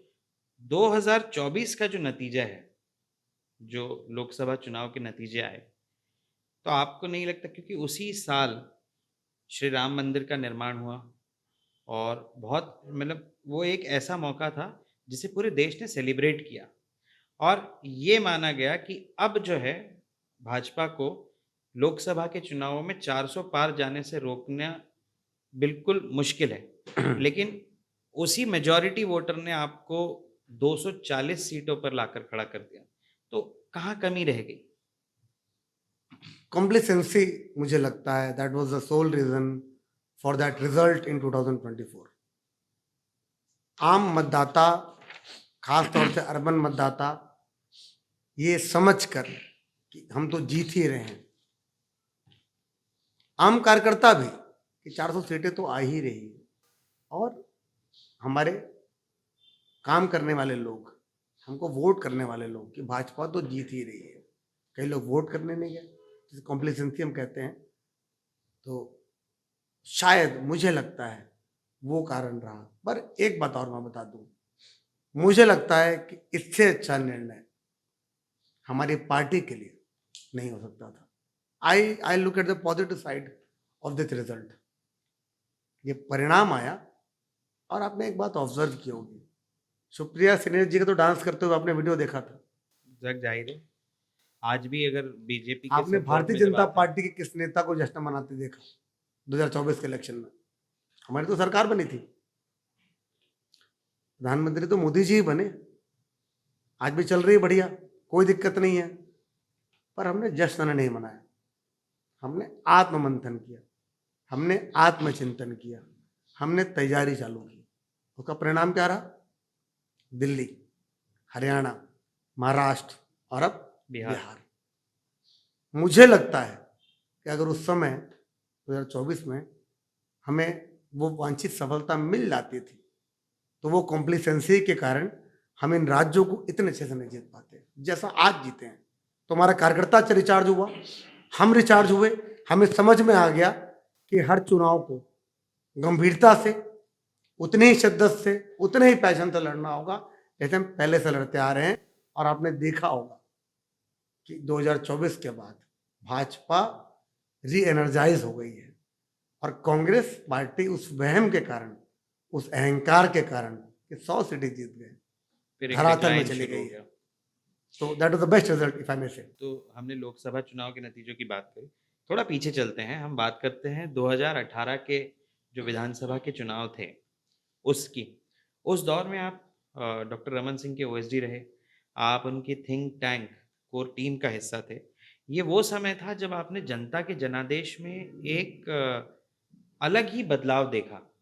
S2: 2024 का जो नतीजा है, जो लोकसभा चुनाव के नतीजे आए, तो आपको नहीं लगता क्योंकि उसी साल श्री राम मंदिर का निर्माण हुआ और बहुत मतलब वो एक ऐसा मौका था जिसे पूरे देश ने सेलिब्रेट किया और ये माना गया कि अब जो है भाजपा को लोकसभा के चुनावों में 400 पार जाने से रोकना बिल्कुल मुश्किल है, लेकिन उसी मेजॉरिटी वोटर ने आपको 240 सीटों पर लाकर खड़ा कर दिया, तो कहाँ कमी रह गई?
S1: कॉम्प्लिसेंसी मुझे लगता है that was the sole reason for that result in 2024। आम मतदाता, खास तौर से अर्बन मतदाता, ये समझकर कि हम तो जीत ही रहे हैं, आम कार्यकर्ता भी कि 400 सीटें तो आ ही रही है और हमारे काम करने वाले लोग, हमको वोट करने वाले लोग कि भाजपा तो जीत ही रही है, कई लोग वोट करने नहीं गए, जिसे कॉम्प्लिसेंसी हम कहते हैं। तो शायद मुझे लगता है वो कारण रहा। पर एक बात और मैं बता दूं, मुझे लगता है कि इससे अच्छा निर्णय हमारी पार्टी के लिए नहीं हो सकता था। I look at the positive side of this result. ये परिणाम आया और आपने एक बात ऑब्जर्व की होगी, सुप्रिया सिन्हा जी का तो डांस करते हुए आपने वीडियो देखा था।
S2: जग जाहिर है, आज भी अगर बीजेपी के
S1: आपने
S2: support
S1: भारतीय
S2: में जब
S1: जनता
S2: आते हैं-
S1: पार्टी के किस नेता को जश्न मनाते देखा 2024 के इलेक्शन में? हमारी तो सरकार बनी थी, प्रधानमंत्री तो मोदी जी ही बने, आज भी चल रही है बढ़िया, कोई दिक्कत नहीं है। पर हमने जश्न नहीं मनाया, हमने आत्ममंथन किया, हमने आत्मचिंतन किया, हमने तैयारी चालू की। उसका परिणाम क्या रहा? दिल्ली, हरियाणा, महाराष्ट्र और अब बिहार। मुझे लगता है कि अगर उस समय 2024 में हमें वो वांछित सफलता मिल जाती थी तो वो कॉम्प्लिसेंसी के कारण हम इन राज्यों को इतने अच्छे से नहीं जीत पाते जैसा आज जीते हैं। तो हमारा कार्यकर्ता रिचार्ज हुआ, हम रिचार्ज हुए, हमें समझ में आ गया कि हर चुनाव को गंभीरता से, उतनी ही शिद्दत से, उतने ही पैशन से लड़ना होगा जैसे हम पहले से लड़ते आ रहे हैं। और आपने देखा होगा कि 2024 के बाद भाजपा री एनर्जाइज हो गई है और कांग्रेस पार्टी उस वहम के कारण, उस अहंकार के कारण कि 100 सीटें जीत गए,
S2: फिर एक
S1: धरातल में
S2: decline
S1: चली
S2: शुरू हो
S1: गई।
S2: गया।
S1: तो that was the best result if I may say.
S2: तो हमने लोकसभा चुनाव के नतीजों की बात करी, थोड़ा पीछे चलते हैं, हम बात करते हैं 2018 के जो विधानसभा के चुनाव थे उसकी। उस दौर में आप डॉक्टर रमन सिंह के ओएसडी रहे, आप उनकी थिंक टैंक कोर टीम का हिस्सा थे। ये वो समय था जब आपने जनता के जनादेश में एक अलग ही बदलाव देखा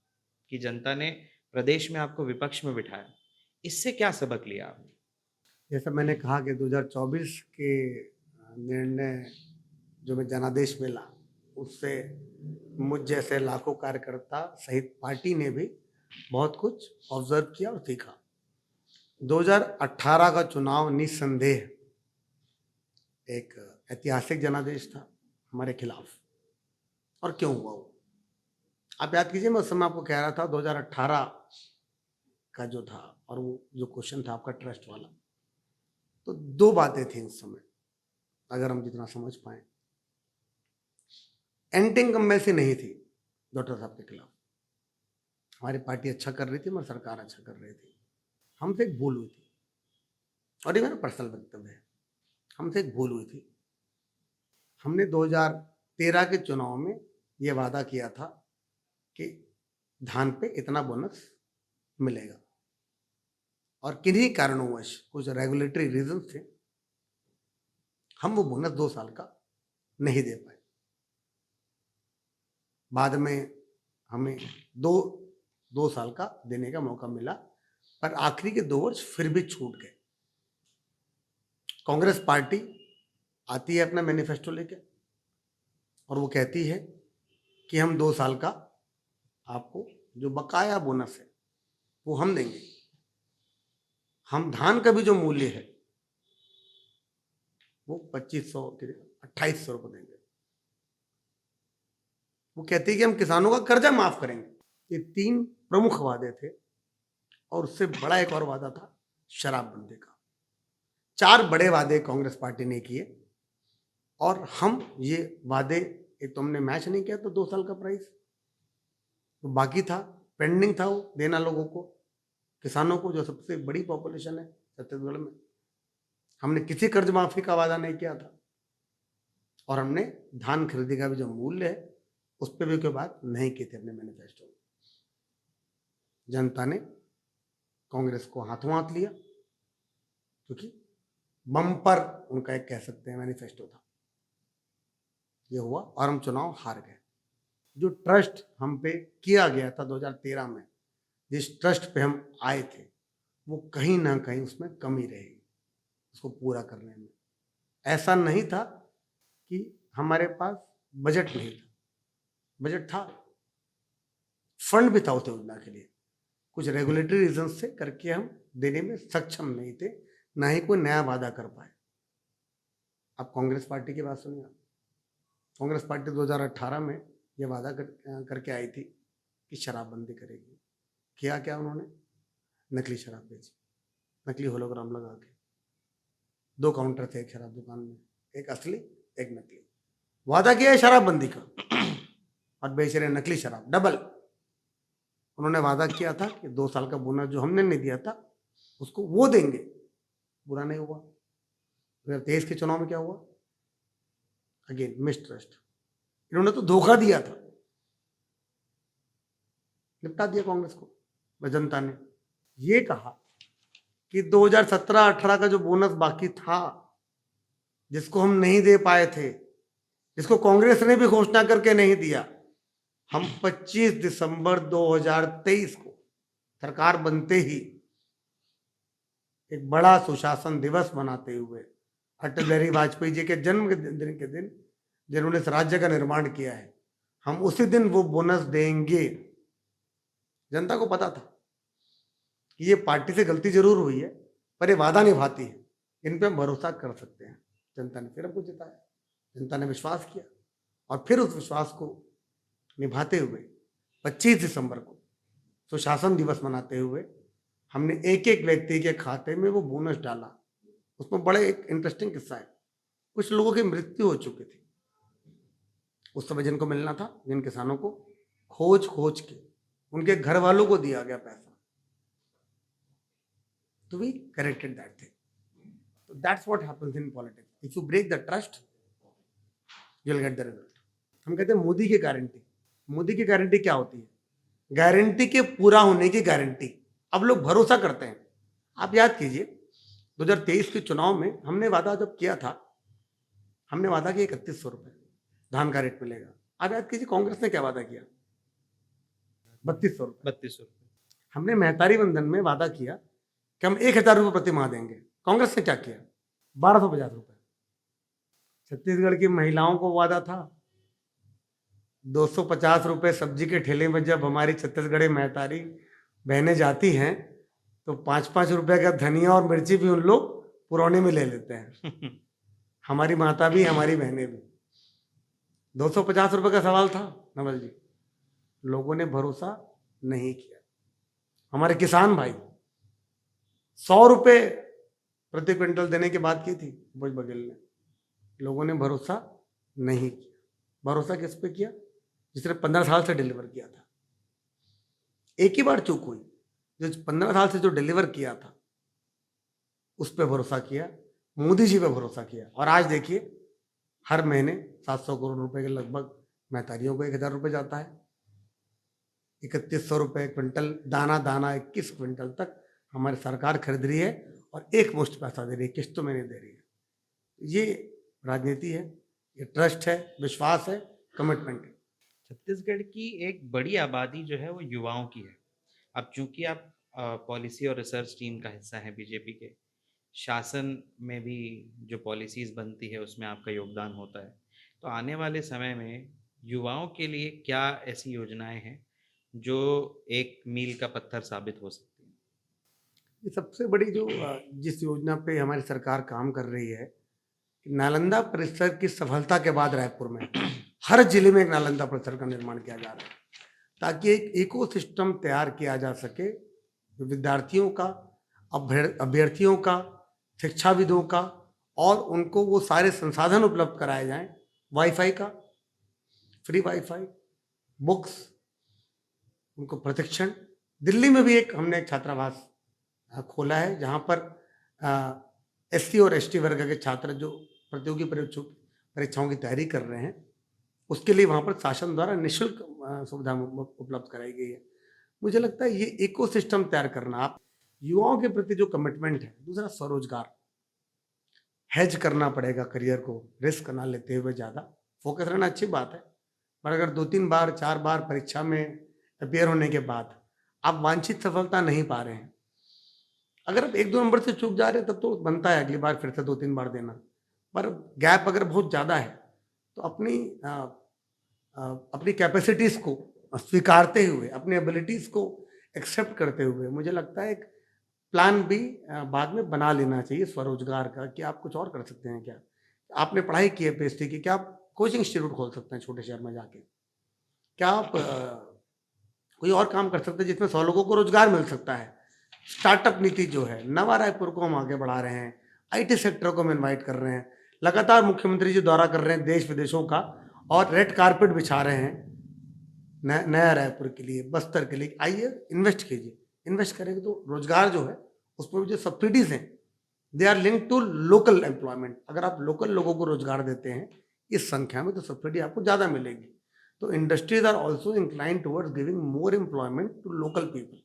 S2: कि जनता ने प्रदेश में आपको विपक्ष में बिठाया। इससे क्या सबक लिया आपने?
S1: जैसा मैंने कहा कि 2024 के निर्णय जो में जनादेश मिला, उससे मुझ जैसे लाखों कार्यकर्ता सहित पार्टी ने भी बहुत कुछ ऑब्जर्व किया और सीखा। 2018 का चुनाव निस्संदेह एक ऐतिहासिक जनादेश था हमारे खिलाफ। और क्यों हुआ वो आप याद कीजिए, मैं उस समय आपको कह रहा था 2018 का जो था, और वो जो क्वेश्चन था आपका ट्रस्ट वाला, तो दो बातें थी उस समय अगर हम जितना समझ पाए। एंटी इनकम्बेंसी नहीं थी डॉक्टर साहब के खिलाफ, हमारी पार्टी अच्छा कर रही थी, मगर सरकार अच्छा कर रही थी। हमसे एक भूल हुई थी, और ये मेरा पर्सनल वक्तव्य है, हमसे एक भूल हुई थी। हमने 2013 के चुनाव में ये वादा किया था कि धान पे इतना बोनस मिलेगा, और किन्हीं कारणोंवश कुछ रेगुलेटरी रीजंस थे, हम वो बोनस 2 साल का नहीं दे पाए। बाद में हमें दो साल का देने का मौका मिला, पर आखिरी के 2 वर्ष फिर भी छूट गए। कांग्रेस पार्टी आती है अपना मैनिफेस्टो लेके और वो कहती है कि हम 2 साल का आपको जो बकाया बोनस है वो हम देंगे। हम धान का भी जो मूल्य है वो 2500 के 2800 रुपये देंगे। वो कहती है कि हम किसानों का कर्जा माफ करेंगे। ये 3 प्रमुख वादे थे और उससे बड़ा एक और वादा था शराबबंदी का। 4 बड़े वादे कांग्रेस पार्टी ने किए और हम ये वादे, एक तो हमने मैच नहीं किया तो 2 साल का प्राइस तो बाकी था, पेंडिंग था वो देना लोगों को, किसानों को जो सबसे बड़ी पॉपुलेशन है छत्तीसगढ़ में। हमने किसी कर्ज माफी का वादा नहीं किया था और हमने धान खरीदी का भी जो मूल्य है उस पर भी कोई बात नहीं की थी अपने मैनिफेस्टो में। जनता ने कांग्रेस को हाथों हाथ लिया क्योंकि बम्पर उनका एक कह सकते हैं मैनिफेस्टो था। ये हुआ और हम चुनाव हार गए। जो ट्रस्ट हम पे किया गया था 2013 में, जिस ट्रस्ट पे हम आए थे, वो कहीं ना कहीं उसमें कमी रहेगी उसको पूरा करने में। ऐसा नहीं था कि हमारे पास बजट नहीं था, बजट था, फंड भी था उस योजना के लिए, कुछ रेगुलेटरी रीजन से करके हम देने में सक्षम नहीं थे, ना ही कोई नया वादा कर पाए। अब कांग्रेस पार्टी की बात सुनिए। कांग्रेस पार्टी 2018 में ये वादा करके आई थी कि शराबबंदी करेगी। किया क्या उन्होंने? नकली शराब बेची, नकली होलोग्राम लगा के। 2 काउंटर थे एक शराब दुकान में, एक असली एक नकली। वादा किया है शराबबंदी का और बेच रहे नकली शराब डबल। उन्होंने वादा किया था कि 2 साल का बोनस जो हमने नहीं दिया था उसको वो देंगे, पूरा नहीं हुआ। 2023 के चुनाव में क्या हुआ? अगेन मिसट्रस्ट, इन्होंने तो धोखा दिया था, निपटा दिया कांग्रेस को। जनता ने ये कहा कि 2017-18 का जो बोनस बाकी था, जिसको हम नहीं दे पाए थे, जिसको कांग्रेस ने भी घोषणा करके नहीं दिया, हम 25 दिसंबर 2023 को सरकार बनते ही एक बड़ा सुशासन दिवस मनाते हुए अटल बिहारी वाजपेयी जी के जन्म के दिन जिन्होंने इस राज्य का निर्माण किया है, हम उसी दिन वो बोनस देंगे। जनता को पता था कि ये पार्टी से गलती जरूर हुई है पर ये वादा निभाती है, इन पे हम भरोसा कर सकते हैं। जनता ने फिर हमको जिताया, जनता ने विश्वास किया और फिर उस विश्वास को निभाते हुए 25 दिसंबर को सुशासन दिवस मनाते हुए हमने एक एक व्यक्ति के खाते में वो बोनस डाला। उसमें बड़े एक इंटरेस्टिंग किस्सा है, कुछ लोगों की मृत्यु हो चुकी थी उस समय, जिनको मिलना था, जिन किसानों को खोज खोज के उनके घर वालों को दिया गया पैसा। तो we corrected that thing. So that's what happens in politics. If you break the trust, you'll get the result. हम कहते हैं मोदी की गारंटी। मोदी की गारंटी क्या होती है? गारंटी के पूरा होने की गारंटी। अब लोग भरोसा करते हैं। आप याद कीजिए 2023 के चुनाव में हमने वादा जब किया था, हमने वादा किया 3100 रुपये धान का रेट मिलेगा। आप याद कीजिए कांग्रेस ने क्या वादा किया? 3200 रुपये।
S2: 3200 रुपये।
S1: हमने मेहतारी बंधन में वादा किया कि हम 1000 रुपये प्रति माह देंगे। कांग्रेस ने क्या किया? 1250 रुपये। छत्तीसगढ़ की महिलाओं को वादा था 250 रुपये सब्जी के ठेले में। जब हमारी छत्तीसगढ़ी मेहतारी बहनें जाती हैं तो 5-5 रुपये का धनिया और मिर्ची भी उन लोग पुरौने में ले लेते हैं। हमारी माता भी, हमारी बहनें भी। 250 रुपये का सवाल था नवल जी, लोगों ने भरोसा नहीं किया। हमारे किसान भाई 100 रुपये प्रति क्विंटल देने की बात की थी भुज बघेल ने, लोगों ने भरोसा नहीं किया। भरोसा किस पे किया? जिसने 15 साल से डिलीवर किया था। एक ही बार चूक हुई, जो 15 साल से जो डिलीवर किया था उस पर भरोसा किया, मोदी जी पे भरोसा किया। और आज देखिए हर महीने 700 करोड़ रुपए के लगभग मेहतारियों को 1000 रुपये जाता है। 3100 रुपये क्विंटल दाना 21 क्विंटल तक हमारी सरकार खरीद रही है और एक मुश्त पैसा दे रही है, किस्तों में नहीं दे रही है। ये राजनीति है, ये ट्रस्ट है, विश्वास है, कमिटमेंट है।
S2: छत्तीसगढ़ की एक बड़ी आबादी जो है वो युवाओं की है। अब चूंकि आप पॉलिसी और रिसर्च टीम का हिस्सा है बीजेपी के, शासन में भी जो पॉलिसीज बनती है उसमें आपका योगदान होता है, तो आने वाले समय में युवाओं के लिए क्या ऐसी योजनाएं हैं जो एक मील का पत्थर साबित हो सकती हैं?
S1: ये सबसे बड़ी जो जिस योजना पे हमारी सरकार काम कर रही है कि नालंदा परिसर की सफलता के बाद रायपुर में हर जिले में एक नालंदा परिसर का निर्माण किया जा रहा है, ताकि एक इकोसिस्टम तैयार किया जा सके विद्यार्थियों का, अभ्यर्थियों का, शिक्षाविदों का, और उनको वो सारे संसाधन उपलब्ध कराए जाएं, वाईफाई का, फ्री वाईफाई, बुक्स, उनको प्रशिक्षण। दिल्ली में भी हमने एक छात्रावास खोला है, जहाँ पर एससी और एसटी वर्ग के छात्र जो प्रतियोगी परीक्षाओं की तैयारी कर रहे हैं, उसके लिए वहाँ पर शासन द्वारा निःशुल्क सुविधा उपलब्ध कराई गई है। मुझे लगता है ये इकोसिस्टम तैयार करना, आप युवाओं के प्रति जो कमिटमेंट है। दूसरा, स्वरोजगार, हेज करना पड़ेगा करियर को, रिस्क ना लेते हुए, ज़्यादा फोकस रहना अच्छी बात है, पर अगर 2-3 बार 4 बार परीक्षा में अपियर होने के बाद आप वांछित सफलता नहीं पा रहे हैं, अगर आप 1-2 नंबर से चूक जा रहे हैं, तब तो बनता है अगली बार फिर से 2-3 बार देना, पर गैप अगर बहुत ज़्यादा है तो अपनी कैपेसिटीज़ को स्वीकारते हुए, अपनी एबिलिटीज़ को एक्सेप्ट करते हुए, मुझे लगता है एक प्लान भी बाद में बना लेना चाहिए स्वरोजगार का, कि आप कुछ और कर सकते हैं क्या। आपने पढ़ाई की है पीएचडी की, क्या आप कोचिंग इंस्टीट्यूट खोल सकते हैं छोटे शहर में जाके, क्या आप कोई और काम कर सकते हैं जिसमें 100 लोगों को रोजगार मिल सकता है। स्टार्टअप नीति जो है, नवा रायपुर को हम आगे बढ़ा रहे हैं, आईटी सेक्टर को हम इन्वाइट कर रहे हैं, लगातार मुख्यमंत्री जी दौरा कर रहे हैं देश विदेशों का, और रेड कारपेट बिछा रहे हैं नया रायपुर के लिए, बस्तर के लिए। आइए इन्वेस्ट कीजिए, इन्वेस्ट करेंगे तो रोजगार जो है उसमें जो सब्सिडीज हैं they are link to local employment. अगर आप लोकल लोगों को रोजगार देते हैं इस संख्या में, तो सब्सिडी आपको ज़्यादा मिलेगी। तो industries are also inclined towards giving more employment to local people.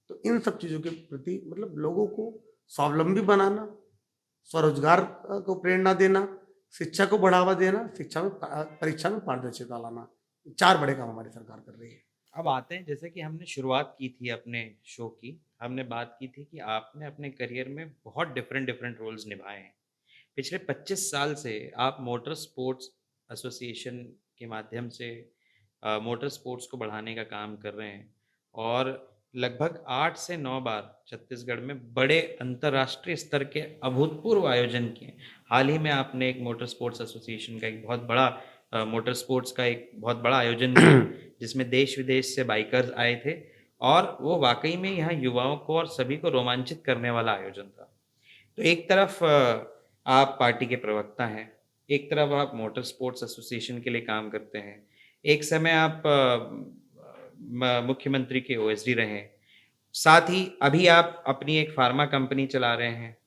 S1: तो इन सब चीज़ों के प्रति मतलब लोगों को स्वावलंबी बनाना, स्वरोजगार को प्रेरणा देना, शिक्षा को बढ़ावा देना, शिक्षा में परीक्षा में पारदर्शिता लाना, 4 बड़े काम हमारी सरकार कर रही है।
S2: अब आते हैं, जैसे कि हमने शुरुआत की थी अपने शो की, हमने बात की थी कि आपने अपने करियर में बहुत डिफरेंट रोल्स निभाए हैं। पिछले 25 साल से आप मोटर स्पोर्ट्स एसोसिएशन के माध्यम से मोटर स्पोर्ट्स को बढ़ाने का काम कर रहे हैं, और लगभग 8 से 9 बार छत्तीसगढ़ में बड़े अंतर्राष्ट्रीय स्तर के अभूतपूर्व आयोजन किए। हाल ही में आपने एक मोटर स्पोर्ट्स एसोसिएशन का एक बहुत बड़ा मोटर स्पोर्ट्स का एक बहुत बड़ा आयोजन किया, जिसमें देश विदेश से बाइकर्स आए थे, और वो वाकई में यहाँ युवाओं को और सभी को रोमांचित करने वाला आयोजन था। तो एक तरफ आप पार्टी के प्रवक्ता हैं, एक तरफ आप मोटर स्पोर्ट्स एसोसिएशन के लिए काम करते हैं, एक समय आप मुख्यमंत्री के ओएसडी रहे, साथ ही अभी आप अपनी एक फार्मा कंपनी चला रहे हैं।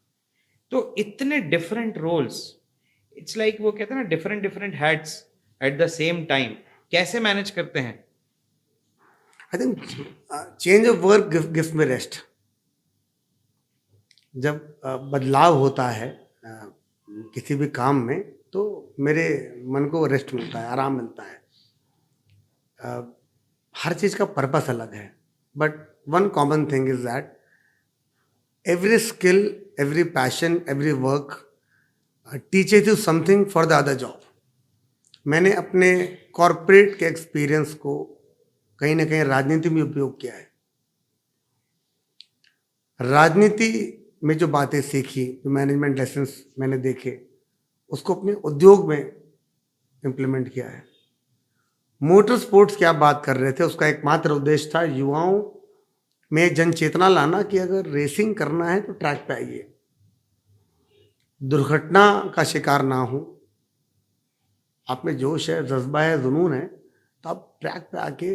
S2: तो इतने डिफरेंट रोल्स, इट्स लाइक वो कहते हैं ना, different hats at the same time, कैसे मैनेज करते हैं?
S1: I think change of work gives me rest. जब बदलाव होता है किसी भी काम में, तो मेरे मन को रेस्ट मिलता है, आराम मिलता है। हर चीज़ का पर्पस अलग है, but one common thing is that every skill, every passion, every work teaches you something for the other job. मैंने अपने कॉरपोरेट के एक्सपीरियंस को कहीं ना कहीं राजनीति में उपयोग किया है। राजनीति में जो बातें सीखी, जो मैनेजमेंट लेसन्स मैंने देखे, उसको अपने उद्योग में इम्प्लीमेंट किया है। मोटर स्पोर्ट्स की आप बात कर रहे थे, उसका एकमात्र उद्देश्य था युवाओं में जन चेतना लाना कि अगर रेसिंग करना है तो ट्रैक पे आइए, दुर्घटना का शिकार ना हो, आप में जोश है, जज्बा है, जुनून है, तो आप ट्रैक पे आके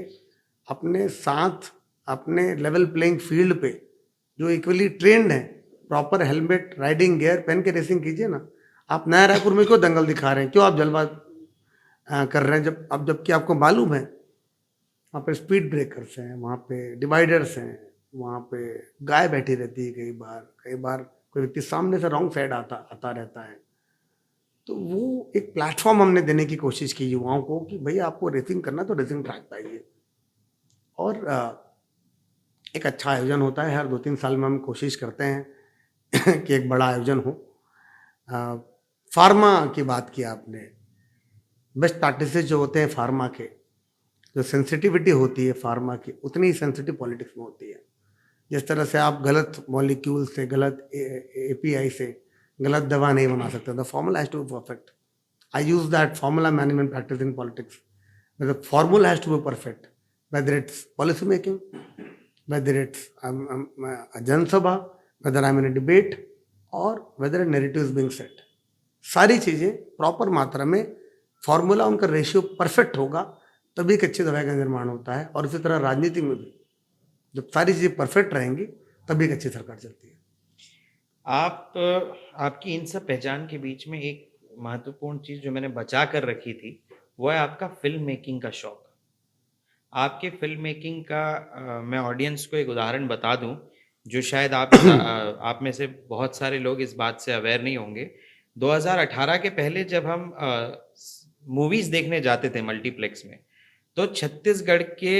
S1: अपने साथ अपने लेवल प्लेइंग फील्ड पे जो इक्वली ट्रेंड है, प्रॉपर हेलमेट, राइडिंग गियर पहन के रेसिंग कीजिए ना। आप नया रायपुर में क्यों दंगल दिखा रहे हैं, क्यों आप जलवा कर रहे हैं, जबकि आपको मालूम है वहाँ पे स्पीड ब्रेकर्स हैं, वहाँ पे डिवाइडर्स हैं, वहाँ पे गाय बैठी रहती है, कई बार कोई व्यक्ति सामने से रॉन्ग साइड आता रहता है। तो वो एक प्लेटफॉर्म हमने देने की कोशिश की युवाओं को कि भैया आपको रेसिंग करना तो रेसिंग ट्रैक पे आइए। और एक अच्छा आयोजन होता है, हर 2-3 साल में हम कोशिश करते हैं कि एक बड़ा आयोजन हो। फार्मा की बात की आपने, बेस्ट प्रैक्टिसेस जो होते हैं फार्मा के, जो सेंसिटिविटी होती है फार्मा की, उतनी ही सेंसिटिव पॉलिटिक्स में होती है। जिस तरह से आप गलत मॉलिक्यूल से, गलत एपीआई से गलत दवा नहीं बना सकते. The formula has to be perfect. I use that formula management practice in politics. The formula has to be perfect, whether it's policy making, whether it's a जनसभा, whether I'm in a debate, और whether a narrative is being set. सारी चीज़ें प्रॉपर मात्रा में, फॉर्मूला उनका रेशियो परफेक्ट होगा तभी एक अच्छी दवाई का निर्माण होता है. और इसी तरह राजनीति में भी जब सारी चीज़ें परफेक्ट रहेंगी तभी एक अच्छी सरकार चलती है.
S2: आपकी इन सब पहचान के बीच में एक महत्वपूर्ण चीज़ जो मैंने बचा कर रखी थी वो है आपका फिल्म मेकिंग का शौक. आपके फिल्म मेकिंग का मैं ऑडियंस को एक उदाहरण बता दूं जो शायद आप में से बहुत सारे लोग इस बात से अवेयर नहीं होंगे. 2018 के पहले जब हम मूवीज़ देखने जाते थे मल्टीप्लेक्स में, तो छत्तीसगढ़ के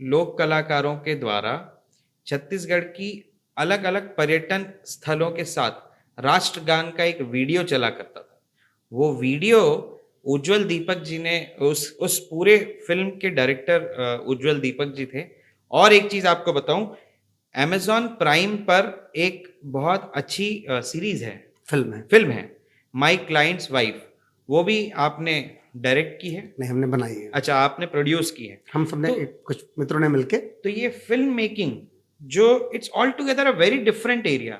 S2: लोक कलाकारों के द्वारा छत्तीसगढ़ की अलग अलग पर्यटन स्थलों के साथ राष्ट्रगान का एक वीडियो चला करता था. वो वीडियो उज्जवल दीपक जी ने उस पूरे फिल्म के डायरेक्टर उज्जवल दीपक जी थे. और एक चीज़ आपको बताऊं, अमेज़ॉन प्राइम पर एक बहुत अच्छी सीरीज़ है, फिल्म है माय क्लाइंट्स वाइफ. वो भी आपने डायरेक्ट की है?
S1: नहीं, हमने बनाई है.
S2: अच्छा, आपने प्रोड्यूस की है.
S1: हम सबने कुछ मित्रों ने मिलके.
S2: तो ये फिल्म मेकिंग जो it's all together a very different area.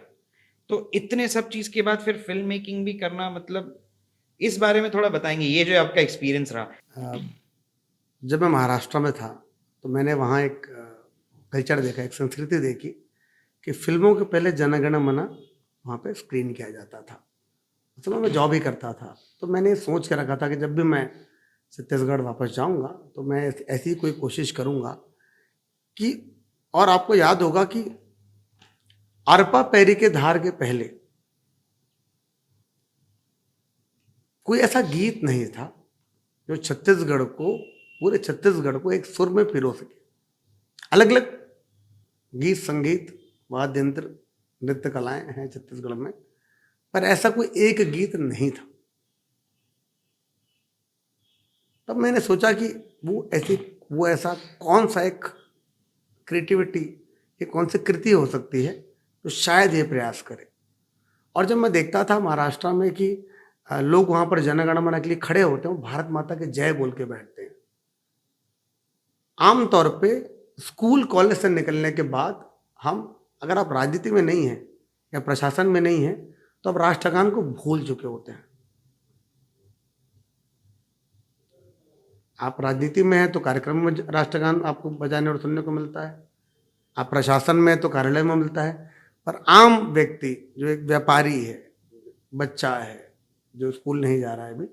S2: तो इतने सब चीज़ के बाद फिर फिल्म मेकिंग भी करना, मतलब इस बारे में थोड़ा बताएंगे, ये जो आपका एक्सपीरियंस रहा.
S1: जब मैं महाराष्ट्र में था तो मैंने वहाँ एक कल्चर देखा, एक संस्कृति देखी कि फिल्मों के पहले जनगण मन वहाँ पे स्क्रीन किया जाता था. उस समय मैं जॉब ही करता था, तो मैंने सोच के रखा था कि जब भी मैं छत्तीसगढ़ वापस जाऊँगा तो मैं ऐसी कोई कोशिश करूँगा कि, और आपको याद होगा कि अरपा पैरी के धार के पहले कोई ऐसा गीत नहीं था जो छत्तीसगढ़ को, पूरे छत्तीसगढ़ को एक सुर में पिरो सके. अलग अलग गीत, संगीत, वाद्य यंत्र, नृत्य कलाएं हैं छत्तीसगढ़ में, पर ऐसा कोई एक गीत नहीं था. तब मैंने सोचा कि वो ऐसा कौन सा एक क्रिएटिविटी, ये कौन सी कृति हो सकती है तो शायद ये प्रयास करे. और जब मैं देखता था महाराष्ट्र में कि लोग वहाँ पर जनगण मन के लिए खड़े होते हैं, भारत माता के जय बोल के बैठते हैं. आमतौर पे स्कूल कॉलेज से निकलने के बाद हम, अगर आप राजनीति में नहीं हैं या प्रशासन में नहीं हैं, तो आप राष्ट्रगान को भूल चुके होते हैं. आप राजनीति में हैं तो कार्यक्रम में राष्ट्रगान आपको बजाने और सुनने को मिलता है. आप प्रशासन में तो कार्यालय में मिलता है. पर आम व्यक्ति जो एक व्यापारी है, बच्चा है जो स्कूल नहीं जा रहा है अभी,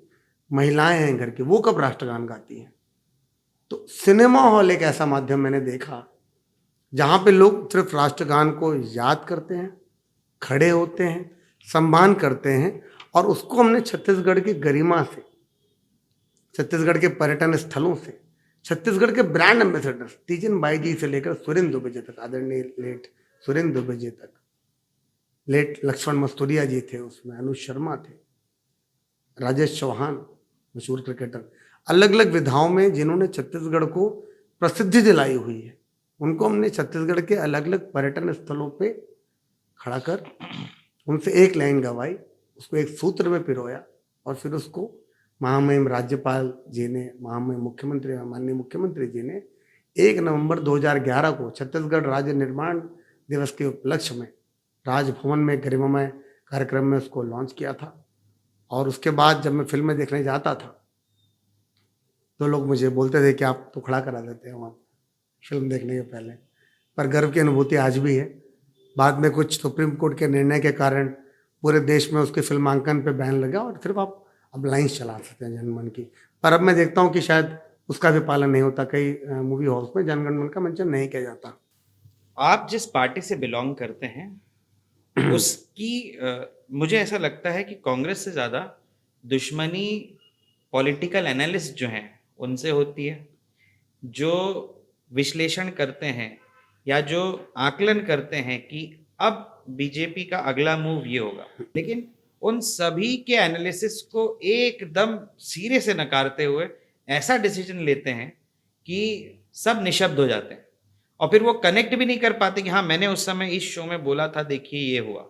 S1: महिलाएं हैं घर की, वो कब राष्ट्रगान गाती हैं? तो सिनेमा हॉल एक ऐसा माध्यम मैंने देखा जहाँ पे लोग सिर्फ राष्ट्रगान को याद करते हैं, खड़े होते हैं, सम्मान करते हैं. और उसको हमने छत्तीसगढ़ की गरिमा से, छत्तीसगढ़ के पर्यटन स्थलों से, छत्तीसगढ़ के ब्रांड एम्बेसडर तीजन बाई जी से लेकर सुरेंद्र दुबे जी तक, आदरणीय लेट सुरेंद्र दुबे जी तक, लेट लक्ष्मण मस्तूरिया जी थे उसमें, अनुज शर्मा थे, राजेश चौहान मशहूर क्रिकेटर, अलग अलग विधाओं में जिन्होंने छत्तीसगढ़ को प्रसिद्धि दिलाई हुई है, उनको हमने छत्तीसगढ़ के अलग अलग पर्यटन स्थलों पे खड़ा कर उनसे एक लाइन गवाई, उसको एक सूत्र में पिरोया, और फिर उसको महामहिम राज्यपाल जी ने, महामहिम मुख्यमंत्री, माननीय मुख्यमंत्री जी ने 1 नवंबर 2011 को छत्तीसगढ़ राज्य निर्माण दिवस के उपलक्ष्य में राजभवन में गरिमामय कार्यक्रम में उसको लॉन्च किया था. और उसके बाद जब मैं फिल्में देखने जाता था तो लोग मुझे बोलते थे कि आप तो खड़ा करा देते हैं वहाँ फिल्म देखने के पहले. पर गर्व की अनुभूति आज भी है. बाद में कुछ सुप्रीम कोर्ट के निर्णय के कारण पूरे देश में उसके फिल्मांकन पे बैन लगा और सिर्फ आप अब लाइन्स चला सकते हैं जनगण की. पर अब मैं देखता हूँ कि शायद उसका भी पालन नहीं होता. कई मूवी हॉल्स में जनगण मन का मेंशन नहीं किया जाता.
S2: आप जिस पार्टी से बिलोंग करते हैं उसकी मुझे ऐसा लगता है कि कांग्रेस से ज़्यादा दुश्मनी पॉलिटिकल एनालिस्ट जो हैं उनसे होती है, जो विश्लेषण करते हैं या जो आकलन करते हैं कि अब बीजेपी का अगला मूव ये होगा, लेकिन उन सभी के एनालिसिस को एकदम सिरे से नकारते हुए ऐसा डिसीजन लेते हैं कि सब निशब्द हो जाते हैं और फिर वो कनेक्ट भी नहीं कर पाते कि हाँ मैंने उस समय इस शो में बोला था, देखिए ये हुआ.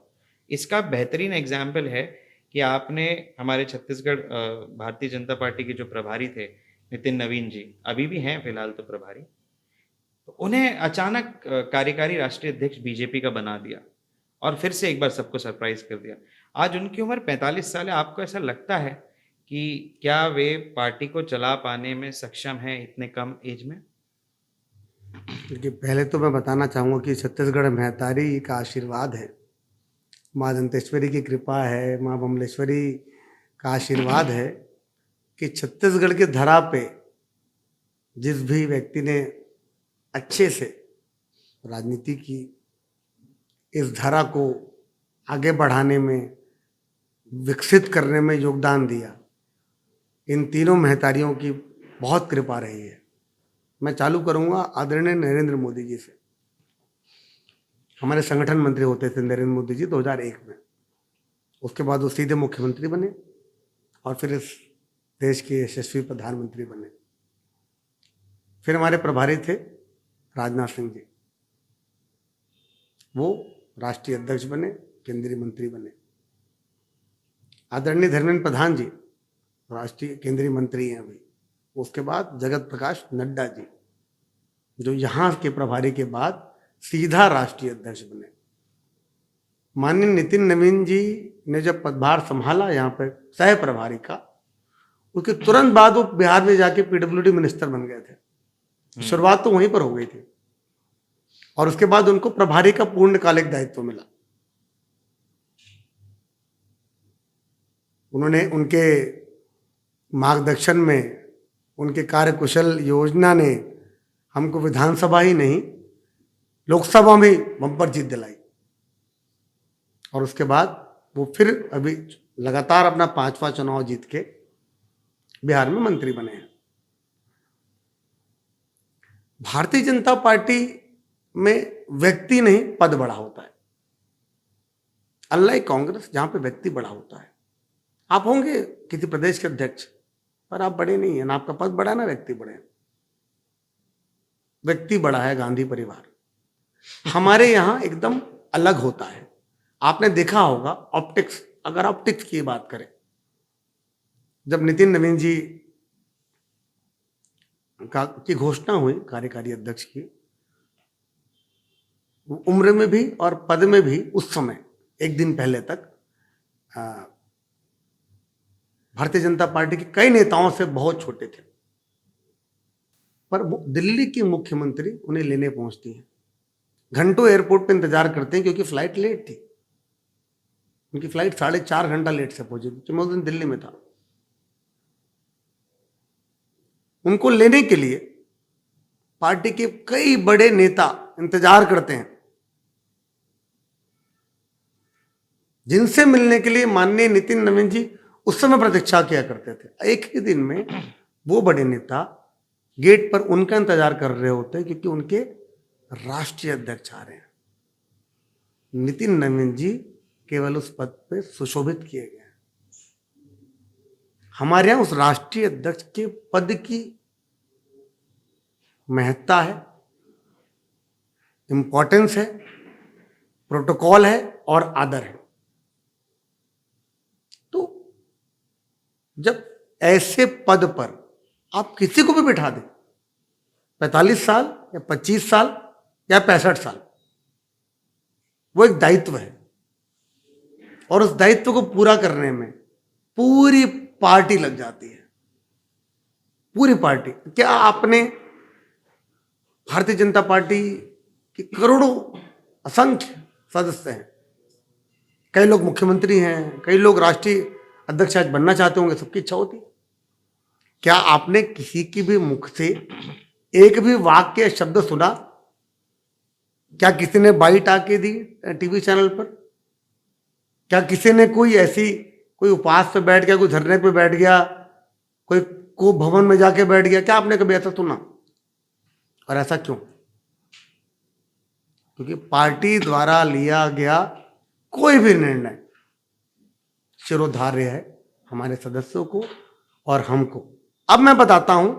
S2: इसका बेहतरीन एग्जाम्पल है कि आपने हमारे छत्तीसगढ़ भारतीय जनता पार्टी के जो प्रभारी थे नितिन नवीन जी, अभी भी हैं फिलहाल तो प्रभारी, तो उन्हें अचानक कार्यकारी राष्ट्रीय अध्यक्ष बीजेपी का बना दिया और फिर से एक बार सबको सरप्राइज कर दिया। आज उनकी उम्र 45 साल है। आपको ऐसा लगता है कि क्या वे पार्टी को चला पाने में सक्षम हैं इतने कम एज में?
S1: क्योंकि पहले तो मैं बताना चाहूँगा कि छत्तीसगढ़ महतारी का आशीर्वाद है, माँ दंतेश्वरी की कृपा है, माँ बमलेश्वरी का आशीर्वाद है कि छत्तीसगढ़ की धरा पे जिस भी व्यक्ति ने अच्छे से राजनीति की, इस धारा को आगे बढ़ाने में, विकसित करने में योगदान दिया, इन तीनों महतारियों की बहुत कृपा रही है। मैं चालू करूंगा आदरणीय नरेंद्र मोदी जी से। हमारे संगठन मंत्री होते थे नरेंद्र मोदी जी 2001 में। उसके बाद वो सीधे मुख्यमंत्री बने और फिर इस देश के यशस्वी प्रधानमंत्री बने। फिर हमारे प्रभारी थे राजनाथ सिंह जी, वो राष्ट्रीय अध्यक्ष बने, केंद्रीय मंत्री बने। आदरणीय धर्मेंद्र प्रधान जी राष्ट्रीय केंद्रीय मंत्री हैं अभी। उसके बाद जगत प्रकाश नड्डा जी, जो यहाँ के प्रभारी के बाद सीधा राष्ट्रीय अध्यक्ष बने। माननीय नितिन नवीन जी ने जब पदभार संभाला यहाँ पर सह प्रभारी का, उसके तुरंत बाद वो बिहार में जाके पीडब्ल्यूडी मिनिस्टर बन गए थे। शुरुआत तो वहीं पर हो गई थी और उसके बाद उनको प्रभारी का पूर्णकालिक दायित्व मिला। उन्होंने उनके मार्गदर्शन में, उनके कार्यकुशल योजना ने हमको विधानसभा ही नहीं लोकसभा में बम्पर जीत दिलाई और उसके बाद वो फिर अभी लगातार अपना 5वां चुनाव जीत के बिहार में मंत्री बने हैं। भारतीय जनता पार्टी में व्यक्ति नहीं पद बड़ा होता है, अनलाइक कांग्रेस जहां पे व्यक्ति बड़ा होता है। आप होंगे किसी प्रदेश के अध्यक्ष, पर आप बड़े नहीं हैं ना, आपका पद बड़ा ना व्यक्ति बड़े हैं। व्यक्ति बड़ा है गांधी परिवार। हमारे यहां एकदम अलग होता है। आपने देखा होगा ऑप्टिक्स, अगर ऑप्टिक्स की बात करें, जब नितिन नवीन जी की घोषणा हुई कार्यकारी अध्यक्ष की, उम्र में भी और पद में भी उस समय एक दिन पहले तक भारतीय जनता पार्टी के कई नेताओं से बहुत छोटे थे, पर दिल्ली की मुख्यमंत्री उन्हें लेने पहुंचती हैं। घंटों एयरपोर्ट पे इंतजार करते हैं क्योंकि फ्लाइट लेट थी। उनकी फ्लाइट 4.5 घंटा लेट से पहुंची थी, मैं उस दिन दिल्ली में था। उनको लेने के लिए पार्टी के कई बड़े नेता इंतजार करते हैं, जिनसे मिलने के लिए माननीय नितिन नवीन जी उस समय प्रतीक्षा किया करते थे। एक ही दिन में वो बड़े नेता गेट पर उनका इंतजार कर रहे होते हैं क्योंकि उनके राष्ट्रीय अध्यक्ष आ रहे हैं। नितिन नवीन जी केवल उस पद पे सुशोभित किए गए हैं। हमारे यहां उस राष्ट्रीय अध्यक्ष के पद की महत्ता है, इंपॉर्टेंस है, प्रोटोकॉल है और आदर है। तो जब ऐसे पद पर आप किसी को भी बिठा दें, 45 साल या 25 साल या 65 साल, वो एक दायित्व है और उस दायित्व को पूरा करने में पूरी पार्टी लग जाती है। पूरी पार्टी। क्या आपने भारतीय जनता पार्टी के करोड़ों असंख्य सदस्य हैं, कई लोग मुख्यमंत्री हैं, कई लोग राष्ट्रीय अध्यक्ष आज बनना चाहते होंगे, सबकी इच्छा होती है। क्या आपने किसी की भी मुख से एक भी वाक्य शब्द सुना? क्या किसी ने बाइट आके दी टीवी चैनल पर? क्या किसी ने कोई ऐसी, कोई उपवास पे बैठ गया, कोई धरने पे बैठ गया, कोई को भवन में जाके बैठ गया? क्या आपने कभी ऐसा सुना? और ऐसा क्यों? क्योंकि पार्टी द्वारा लिया गया कोई भी निर्णय शिरोधार्य है हमारे सदस्यों को और हमको। अब मैं बताता हूं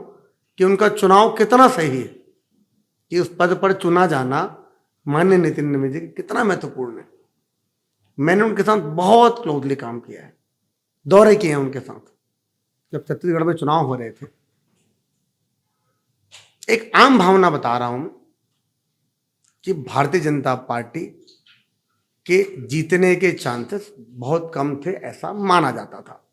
S1: कि उनका चुनाव कितना सही है, कि उस पद पर चुना जाना माननीय नितिन नवीन जी कितना महत्वपूर्ण है। मैंने उनके साथ बहुत क्लोजली काम किया है, दौरे किए हैं उनके साथ जब छत्तीसगढ़ में चुनाव हो रहे थे। एक आम भावना बता रहा हूं कि भारतीय जनता पार्टी के जीतने के चांसेस बहुत कम थे, ऐसा माना जाता था।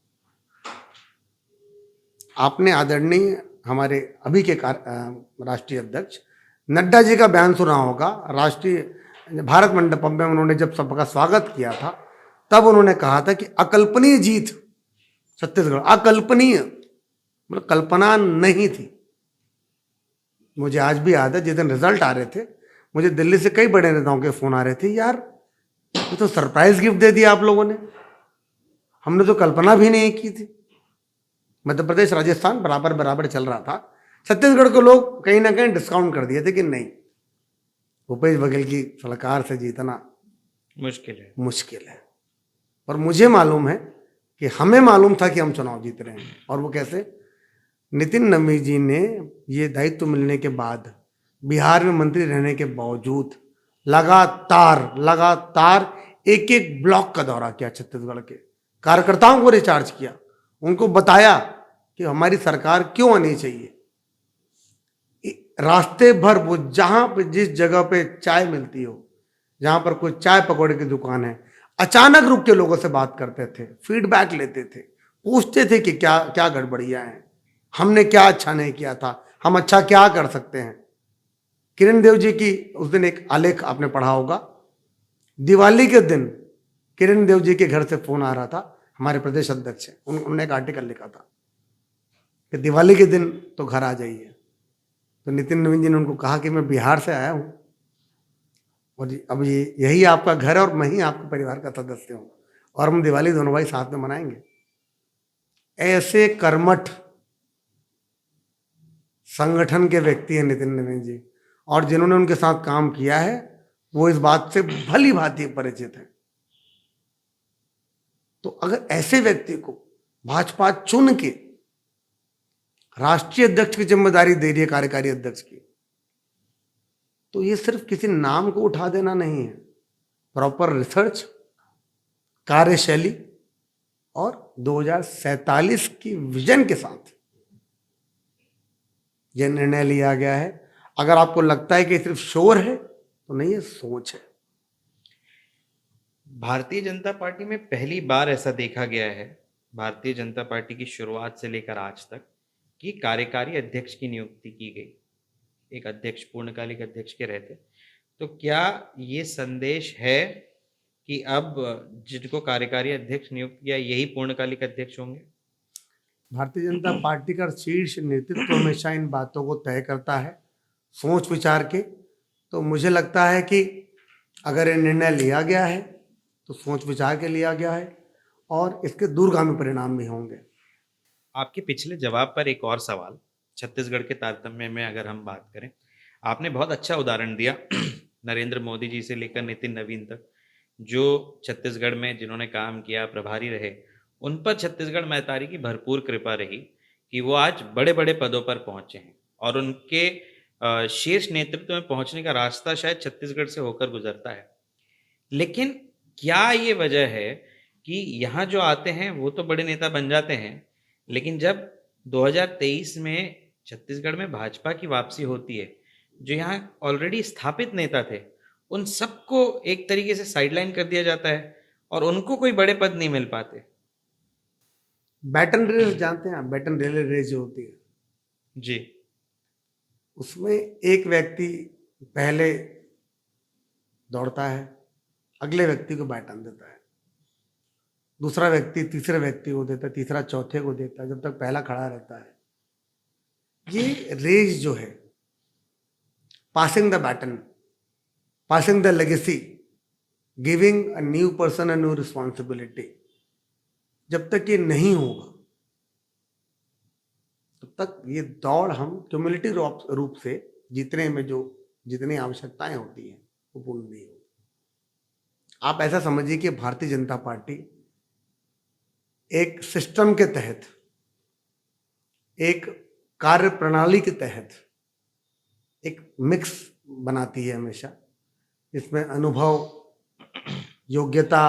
S1: आपने आदरणीय हमारे अभी के राष्ट्रीय अध्यक्ष नड्डा जी का बयान सुना होगा। राष्ट्रीय भारत मंडपम में उन्होंने जब सबका स्वागत किया था, तब उन्होंने कहा था कि अकल्पनीय जीत छत्तीसगढ़, अकल्पनीय, मतलब कल्पना नहीं थी। मुझे आज भी याद है, जिस दिन रिजल्ट आ रहे थे, मुझे दिल्ली से कई बड़े नेताओं के फोन आ रहे थे, यार ये तो सरप्राइज गिफ्ट दे दिया आप लोगों ने, हमने तो कल्पना भी नहीं की थी। मध्य प्रदेश राजस्थान बराबर बराबर चल रहा था, छत्तीसगढ़ को लोग कहीं ना कहीं डिस्काउंट कर दिए थे कि नहीं, भूपेश बघेल की सरकार से जीतना मुश्किल है। और मुझे मालूम है कि हमें मालूम था कि हम चुनाव जीत रहे हैं। और वो कैसे? नितिन नवीन जी ने ये दायित्व मिलने के बाद, बिहार में मंत्री रहने के बावजूद लगातार एक एक ब्लॉक का दौरा किया, छत्तीसगढ़ के कार्यकर्ताओं को रिचार्ज किया, उनको बताया कि हमारी सरकार क्यों आनी चाहिए। रास्ते भर वो जहां पे जिस जगह पे चाय मिलती हो, जहां पर कोई चाय पकौड़े की दुकान है, अचानक रुक के लोगों से बात करते थे, फीडबैक लेते थे, पूछते थे कि क्या क्या गड़बड़ियां हैं, हमने क्या अच्छा नहीं किया था, हम अच्छा क्या कर सकते हैं। किरण देव जी की उस दिन एक आलेख आपने पढ़ा होगा, दिवाली के दिन किरण देव जी के घर से फोन आ रहा था, हमारे प्रदेश अध्यक्ष है, उन्होंने एक आर्टिकल लिखा था कि दिवाली के दिन तो घर आ जाइए। तो नितिन नवीन जी ने उनको कहा कि मैं बिहार से आया हूँ और अब यही आपका घर है और मैं ही आपके परिवार का सदस्य हूँ और हम दिवाली दोनों भाई साथ में मनाएंगे। ऐसे कर्मठ संगठन के व्यक्ति हैं नितिन नवीन जी, और जिन्होंने उनके साथ काम किया है वो इस बात से भली भांति परिचित है। तो अगर ऐसे व्यक्ति को भाजपा चुन के राष्ट्रीय अध्यक्ष की जिम्मेदारी दे रही है, कार्यकारी अध्यक्ष की, तो ये सिर्फ किसी नाम को उठा देना नहीं है, प्रॉपर रिसर्च, कार्यशैली और 2047 की विजन के साथ यह निर्णय लिया गया है। अगर आपको लगता है कि सिर्फ शोर है तो नहीं, ये सोच है।
S2: भारतीय जनता पार्टी में पहली बार ऐसा देखा गया है, भारतीय जनता पार्टी की शुरुआत से लेकर आज तक, कि कार्यकारी अध्यक्ष की नियुक्ति की गई। एक अध्यक्ष पूर्णकालिक अध्यक्ष के रहते, तो क्या ये संदेश है कि अब जिनको कार्यकारी अध्यक्ष नियुक्त किया यही पूर्णकालिक अध्यक्ष होंगे?
S1: भारतीय जनता पार्टी का शीर्ष नेतृत्व हमेशा इन बातों को तय करता है सोच विचार के। तो मुझे लगता है कि अगर ये निर्णय लिया गया है तो सोच विचार के लिया गया है और इसके दूरगामी परिणाम भी होंगे।
S2: आपके पिछले जवाब पर एक और सवाल, छत्तीसगढ़ के तारतम्य में अगर हम बात करें, आपने बहुत अच्छा उदाहरण दिया नरेंद्र मोदी जी से लेकर नितिन नवीन तक, जो छत्तीसगढ़ में जिन्होंने काम किया, प्रभारी रहे, उन पर छत्तीसगढ़ महतारी की भरपूर कृपा रही कि वो आज बड़े बड़े पदों पर पहुंचे हैं और उनके शीर्ष नेतृत्व में पहुंचने का रास्ता शायद छत्तीसगढ़ से होकर गुजरता है। लेकिन क्या ये वजह है कि यहाँ जो आते हैं वो तो बड़े नेता बन जाते हैं, लेकिन जब 2023 में छत्तीसगढ़ में भाजपा की वापसी होती है, जो यहाँ ऑलरेडी स्थापित नेता थे उन सबको एक तरीके से साइडलाइन कर दिया जाता है और उनको कोई बड़े पद नहीं मिल पाते?
S1: बैटन रेस जानते हैं आप? बैटन रिले रेस जो होती है
S2: जी,
S1: उसमें एक व्यक्ति पहले दौड़ता है, अगले व्यक्ति को बैटन देता है, दूसरा व्यक्ति तीसरे व्यक्ति को देता है, तीसरा चौथे को देता है, जब तक पहला खड़ा रहता है। ये रेस जो है, passing the baton, passing the legacy, giving a new person a new responsibility, जब तक ये नहीं होगा तब तक ये दौड़ हम क्यूमुलेटिव रूप से जीतने में जो जितनी आवश्यकताएं होती हैं वो पूर्ण नहीं होगी। आप ऐसा समझिए कि भारतीय जनता पार्टी एक सिस्टम के तहत, एक कार्य प्रणाली के तहत एक मिक्स बनाती है हमेशा, इसमें अनुभव, योग्यता,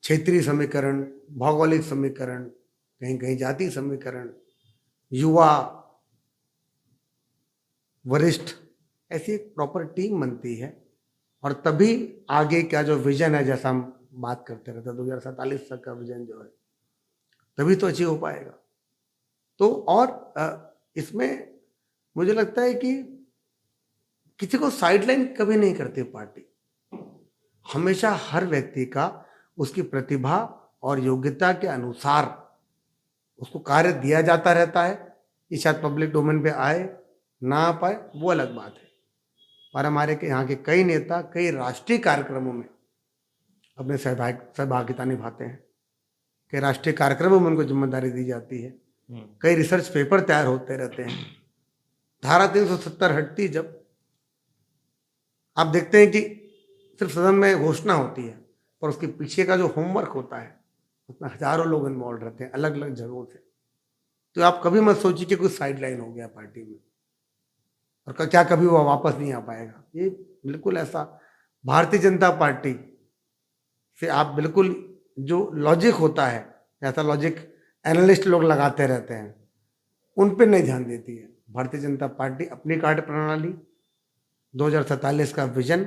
S1: क्षेत्रीय समीकरण, भौगोलिक समीकरण, कहीं कहीं जाति समीकरण, युवा, वरिष्ठ, ऐसी एक प्रॉपर टीम बनती है और तभी आगे का जो विजन है, जैसा हम बात करते रहते हैं 2047 तक का विजन जो है, तभी तो अचीव हो पाएगा। तो और इसमें मुझे लगता है कि किसी को साइडलाइन कभी नहीं करती पार्टी। हमेशा हर व्यक्ति का उसकी प्रतिभा और योग्यता के अनुसार उसको कार्य दिया जाता रहता है। ये शायद पब्लिक डोमेन पे आए ना आ पाए वो अलग बात है, पर हमारे के यहाँ के कई नेता कई राष्ट्रीय कार्यक्रमों में अपने सहभागिता निभाते हैं। कई राष्ट्रीय कार्यक्रमों में उनको जिम्मेदारी दी जाती है। कई रिसर्च पेपर तैयार होते रहते हैं। धारा 370 हटती जब आप देखते हैं कि सिर्फ सदन में घोषणा होती है, पर उसके पीछे का जो होमवर्क होता है उसमें हजारों लोग इन्वॉल्व रहते हैं अलग अलग जगहों से। तो आप कभी मत सोचिए कि कोई साइडलाइन हो गया पार्टी में और क्या कभी वो वापस नहीं आ पाएगा। ये बिल्कुल ऐसा भारतीय जनता पार्टी से आप बिल्कुल जो लॉजिक होता है, ऐसा लॉजिक एनालिस्ट लोग लगाते रहते हैं, उन पर नहीं ध्यान देती है। भारतीय जनता पार्टी अपनी कार्य प्रणाली, 2047 का विजन,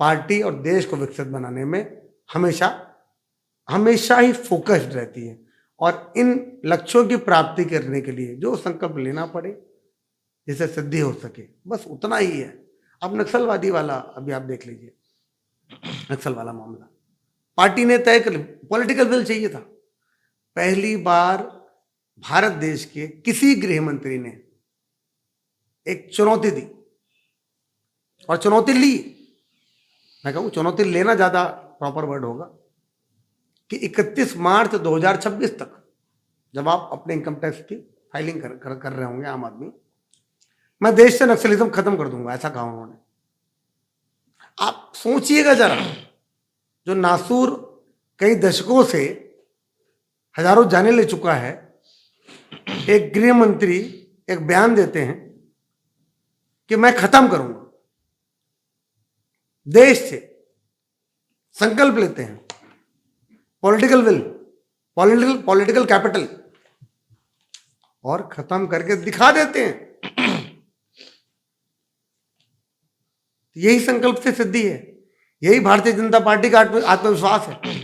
S1: पार्टी और देश को विकसित बनाने में हमेशा ही फोकस्ड रहती है और इन लक्ष्यों की प्राप्ति करने के लिए जो संकल्प लेना पड़े जिससे सिद्धि हो सके, बस उतना ही है। अब नक्सलवादी वाला अभी आप देख लीजिए, नक्सल वाला मामला पार्टी ने तय कर, पॉलिटिकल विल चाहिए था। पहली बार भारत देश के किसी गृह मंत्री ने एक चुनौती दी और चुनौती ली। मैं कहूँ चुनौती लेना ज्यादा प्रॉपर वर्ड होगा कि 31 मार्च 2026 तक जब आप अपने इनकम टैक्स की फाइलिंग कर रहे होंगे आम आदमी, मैं देश से नक्सलिज्म खत्म कर दूंगा, ऐसा कहा उन्होंने। आप सोचिएगा जरा, जो नासूर कई दशकों से हजारों जाने ले चुका है, एक गृह मंत्री एक बयान देते हैं कि मैं खत्म करूंगा। देश से संकल्प लेते हैं, पॉलिटिकल विल, पॉलिटिकल कैपिटल, और खत्म करके दिखा देते हैं। यही संकल्प से सिद्धि है, यही भारतीय जनता पार्टी का आत्मविश्वास है।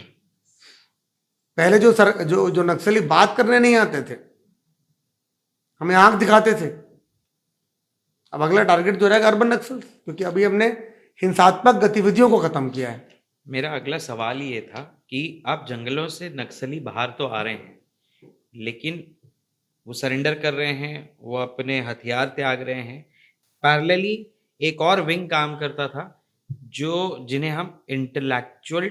S1: पहले जो नक्सली बात करने नहीं आते थे, हमें आंख दिखाते थे, अब अगला टारगेट जो रहेगा अर्बन नक्सल, क्योंकि अभी हमने हिंसात्मक गतिविधियों को खत्म किया है।
S2: मेरा अगला सवाल ये था कि आप जंगलों से नक्सली बाहर तो आ रहे हैं, लेकिन वो सरेंडर कर रहे हैं, वो अपने हथियार त्याग रहे हैं। पैरेलली एक और विंग काम करता था जिन्हें हम इंटेलेक्चुअल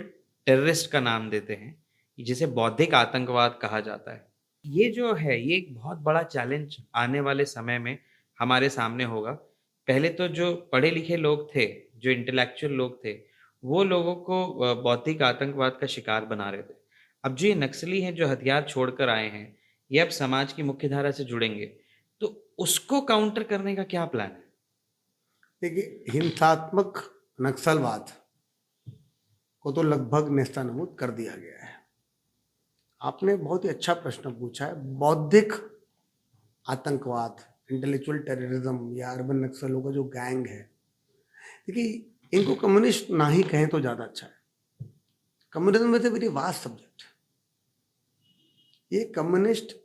S2: टेररिस्ट का नाम देते हैं, जिसे बौद्धिक आतंकवाद कहा जाता है। ये जो है ये एक बहुत बड़ा चैलेंज आने वाले समय में हमारे सामने होगा। पहले तो जो पढ़े लिखे लोग थे, जो इंटेलेक्चुअल लोग थे, वो लोगों को बौद्धिक आतंकवाद का शिकार बना रहे थे। अब जो ये नक्सली हैं जो हथियार छोड़कर आए हैं, ये अब समाज की मुख्य धारा से जुड़ेंगे, तो उसको काउंटर करने का क्या प्लान है?
S1: देखिए, हिंसात्मक नक्सलवाद को तो लगभग नेस्तनाबूद कर दिया गया है। आपने बहुत ही अच्छा प्रश्न पूछा है। बौद्धिक आतंकवाद, इंटेलेक्चुअल टेररिज्म या अर्बन नक्सलों का जो गैंग है, देखिए इनको कम्युनिस्ट ना ही कहें तो ज्यादा अच्छा है। Communism is a very vast subject. ये कम्युनिस्ट,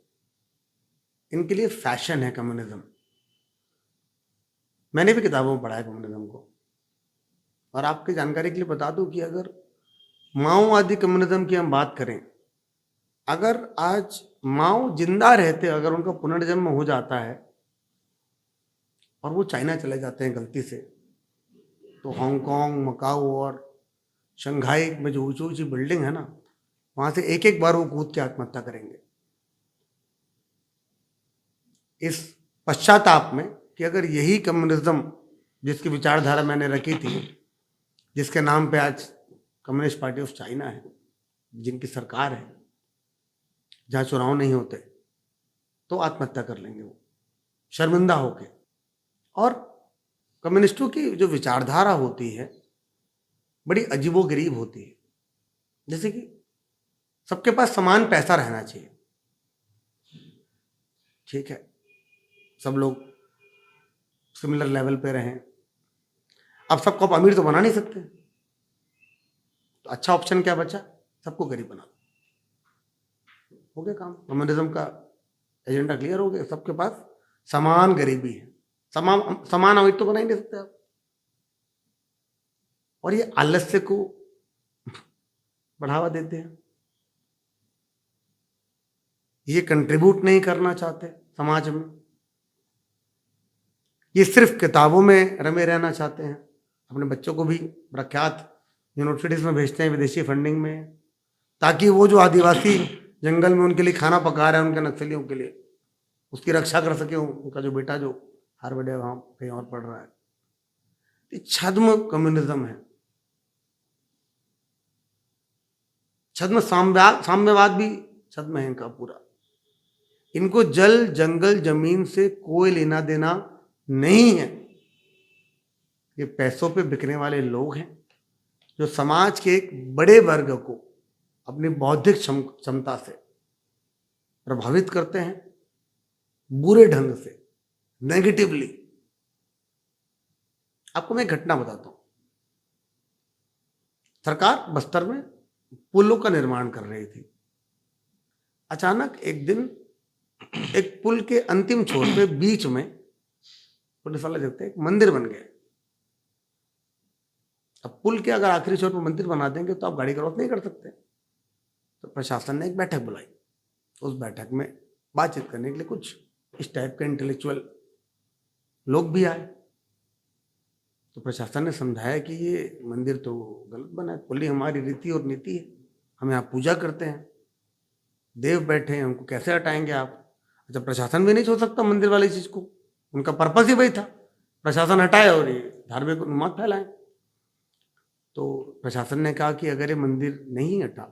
S1: इनके लिए फैशन है कम्युनिज्म। मैंने भी किताबों में पढ़ा है कम्युनिज्म को, और आपकी जानकारी के लिए बता दूं कि अगर माओवादी कम्युनिज्म की हम बात करें, अगर आज माओ जिंदा रहते, अगर उनका पुनर्जन्म हो जाता है और वो चाइना चले जाते हैं गलती से, तो हांगकांग, मकाऊ और शंघाई में जो ऊंची ऊंची बिल्डिंग है ना, वहां से एक एक बार वो कूद के आत्महत्या करेंगे, इस पश्चाताप में कि अगर यही कम्युनिज्म, जिसकी विचारधारा मैंने रखी थी, जिसके नाम पे आज कम्युनिस्ट पार्टी ऑफ चाइना है, जिनकी सरकार है, जहाँ चुनाव नहीं होते, तो आत्महत्या कर लेंगे वो शर्मिंदा होके। और कम्युनिस्टों की जो विचारधारा होती है बड़ी अजीबोगरीब होती है। जैसे कि सबके पास समान पैसा रहना चाहिए, ठीक है, सब लोग सिमिलर लेवल पे रहें। अब सबको आप अमीर तो बना नहीं सकते, तो अच्छा ऑप्शन क्या बचा, सबको गरीब बना दो, हो गया काम। कम्युनिज्म का एजेंडा क्लियर हो गया, सबके पास समान गरीबी है, समान अमीर तो बना ही नहीं सकते आप। और ये आलस्य को बढ़ावा देते हैं, ये कंट्रीब्यूट नहीं करना चाहते समाज में, ये सिर्फ किताबों में रमे रहना चाहते हैं, अपने बच्चों को भी प्रख्यात यूनिवर्सिटीज में भेजते हैं विदेशी फंडिंग में, ताकि वो जो आदिवासी जंगल में उनके लिए खाना पका रहे हैं उनके नक्सलियों के लिए, उसकी रक्षा कर सके उनका जो बेटा जो हार्वर्ड है वहाँ कहीं और पढ़ रहा है। ये छद्म कम्युनिज्म है, छद्म साम्यवाद भी छद्म है इनका पूरा। इनको जल जंगल जमीन से कोई लेना देना नहीं है, ये पैसों पे बिकने वाले लोग हैं जो समाज के एक बड़े वर्ग को अपनी बौद्धिक क्षमता से प्रभावित करते हैं, बुरे ढंग से, नेगेटिवली। आपको मैं एक घटना बताता हूं। सरकार बस्तर में पुलों का निर्माण कर रही थी। अचानक एक दिन एक पुल के अंतिम छोर पे बीच में पुलिस वाले देखते हैं एक मंदिर बन गया। अब पुल के अगर आखिरी छोर पर मंदिर बना देंगे तो आप गाड़ी क्रॉस नहीं कर सकते। तो प्रशासन ने एक बैठक बुलाई, उस बैठक में बातचीत करने के लिए कुछ इस टाइप के इंटेलेक्चुअल लोग भी आए। तो प्रशासन ने समझाया कि ये मंदिर तो गलत बना है, पुल ही हमारी रीति और नीति है, हम यहाँ पूजा करते हैं, देव बैठे हैं, उनको कैसे हटाएंगे आप। अच्छा, प्रशासन भी नहीं छोड़ सकता मंदिर वाली चीज को, उनका पर्पस ही वही था, प्रशासन हटाए और ये धार्मिक उन्माद फैलाएं। तो प्रशासन ने कहा कि अगर ये मंदिर नहीं हटा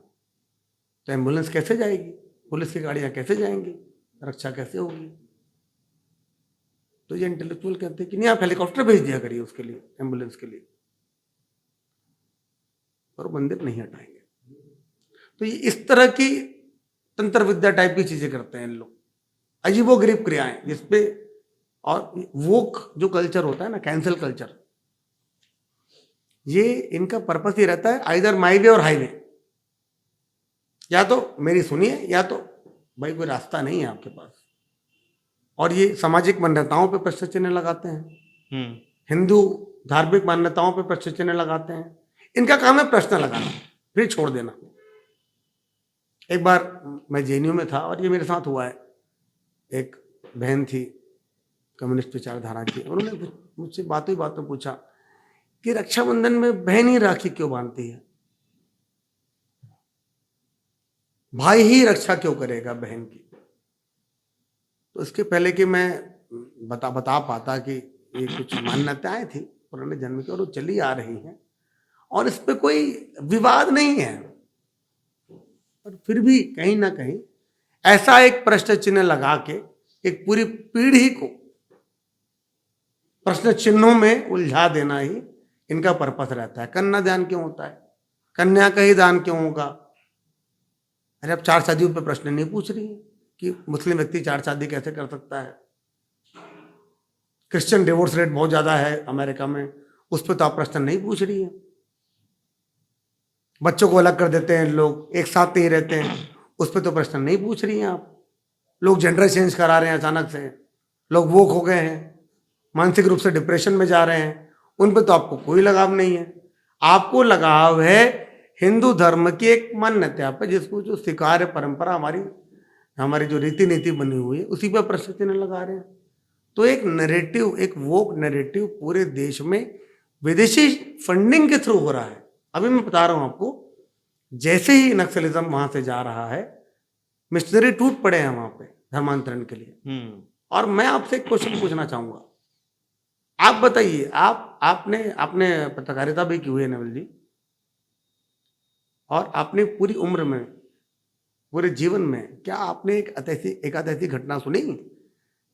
S1: तो एम्बुलेंस कैसे जाएगी, पुलिस की गाड़ियां कैसे जाएंगी, रक्षा कैसे होगी। तो ये इंटेलेक्चुअल कहते हैं कि नहीं, आप हेलीकॉप्टर भेज दिया करिए उसके लिए, एम्बुलेंस के लिए, और मंदिर नहीं हटाएंगे। तो ये इस तरह की तंत्र विद्या टाइप की चीजें करते हैं लोग, अजीबोगरीब क्रियाएं जिसपे। और वोक जो कल्चर होता है ना, कैंसल कल्चर, ये इनका पर्पस ही रहता है आइदर माई वे और हाईवे, या तो मेरी सुनिए या तो भाई कोई रास्ता नहीं है आपके पास। और ये सामाजिक मान्यताओं पे प्रश्न चिन्ह लगाते हैं, हिंदू धार्मिक मान्यताओं पे प्रश्न चिन्ह लगाते हैं। इनका काम है प्रश्न लगाना फिर छोड़ देना। एक बार मैं जेएनयू में था और ये मेरे साथ हुआ है। एक बहन थी कम्युनिस्ट विचारधारा की, उन्होंने मुझसे बातों ही बातों पूछा कि रक्षाबंधन में बहन ही राखी क्यों बांधती है, भाई ही रक्षा क्यों करेगा बहन की। तो इसके पहले कि मैं बता पाता कि ये कुछ मान्यताएं थी पुराने जन्म की और वो चली आ रही हैं और इस पे कोई विवाद नहीं है, पर फिर भी कहीं ना कहीं ऐसा एक प्रश्न चिन्ह लगा के एक पूरी पीढ़ी को प्रश्न चिन्हों में उलझा देना ही इनका पर्पस रहता है। कन्यादान क्यों होता है, कन्या का ही दान क्यों होगा। अरे अब 4 शादियों पे प्रश्न नहीं पूछ रही है कि मुस्लिम व्यक्ति 4 शादी कैसे कर सकता है। क्रिश्चियन डिवोर्स रेट बहुत ज्यादा है अमेरिका में, उस पर तो आप प्रश्न नहीं पूछ रही है। बच्चों को अलग कर देते हैं लोग, एक साथ नहीं रहते हैं, उस पर तो प्रश्न नहीं पूछ रही हैं आप। लोग जेंडर चेंज करा रहे हैं अचानक से, लोग वोक हो गए हैं, मानसिक रूप से डिप्रेशन में जा रहे हैं, उन पर तो आपको कोई लगाव नहीं है। आपको लगाव है हिंदू धर्म की एक मान्यता पे, जिसको जो स्वीकार्य परंपरा हमारी जो रीति नीति बनी हुई है उसी पर प्रश्न चिन्ह लगा रहे हैं। तो एक नैरेटिव, एक वोक नैरेटिव पूरे देश में विदेशी फंडिंग के थ्रू हो रहा है। अभी मैं बता रहा हूं आपको, जैसे ही नक्सलिज्म वहां से जा रहा है, मिशनरी टूट पड़े हैं वहां पे धर्मांतरण के लिए। और मैं आपसे एक क्वेश्चन पूछना चाहूंगा, आप बताइए, आपने पत्रकारिता भी की हुई है नवल जी, और आपने पूरी उम्र में, पूरे जीवन में क्या आपने एक ऐसी घटना सुनी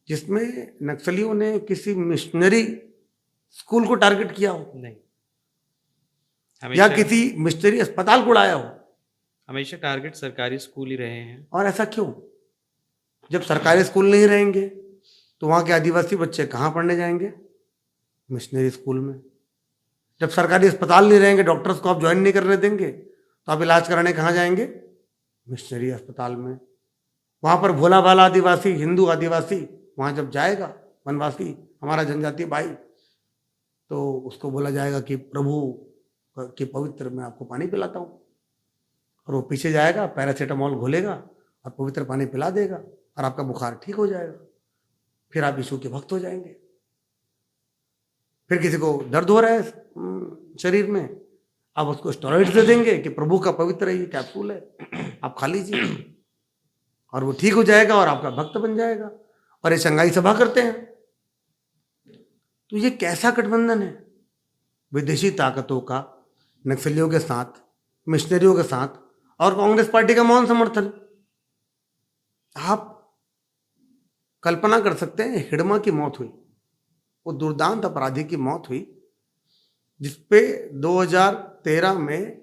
S1: जिसमें नक्सलियों ने किसी मिशनरी स्कूल को टारगेट किया हो?
S2: नहीं।
S1: या किसी मिशनरी अस्पताल को उड़ाया हो?
S2: हमेशा टारगेट सरकारी स्कूल ही रहे हैं।
S1: और ऐसा क्यों? जब सरकारी स्कूल नहीं रहेंगे तो वहाँ के आदिवासी बच्चे कहाँ पढ़ने जाएंगे? मिशनरी स्कूल में। जब सरकारी अस्पताल नहीं रहेंगे, डॉक्टर्स को आप ज्वाइन नहीं करने देंगे, तो आप इलाज कराने कहाँ जाएंगे? मिशनरी अस्पताल में। वहाँ पर भोला भाला आदिवासी, हिंदू आदिवासी वहाँ जब जाएगा, वनवासी हमारा जनजातीय भाई, तो उसको बोला जाएगा कि प्रभु के पवित्र मैं आपको पानी पिलाता हूँ, और वो पीछे जाएगा, पैरासीटामोल घोलेगा और पवित्र पानी पिला देगा और आपका बुखार ठीक हो जाएगा। फिर आप यीशु के भक्त हो जाएंगे। फिर किसी को दर्द हो रहा है शरीर में, आप उसको स्टेरॉइड्स दे देंगे कि प्रभु का पवित्र ये कैप्सूल है, आप खा लीजिए, और वो ठीक हो जाएगा और आपका भक्त बन जाएगा। और ये शंघाई सभा करते हैं। तो ये कैसा गठबंधन है? विदेशी ताकतों का नक्सलियों के साथ, मिशनरियों के साथ, और कांग्रेस पार्टी का मौन समर्थन। आप कल्पना कर सकते हैं, हिडमा की मौत हुई, वो दुर्दांत अपराधी की मौत हुई जिसपे 2013 में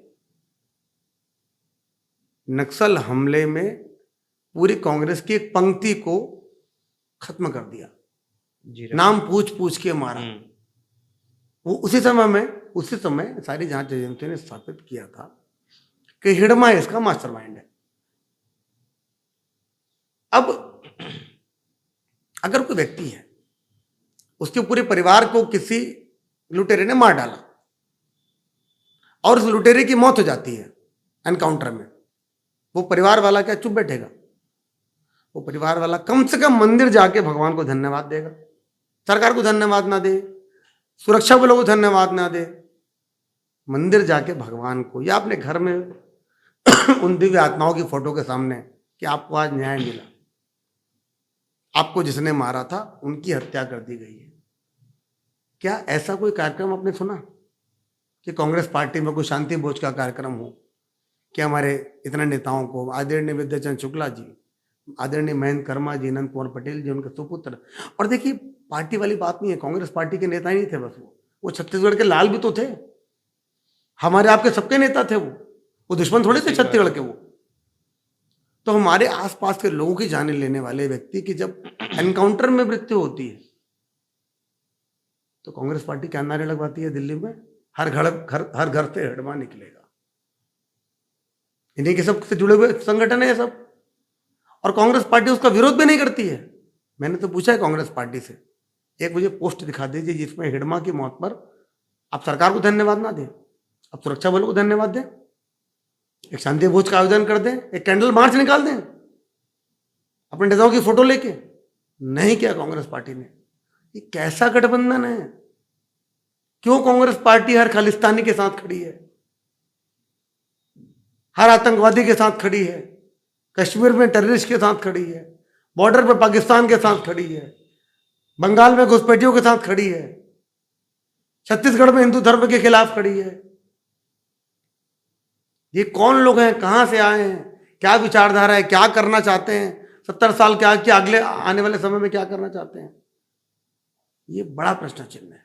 S1: नक्सल हमले में पूरी कांग्रेस की एक पंक्ति को खत्म कर दिया,
S2: जी
S1: नाम पूछ पूछ के मारा। वो उसी समय सारी जांच एजेंसियों ने स्थापित किया था कि हिडमा इसका मास्टरमाइंड है। अब अगर कोई व्यक्ति है, उसके पूरे परिवार को किसी लुटेरे ने मार डाला और उस लुटेरे की मौत हो जाती है एनकाउंटर में, वो परिवार वाला क्या चुप बैठेगा? वो परिवार वाला कम से कम मंदिर जाके भगवान को धन्यवाद देगा। सरकार को धन्यवाद ना दे, सुरक्षा बलों को धन्यवाद ना दे, मंदिर जाके भगवान को, या अपने घर में उन दिव्य आत्माओं की फोटो के सामने कि आपको आज न्याय मिला, आपको जिसने मारा था उनकी हत्या कर दी गई है। क्या ऐसा कोई कार्यक्रम आपने सुना कि कांग्रेस पार्टी में कोई शांति भोज का कार्यक्रम हो कि हमारे इतने नेताओं को, आदरणीय विद्याचंद शुक्ला जी, आदरणीय महेंद्र कर्मा जी, अनंत कुमार पटेल जी, उनके सुपुत्र। और देखिए, पार्टी वाली बात नहीं है, कांग्रेस पार्टी के नेता ही नहीं थे बस, वो छत्तीसगढ़ के लाल भी तो थे, हमारे आपके सबके नेता थे। वो दुश्मन थोड़े थे छत्तीसगढ़ के। वो तो हमारे आसपास के लोगों की जाने लेने वाले व्यक्ति की जब एनकाउंटर में मृत्यु होती है तो कांग्रेस पार्टी क्या नारे लगवाती है दिल्ली में? हर घर से हिडमा निकलेगा। इन्हीं के सब से जुड़े हुए संगठन है ये सब, और कांग्रेस पार्टी उसका विरोध भी नहीं करती है। मैंने तो पूछा है कांग्रेस पार्टी से, एक मुझे पोस्ट दिखा दीजिए जिसमें हिडमा की मौत पर आप सरकार को धन्यवाद ना दें, आप सुरक्षा बलों को धन्यवाद दें, एक शांति भोज का आयोजन कर दें, एक कैंडल मार्च निकाल दें अपने नेताओं की फोटो लेके। नहीं किया कांग्रेस पार्टी ने। ये कैसा गठबंधन है? क्यों कांग्रेस पार्टी हर खालिस्तानी के साथ खड़ी है, हर आतंकवादी के साथ खड़ी है, कश्मीर में टेररिस्ट के साथ खड़ी है, बॉर्डर पर पाकिस्तान के साथ खड़ी है, बंगाल में घुसपैठियों के साथ खड़ी है, छत्तीसगढ़ में हिंदू धर्म के खिलाफ खड़ी है? ये कौन लोग हैं? कहां से आए हैं? क्या विचारधारा है? क्या करना चाहते हैं? 70 साल क्या अगले आने वाले समय में क्या करना चाहते हैं? ये बड़ा प्रश्न चिन्ह है।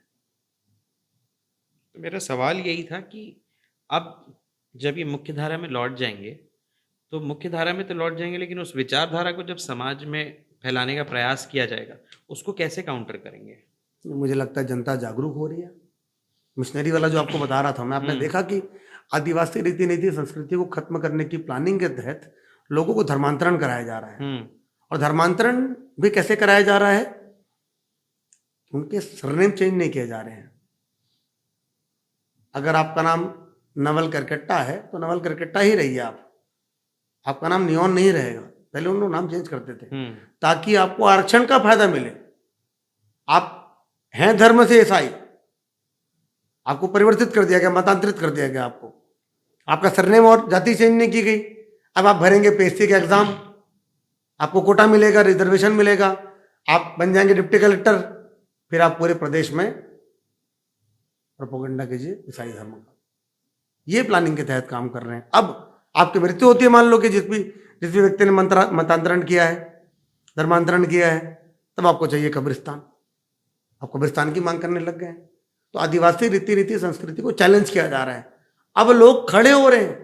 S2: तो मेरा सवाल यही था कि अब जब ये मुख्य धारा में लौट जाएंगे, तो मुख्य धारा में तो लौट जाएंगे, लेकिन उस विचारधारा को जब समाज में फैलाने का प्रयास किया जाएगा, उसको कैसे काउंटर करेंगे?
S1: मुझे लगता है जनता जागरूक हो रही है। मिशनरी वाला जो आपको बता रहा था मैं, आपने देखा कि आदिवासी रीति नीति संस्कृति को खत्म करने की प्लानिंग के तहत लोगों को धर्मांतरण कराया जा रहा है। और धर्मांतरण भी कैसे कराया जा रहा है? उनके सरनेम चेंज नहीं किए जा रहे हैं। अगर आपका नाम नवल करकट्टा है तो नवल करकट्टा ही रहिए आप, आपका नाम नियॉन नहीं रहेगा। पहले उन लोग नाम चेंज करते थे ताकि आपको आरक्षण का फायदा मिले। आप हैं धर्म से ईसाई, आपको परिवर्तित कर दिया गया, मतांतरित कर दिया गया आपको, आपका सरनेम और जाति चेंज नहीं की गई। अब आप भरेंगे पीएससी का एग्जाम, आपको कोटा मिलेगा, रिजर्वेशन मिलेगा, आप बन जाएंगे डिप्टी कलेक्टर, फिर आप पूरे प्रदेश में प्रोपेगेंडा कीजिए ईसाई धर्म का। ये प्लानिंग के तहत काम कर रहे हैं। अब आपकी मृत्यु होती है, मान लो कि जिस भी व्यक्ति ने मतांतरण किया है, धर्मांतरण किया है, तब आपको चाहिए कब्रिस्तान। आप कब्रिस्तान की मांग करने लग गए हैं। तो आदिवासी रीति संस्कृति को चैलेंज किया जा रहा है। अब लोग खड़े हो रहे हैं,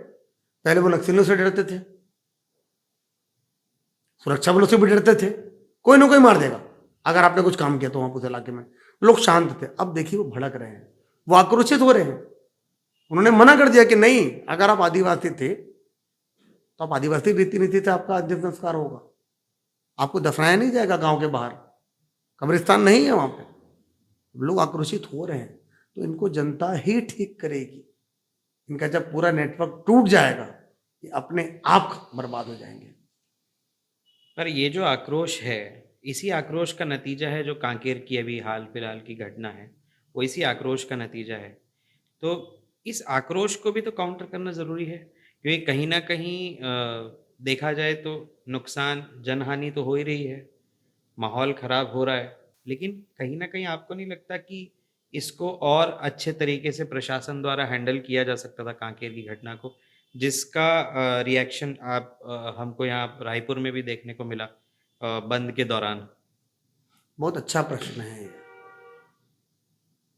S1: पहले वो नक्सलियों से डरते थे, सुरक्षा बलों से भी डरते थे, कोई ना कोई मार देगा अगर आपने कुछ काम किया तो वहां उस इलाके में। लोग शांत थे। अब देखिए वो भड़क रहे हैं, वो आक्रोशित हो रहे हैं। उन्होंने मना कर दिया कि नहीं, अगर आप आदिवासी थे तो आप आदिवासी रीति नीति से आपका अंतिम संस्कार होगा, आपको दफनाया नहीं जाएगा गांव के बाहर, कब्रिस्तान नहीं है वहां पे। लोग आक्रोशित हो रहे हैं तो इनको जनता ही ठीक करेगी। इनका जब पूरा नेटवर्क टूट जाएगा ये अपने आप बर्बाद हो जाएंगे।
S2: पर ये जो आक्रोश है, इसी आक्रोश का नतीजा है जो कांकेर की अभी हाल फिलहाल की घटना है, वो इसी आक्रोश का नतीजा है। तो इस आक्रोश को भी तो काउंटर करना ज़रूरी है, क्योंकि कहीं ना कहीं देखा जाए तो नुकसान, जनहानि तो हो ही रही है, माहौल ख़राब हो रहा है, लेकिन कहीं ना कहीं आपको नहीं लगता कि इसको और अच्छे तरीके से प्रशासन द्वारा हैंडल किया जा सकता था कांकेर की घटना को, जिसका रिएक्शन आप हमको यहाँ रायपुर में भी देखने को मिला बंद के दौरान।
S1: बहुत अच्छा प्रश्न है ये,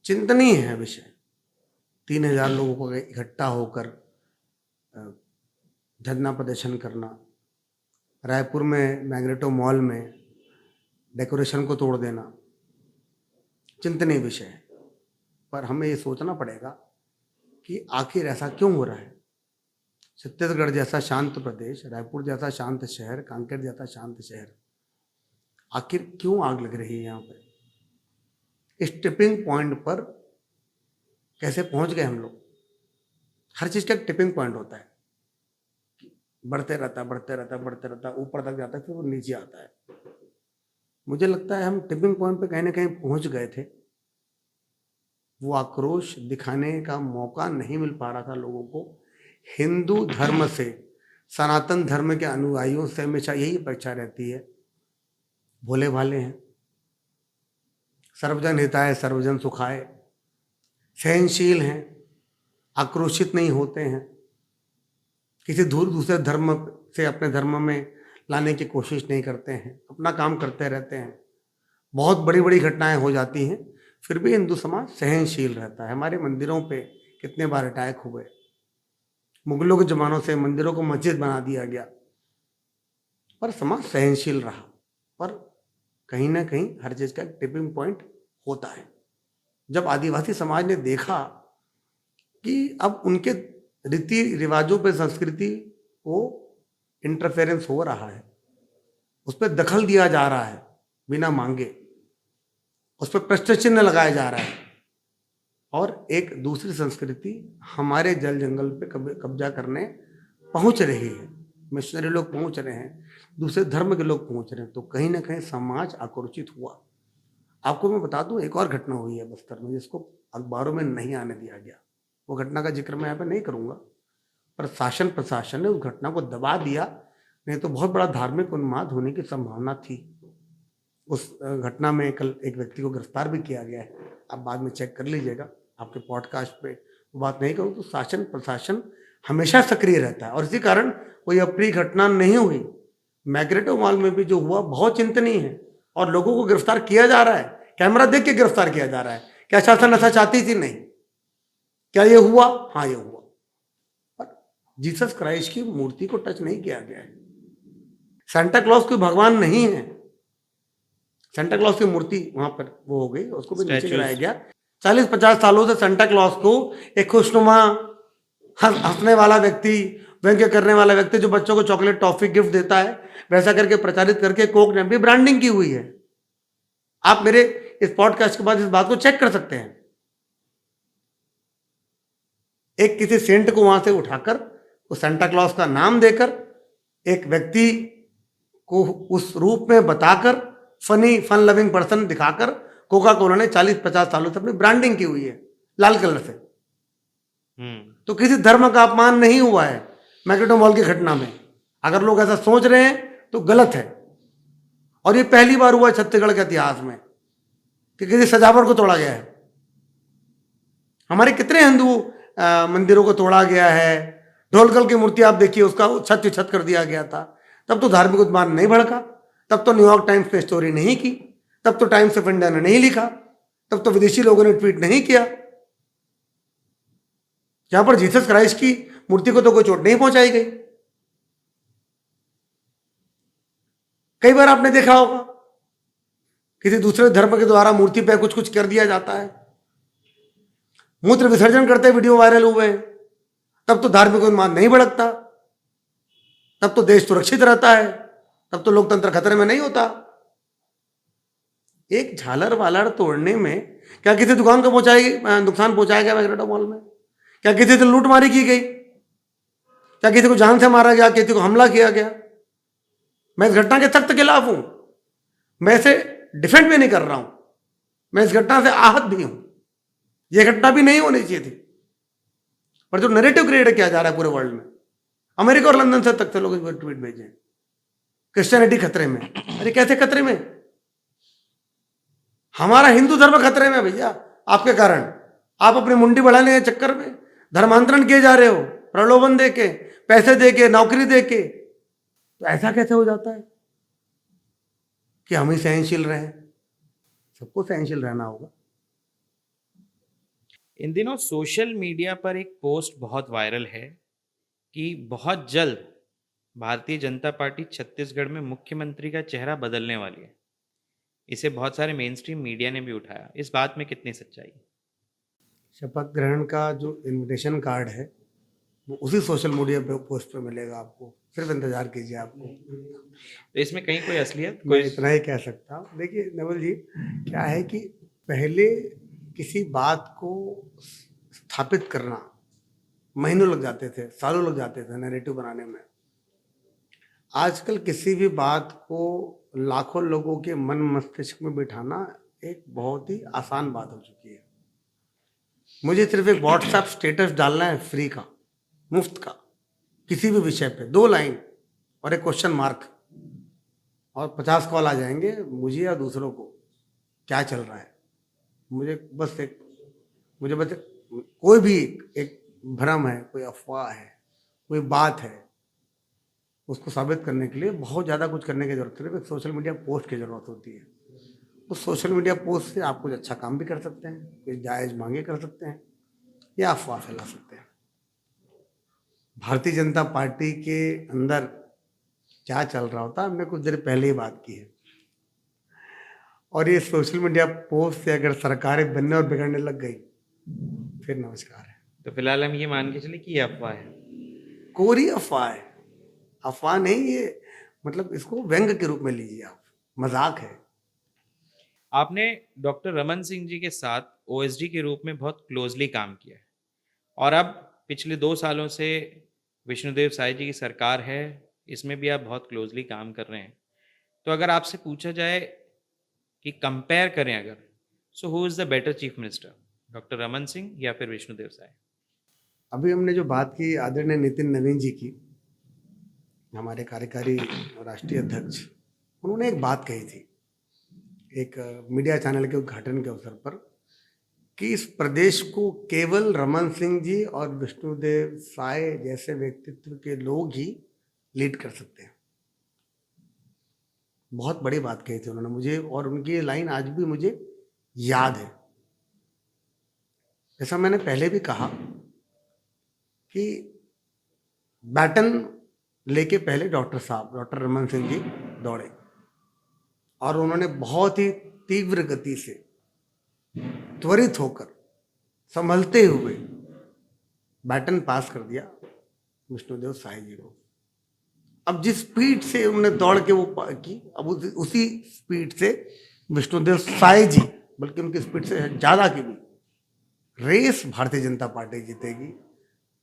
S1: चिंतनीय है विषय। 3000 लोगों को इकट्ठा होकर धरना प्रदर्शन करना, रायपुर में मैग्नेटो मॉल में डेकोरेशन को तोड़ देना, चिंतनीय विषय है। पर हमें ये सोचना पड़ेगा कि आखिर ऐसा क्यों हो रहा है। छत्तीसगढ़ जैसा शांत प्रदेश, रायपुर जैसा शांत शहर, कांकेर जैसा शांत शहर, आखिर क्यों आग लग रही है यहाँ पे? इस टिपिंग पॉइंट पर कैसे पहुंच गए हम लोग? हर चीज का एक टिपिंग पॉइंट होता है, बढ़ते रहता बढ़ते रहता बढ़ते रहता, ऊपर तक जाता है, फिर वो नीचे आता है। मुझे लगता है हम टिपिंग पॉइंट पे कहीं ना कहीं पहुंच गए थे। वो आक्रोश दिखाने का मौका नहीं मिल पा रहा था लोगों को। हिंदू धर्म से, सनातन धर्म के अनुयायियों से हमेशा यही अपेक्षा रहती है, भोले भाले हैं, सर्वजन हिताय सर्वजन सुखाय, सहनशील हैं, आक्रोशित नहीं होते हैं, किसी दूसरे धर्म से अपने धर्म में लाने की कोशिश नहीं करते हैं, अपना काम करते रहते हैं। बहुत बड़ी बड़ी घटनाएं हो जाती हैं फिर भी हिंदू समाज सहनशील रहता है। हमारे मंदिरों पे कितने बार अटैक हुए, मुगलों के जमानों से मंदिरों को मस्जिद बना दिया गया, पर समाज सहनशील रहा। पर कहीं ना कहीं हर चीज का एक टिपिंग पॉइंट होता है। जब आदिवासी समाज ने देखा कि अब उनके रीति रिवाजों पे, संस्कृति को इंटरफेरेंस हो रहा है, उस पर दखल दिया जा रहा है बिना मांगे, उस पर प्रश्न चिन्ह लगाया जा रहा है, और एक दूसरी संस्कृति हमारे जल जंगल पे कब्जा करने पहुंच रही है, मिशनरी लोग पहुंच रहे हैं, दूसरे धर्म के लोग पहुंच रहे हैं, तो कहीं ना कहीं समाज आक्रोशित हुआ। आपको मैं बता दूं, एक और घटना हुई है बस्तर में जिसको अखबारों में नहीं आने दिया गया। वो घटना का जिक्र मैं यहाँ पे नहीं करूंगा, पर शासन प्रशासन ने उस घटना को दबा दिया, नहीं तो बहुत बड़ा धार्मिक उन्माद होने की संभावना थी। उस घटना में कल एक व्यक्ति को गिरफ्तार भी किया गया है, आप बाद में चेक कर लीजिएगा, आपके पॉडकास्ट पे बात नहीं करूँ तो शासन प्रशासन हमेशा सक्रिय रहता है, और इसी कारण कोई अप्रिय घटना नहीं हुई। मैग्नेटो मॉल में भी जो हुआ बहुत चिंतनीय है, और लोगों को गिरफ्तार किया जा रहा है, कैमरा देख के गिरफ्तार किया जा रहा है। क्या शासन ऐसा चाहती थी? नहीं। क्या ये हुआ? हाँ, ये हुआ। पर जीसस क्राइस्ट की मूर्ति को टच नहीं किया गया है। सेंटा क्लॉज कोई भगवान नहीं है। सेंटा क्लॉज की मूर्ति वहां पर वो हो गई, उसको भी नीचे गिराया गया। 40-50 सालों से सेंटा क्लॉज को एक खुशनुमा, हंसने वाला व्यक्ति, व्यंग्य करने वाला व्यक्ति जो बच्चों को चॉकलेट टॉफी गिफ्ट देता है, वैसा करके प्रचारित करके कोक ने भी ब्रांडिंग की हुई है। आप मेरे इस पॉडकास्ट के बाद इस बात को चेक कर सकते हैं। एक किसी सेंट को वहां से उठाकर, उस सेंटा क्लॉज का नाम देकर, एक व्यक्ति को उस रूप में बताकर, फनी फन लविंग पर्सन दिखाकर कोका कोला ने 40-50 सालों से अपनी ब्रांडिंग की हुई है लाल कलर से। तो किसी धर्म का अपमान नहीं हुआ है मैग्नेटो मॉल की घटना में। अगर लोग ऐसा सोच रहे हैं तो गलत है, और ये पहली बार हुआ छत्तीसगढ़ के इतिहास में कि किसी सजावट को तोड़ा गया है। हमारे कितने हिंदू मंदिरों को तोड़ा गया है। ढोलकल की मूर्ति आप देखिए, उसका छत कर दिया गया था, तब तो धार्मिक उन्माद नहीं भड़का, तब तो न्यूयॉर्क टाइम्स ने स्टोरी नहीं की, तब तो टाइम्स ऑफ इंडिया ने नहीं लिखा, तब तो विदेशी लोगों ने ट्वीट नहीं किया। जहां पर जीसस क्राइस्ट की मूर्ति को तो कोई चोट नहीं पहुंचाई गई। कई बार आपने देखा होगा किसी दूसरे धर्म के द्वारा मूर्ति पे कुछ कुछ कर दिया जाता है, मूत्र विसर्जन करते वीडियो वायरल हुए हैं, तब तो धार्मिक उन्माद नहीं भड़कता, तब तो देश सुरक्षित रहता है, तब तो लोकतंत्र खतरे में नहीं होता। एक झालर वालर तोड़ने में क्या किसी दुकान को नुकसान पहुंचाया गया मैग्नेटो मॉल में? क्या किसी से लूटमारी की गई? क्या किसी को जान से मारा गया? किसी को हमला किया गया? मैं इस घटना के सख्त खिलाफ हूं। मैं इसे डिफेंड भी नहीं कर रहा हूं, मैं इस घटना से आहत भी हूं। यह घटना भी नहीं होनी चाहिए थी, पर जो नैरेटिव क्रिएट किया जा रहा है पूरे वर्ल्ड में, अमेरिका और लंदन से तक से लोग ट्वीट भेजे, क्रिश्चियनिटी खतरे में। अरे कैसे खतरे में? हमारा हिंदू धर्म खतरे में भैया, आपके कारण। आप अपनी मुंडी बढ़ाने के चक्कर में धर्मांतरण किए जा रहे हो, प्रलोभन देके, पैसे देके, नौकरी देके। तो ऐसा कैसे हो जाता है कि हम ही सहनशील रहे? सबको सहनशील रहना होगा।
S2: इन दिनों सोशल मीडिया पर एक पोस्ट बहुत वायरल है कि बहुत जल्द भारतीय जनता पार्टी छत्तीसगढ़ में मुख्यमंत्री का चेहरा बदलने वाली है। इसे बहुत सारे मेन स्ट्रीम मीडिया ने भी उठाया। इस बात में कितनी सच्चाई है?
S1: शपथ ग्रहण का जो इनविटेशन कार्ड है वो उसी सोशल मीडिया पे पोस्ट पे मिलेगा आपको, सिर्फ इंतजार कीजिए आपको।
S2: तो इसमें कहीं कोई असलियत
S1: मैं इतना ही कह सकता हूँ। देखिए नवल जी, क्या है कि पहले किसी बात को स्थापित करना महीनों लग जाते थे, सालों लग जाते थे नैरेटिव बनाने में। आजकल किसी भी बात को लाखों लोगों के मन मस्तिष्क में बिठाना एक बहुत ही आसान बात हो चुकी है। मुझे सिर्फ एक व्हाट्सएप स्टेटस डालना है, फ्री का, मुफ्त का, किसी भी विषय पे 2 लाइन और एक क्वेश्चन मार्क, और 50 कॉल आ जाएंगे मुझे या दूसरों को, क्या चल रहा है। मुझे बस कोई भी एक भ्रम है, कोई अफवाह है, कोई बात है, उसको साबित करने के लिए बहुत ज़्यादा कुछ करने की जरूरत है। एक सोशल मीडिया पोस्ट की ज़रूरत होती है। उस सोशल मीडिया पोस्ट से आप कुछ अच्छा काम भी कर सकते हैं, कुछ जायज़ मांगे कर सकते हैं, या अफवाह फैला सकते हैं। भारतीय जनता पार्टी के अंदर क्या चल रहा होता है, हमने कुछ देर पहले ही बात की है। और ये सोशल मीडिया पोस्ट से अगर सरकारें बनने और बिगड़ने लग गई, फिर नमस्कार है।
S2: तो फिलहाल हम ये मान के चले कि ये अफवाह है।
S1: कोरी अफवाह है, अफवाह नहीं, ये मतलब इसको व्यंग के रूप में लीजिए आप, मजाक है।
S2: आपने डॉक्टर रमन सिंह जी के साथ ओएसडी के रूप में बहुत क्लोजली काम किया है, और अब पिछले 2 सालों से विष्णुदेव साय जी की सरकार है, इसमें भी आप बहुत क्लोजली काम कर रहे हैं। तो अगर आपसे पूछा जाए कि कंपेयर करें अगर, so who is the better chief minister, doctor Raman Singh या फिर विष्णुदेव साय?
S1: अभी हमने जो बात की आदरणीय नितिन नवीन जी की, हमारे कार्यकारी राष्ट्रीय अध्यक्ष, उन्होंने एक बात कही थी एक मीडिया चैनल के उद्घाटन के अवसर पर, कि इस प्रदेश को केवल रमन सिंह जी और विष्णुदेव साय जैसे व्यक्तित्व के लोग ही लीड कर सकते हैं। बहुत बड़ी बात कही थी उन्होंने मुझे, और उनकी ये लाइन आज भी मुझे याद है। जैसा मैंने पहले भी कहा कि बैटन लेके पहले डॉक्टर रमन सिंह जी दौड़े, और उन्होंने बहुत ही तीव्र गति से, त्वरित होकर, संभलते हुए बैटन पास कर दिया विष्णुदेव साय जी को। अब जिस स्पीड से उन्होंने दौड़ के वो की, अब उसी स्पीड से विष्णुदेव साय जी, बल्कि उनकी स्पीड से ज़्यादा की भी, रेस भारतीय जनता पार्टी जीतेगी।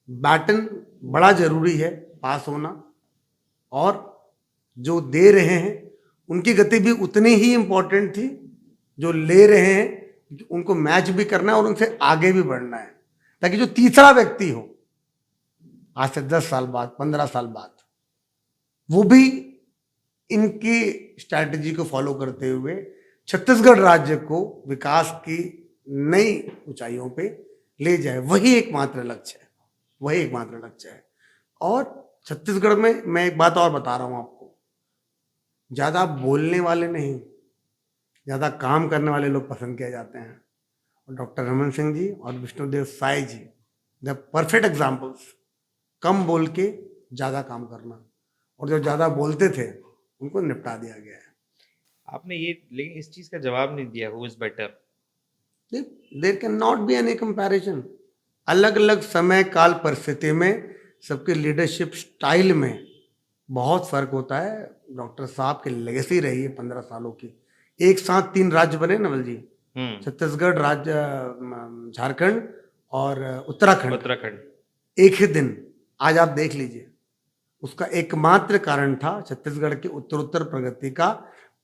S1: बैटन बड़ा जरूरी है पास होना, और जो दे रहे हैं उनकी गति भी उतनी ही इम्पोर्टेंट थी जो ले रहे हैं, उनको मैच भी करना है और उनसे आगे भी बढ़ना है, ताकि जो तीसरा व्यक्ति हो आज से 10 साल बाद, 15 साल बाद, वो भी इनकी स्ट्रैटेजी को फॉलो करते हुए छत्तीसगढ़ राज्य को विकास की नई ऊंचाइयों पे ले जाए। वही एकमात्र लक्ष्य है, वही एकमात्र लक्ष्य है। और छत्तीसगढ़ में मैं एक बात और बता रहा हूं आपको, ज़्यादा बोलने वाले नहीं, ज़्यादा काम करने वाले लोग पसंद किए जाते हैं। और डॉक्टर रमन सिंह जी और विष्णुदेव साय जी द परफेक्ट एग्जाम्पल्स कम बोल के ज़्यादा काम करना, और जो ज़्यादा बोलते थे उनको निपटा दिया गया है।
S2: आपने ये लेकिन इस चीज का जवाब नहीं दिया, who is better?
S1: There can not be any comparison. अलग अलग समय काल परिस्थिति में सबके लीडरशिप स्टाइल में बहुत फर्क होता है। डॉक्टर साहब की लेगेसी रही है 15 सालों की। एक साथ 3 राज्य बने नवल जी, छत्तीसगढ़ राज्य, झारखंड और उत्तराखंड एक ही दिन। आज आप देख लीजिए, उसका एकमात्र कारण था छत्तीसगढ़ की उत्तरोत्तर प्रगति का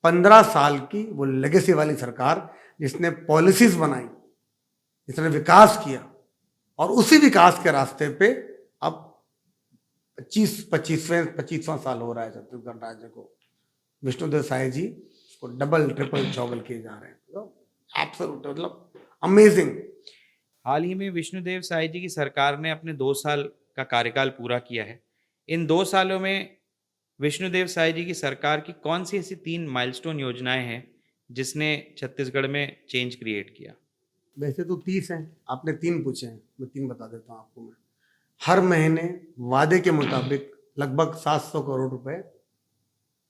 S1: 15 साल की वो लेगेसी वाली सरकार, जिसने पॉलिसीज बनाई, जिसने विकास किया, और उसी विकास के रास्ते पे अब 25वां साल हो रहा है छत्तीसगढ़ राज्य को। विष्णुदेव साय जी उसको डबल ट्रिपल चौगल किए जा रहे हैं, तो एब्सोल्यूट मतलब अमेजिंग।
S2: हाल ही में विष्णुदेव साय जी की सरकार ने अपने 2 साल का कार्यकाल पूरा किया है। इन 2 सालों में विष्णुदेव साय जी की सरकार की कौन सी ऐसी 3 माइलस्टोन योजनाएं हैं जिसने छत्तीसगढ़ में चेंज क्रिएट किया?
S1: वैसे तो 30 हैं, आपने 3 पूछे हैं, मैं 3 बता देता हूँ आपको। मैं हर महीने वादे के मुताबिक लगभग 700 करोड़ रुपए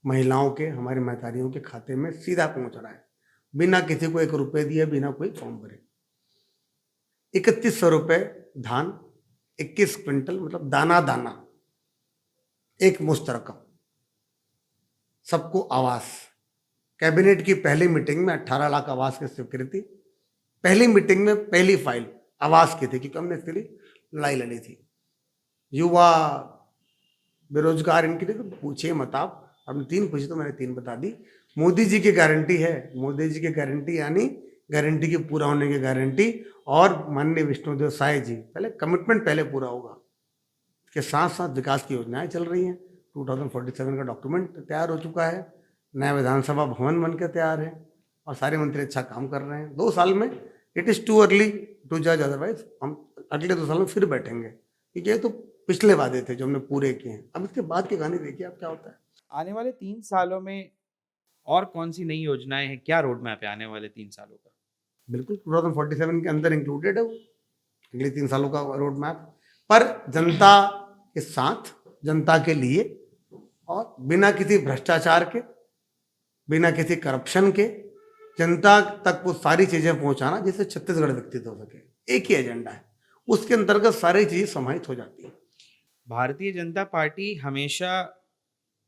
S1: महिलाओं के, हमारी महतारियों के खाते में सीधा पहुंच रहा है, बिना किसी को 1 रुपए दिए, बिना कोई फॉर्म भरे। 3100 रुपए धान, 21 क्विंटल, मतलब दाना दाना एक मुश्त रकम, सबको आवास। कैबिनेट की पहली मीटिंग में 18 लाख आवास की स्वीकृति, पहली मीटिंग में पहली फाइल आवास की थी, क्योंकि हमने इसके लिए लड़ाई लड़ी थी। युवा बेरोजगार, इनके लिए तो पूछिए मत आप। आपने 3 पूछे तो मैंने 3 बता दी। मोदी जी की गारंटी है, मोदी जी की गारंटी यानी गारंटी के पूरा होने की गारंटी। और माननीय विष्णुदेव साय जी, पहले कमिटमेंट पहले पूरा होगा, इसके साथ साथ विकास की योजनाएं चल रही हैं। 2047 का डॉक्यूमेंट तैयार हो चुका है, नया विधानसभा भवन बन के तैयार है, और सारे मंत्री अच्छा काम कर रहे हैं। 2 साल में it is too early to जज, अदरवाइज हम अगले 2 साल में फिर बैठेंगे, क्योंकि ये तो पिछले वादे थे जो हमने पूरे किए हैं। अब इसके बाद की कहानी देखिए आप क्या होता है।
S2: आने वाले 3 सालों में और कौन सी नई योजनाएं हैं? क्या रोड मैप है आने वाले 3 सालों का?
S1: बिल्कुल 2047 के अंदर इंक्लूडेड है वो, अगले 3 सालों का रोड मैप, पर जनता के साथ, जनता के लिए, और बिना किसी भ्रष्टाचार के, बिना किसी करप्शन के, जनता तक वो सारी चीजें पहुंचाना जिससे छत्तीसगढ़ विकसित हो सके। एक ही एजेंडा है, उसके अंतर्गत सारी चीजें समाहित हो जाती है।
S2: भारतीय जनता पार्टी हमेशा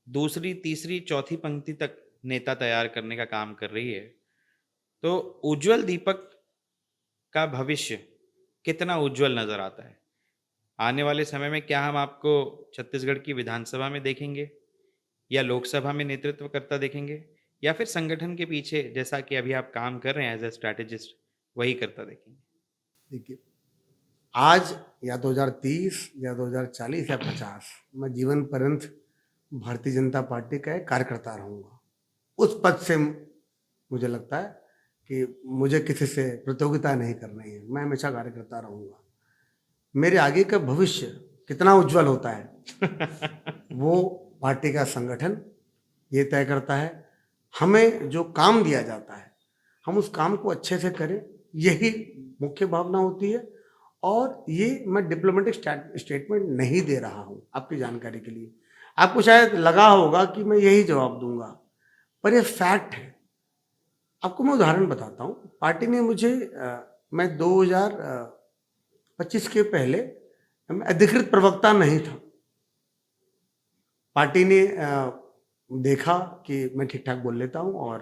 S2: दूसरी, तीसरी, चौथी पंक्ति तक नेता तैयार करने का काम कर रही है। तो उज्जवल दीपक का भविष्य कितना उज्जवल नजर आता है? आने वाले समय में क्या हम आपको छत्तीसगढ़ की विधानसभा में देखेंगे, या लोकसभा में नेतृत्व करता देखेंगे, या फिर संगठन के पीछे जैसा कि अभी आप काम कर रहे हैं एज ए स्ट्रैटेजिस्ट, वही करता देखेंगे?
S1: देखिए, आज या 2030 या 2040 या 50 मैं जीवन पर्यंत भारतीय जनता पार्टी का एक कार्यकर्ता रहूँगा। उस पद से मुझे लगता है कि मुझे किसी से प्रतियोगिता नहीं करनी है, मैं हमेशा कार्यकर्ता रहूँगा। मेरे आगे का भविष्य कितना उज्जवल होता है वो पार्टी का संगठन ये तय करता है। हमें जो काम दिया जाता है हम उस काम को अच्छे से करें, यही मुख्य भावना होती है। और ये मैं डिप्लोमेटिक स्टेटमेंट नहीं दे रहा हूँ, आपकी जानकारी के लिए। आपको शायद लगा होगा कि मैं यही जवाब दूंगा, पर ये फैक्ट है। आपको मैं उदाहरण बताता हूँ। पार्टी ने मुझे मैं 2025 के पहले मैं अधिकृत प्रवक्ता नहीं था। पार्टी ने देखा कि मैं ठीक ठाक बोल लेता हूँ और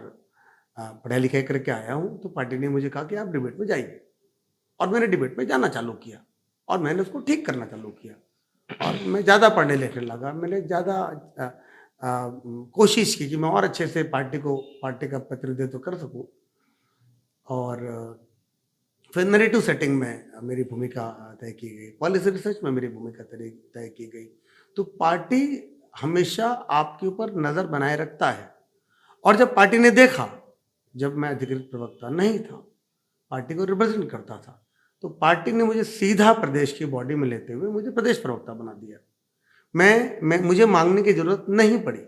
S1: पढ़ाई लिखाई करके आया हूँ, तो पार्टी ने मुझे कहा कि आप डिबेट में जाइए, और मैंने डिबेट में जाना चालू किया और मैंने उसको ठीक करना चालू किया, और मैं ज़्यादा पढ़ने लिखने लगा। मैंने ज़्यादा कोशिश की कि मैं और अच्छे से पार्टी का प्रतिनिधित्व कर सकूं, और फिर नैरेटिव सेटिंग में मेरी भूमिका तय की गई, पॉलिसी रिसर्च में मेरी भूमिका तय की गई। तो पार्टी हमेशा आपके ऊपर नज़र बनाए रखता है। और जब पार्टी ने देखा, जब मैं अधिकृत प्रवक्ता नहीं था, पार्टी को रिप्रेजेंट करता था, तो पार्टी ने मुझे सीधा प्रदेश की बॉडी में लेते हुए मुझे प्रदेश प्रवक्ता बना दिया। मुझे मांगने की जरूरत नहीं पड़ी।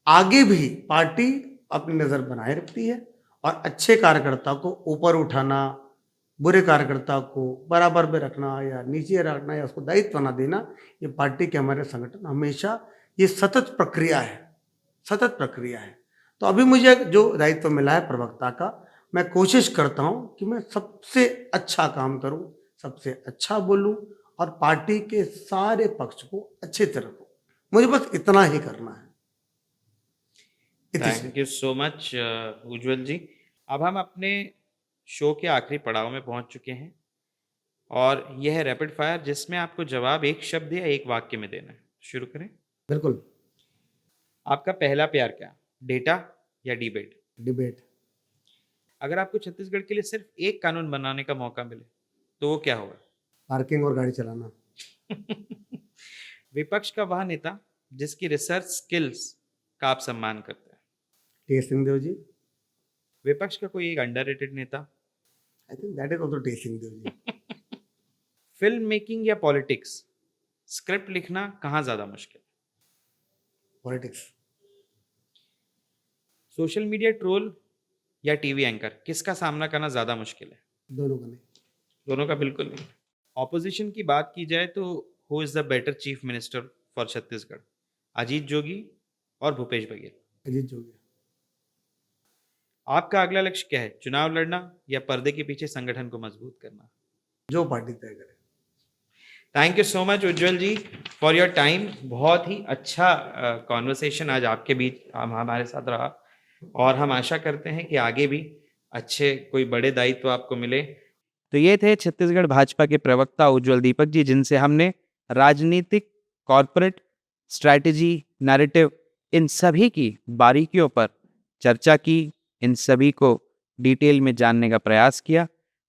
S1: आगे भी पार्टी अपनी नज़र बनाए रखती है और अच्छे कार्यकर्ता को ऊपर उठाना, बुरे कार्यकर्ता को बराबर में रखना या नीचे रखना या उसको दायित्व ना देना, ये पार्टी के हमारे संगठन हमेशा ये सतत प्रक्रिया है, सतत प्रक्रिया है। तो अभी मुझे जो दायित्व मिला है प्रवक्ता का, मैं कोशिश करता हूँ कि मैं सबसे अच्छा काम करूँ, सबसे अच्छा बोलूँ और पार्टी के सारे पक्ष को अच्छे से रखूँ। मुझे बस इतना ही करना है।
S2: Thank you so much Ujjwal जी। अब हम अपने शो के आखिरी पड़ाव में पहुंच चुके हैं और यह है रैपिड फायर, जिसमें आपको जवाब एक शब्द या एक वाक्य में देना है। शुरू करें।
S1: बिल्कुल।
S2: आपका पहला प्यार क्या, डेटा या डिबेट?
S1: डिबेट।
S2: अगर आपको छत्तीसगढ़ के लिए सिर्फ एक कानून बनाने का मौका मिले तो वो क्या होगा?
S1: पार्किंग और गाड़ी चलाना।
S2: विपक्ष का वह नेता जिसकी रिसर्च स्किल्स का आप सम्मान करते हैं?
S1: टी सिंहदेव जी।
S2: विपक्ष का कोई एक अंडररेटेड नेता?
S1: I think that is also T Singhdeo ji.
S2: Film making या पॉलिटिक्स, स्क्रिप्ट लिखना कहाँ ज्यादा मुश्किल?
S1: पॉलिटिक्स।
S2: सोशल मीडिया ट्रोल या टीवी एंकर, किसका सामना करना ज्यादा मुश्किल है?
S1: दोनों का नहीं।
S2: दोनों का बिल्कुल नहीं। ऑपोजिशन की बात की जाए तो who is the better chief minister for Chhattisgarh, Ajit Jogi और भूपेश बघेल?
S1: अजीत जोगी।
S2: आपका अगला लक्ष्य क्या है, चुनाव लड़ना या पर्दे के पीछे संगठन को मजबूत करना?
S1: जो पार्टी तय करे।
S2: Thank you so much Ujjwal ji for your time. बहुत ही अच्छा कॉन्वर्सेशन आज आपके बीच हमारे साथ रहा और हम आशा करते हैं कि आगे भी अच्छे कोई बड़े दायित्व आपको मिले। तो ये थे छत्तीसगढ़ भाजपा के प्रवक्ता उज्जवल दीपक जी, जिनसे हमने राजनीतिक, कॉरपोरेट स्ट्रैटेजी, नैरेटिव, इन सभी की बारीकियों पर चर्चा की, इन सभी को डिटेल में जानने का प्रयास किया।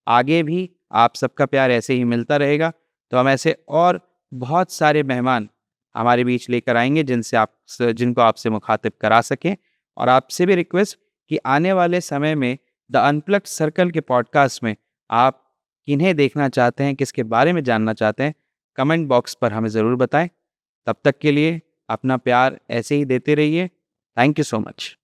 S2: आगे भी आप सबका प्यार ऐसे ही मिलता रहेगा, तो हम ऐसे और बहुत सारे मेहमान हमारे बीच लेकर आएंगे जिनको आपसे मुखातिब करा सकें। और आपसे भी रिक्वेस्ट कि आने वाले समय में द अनप्लग्ड सर्कल के पॉडकास्ट में आप किन्हें देखना चाहते हैं, किसके बारे में जानना चाहते हैं, कमेंट बॉक्स पर हमें ज़रूर बताएं। तब तक के लिए अपना प्यार ऐसे ही देते रहिए। Thank you so much.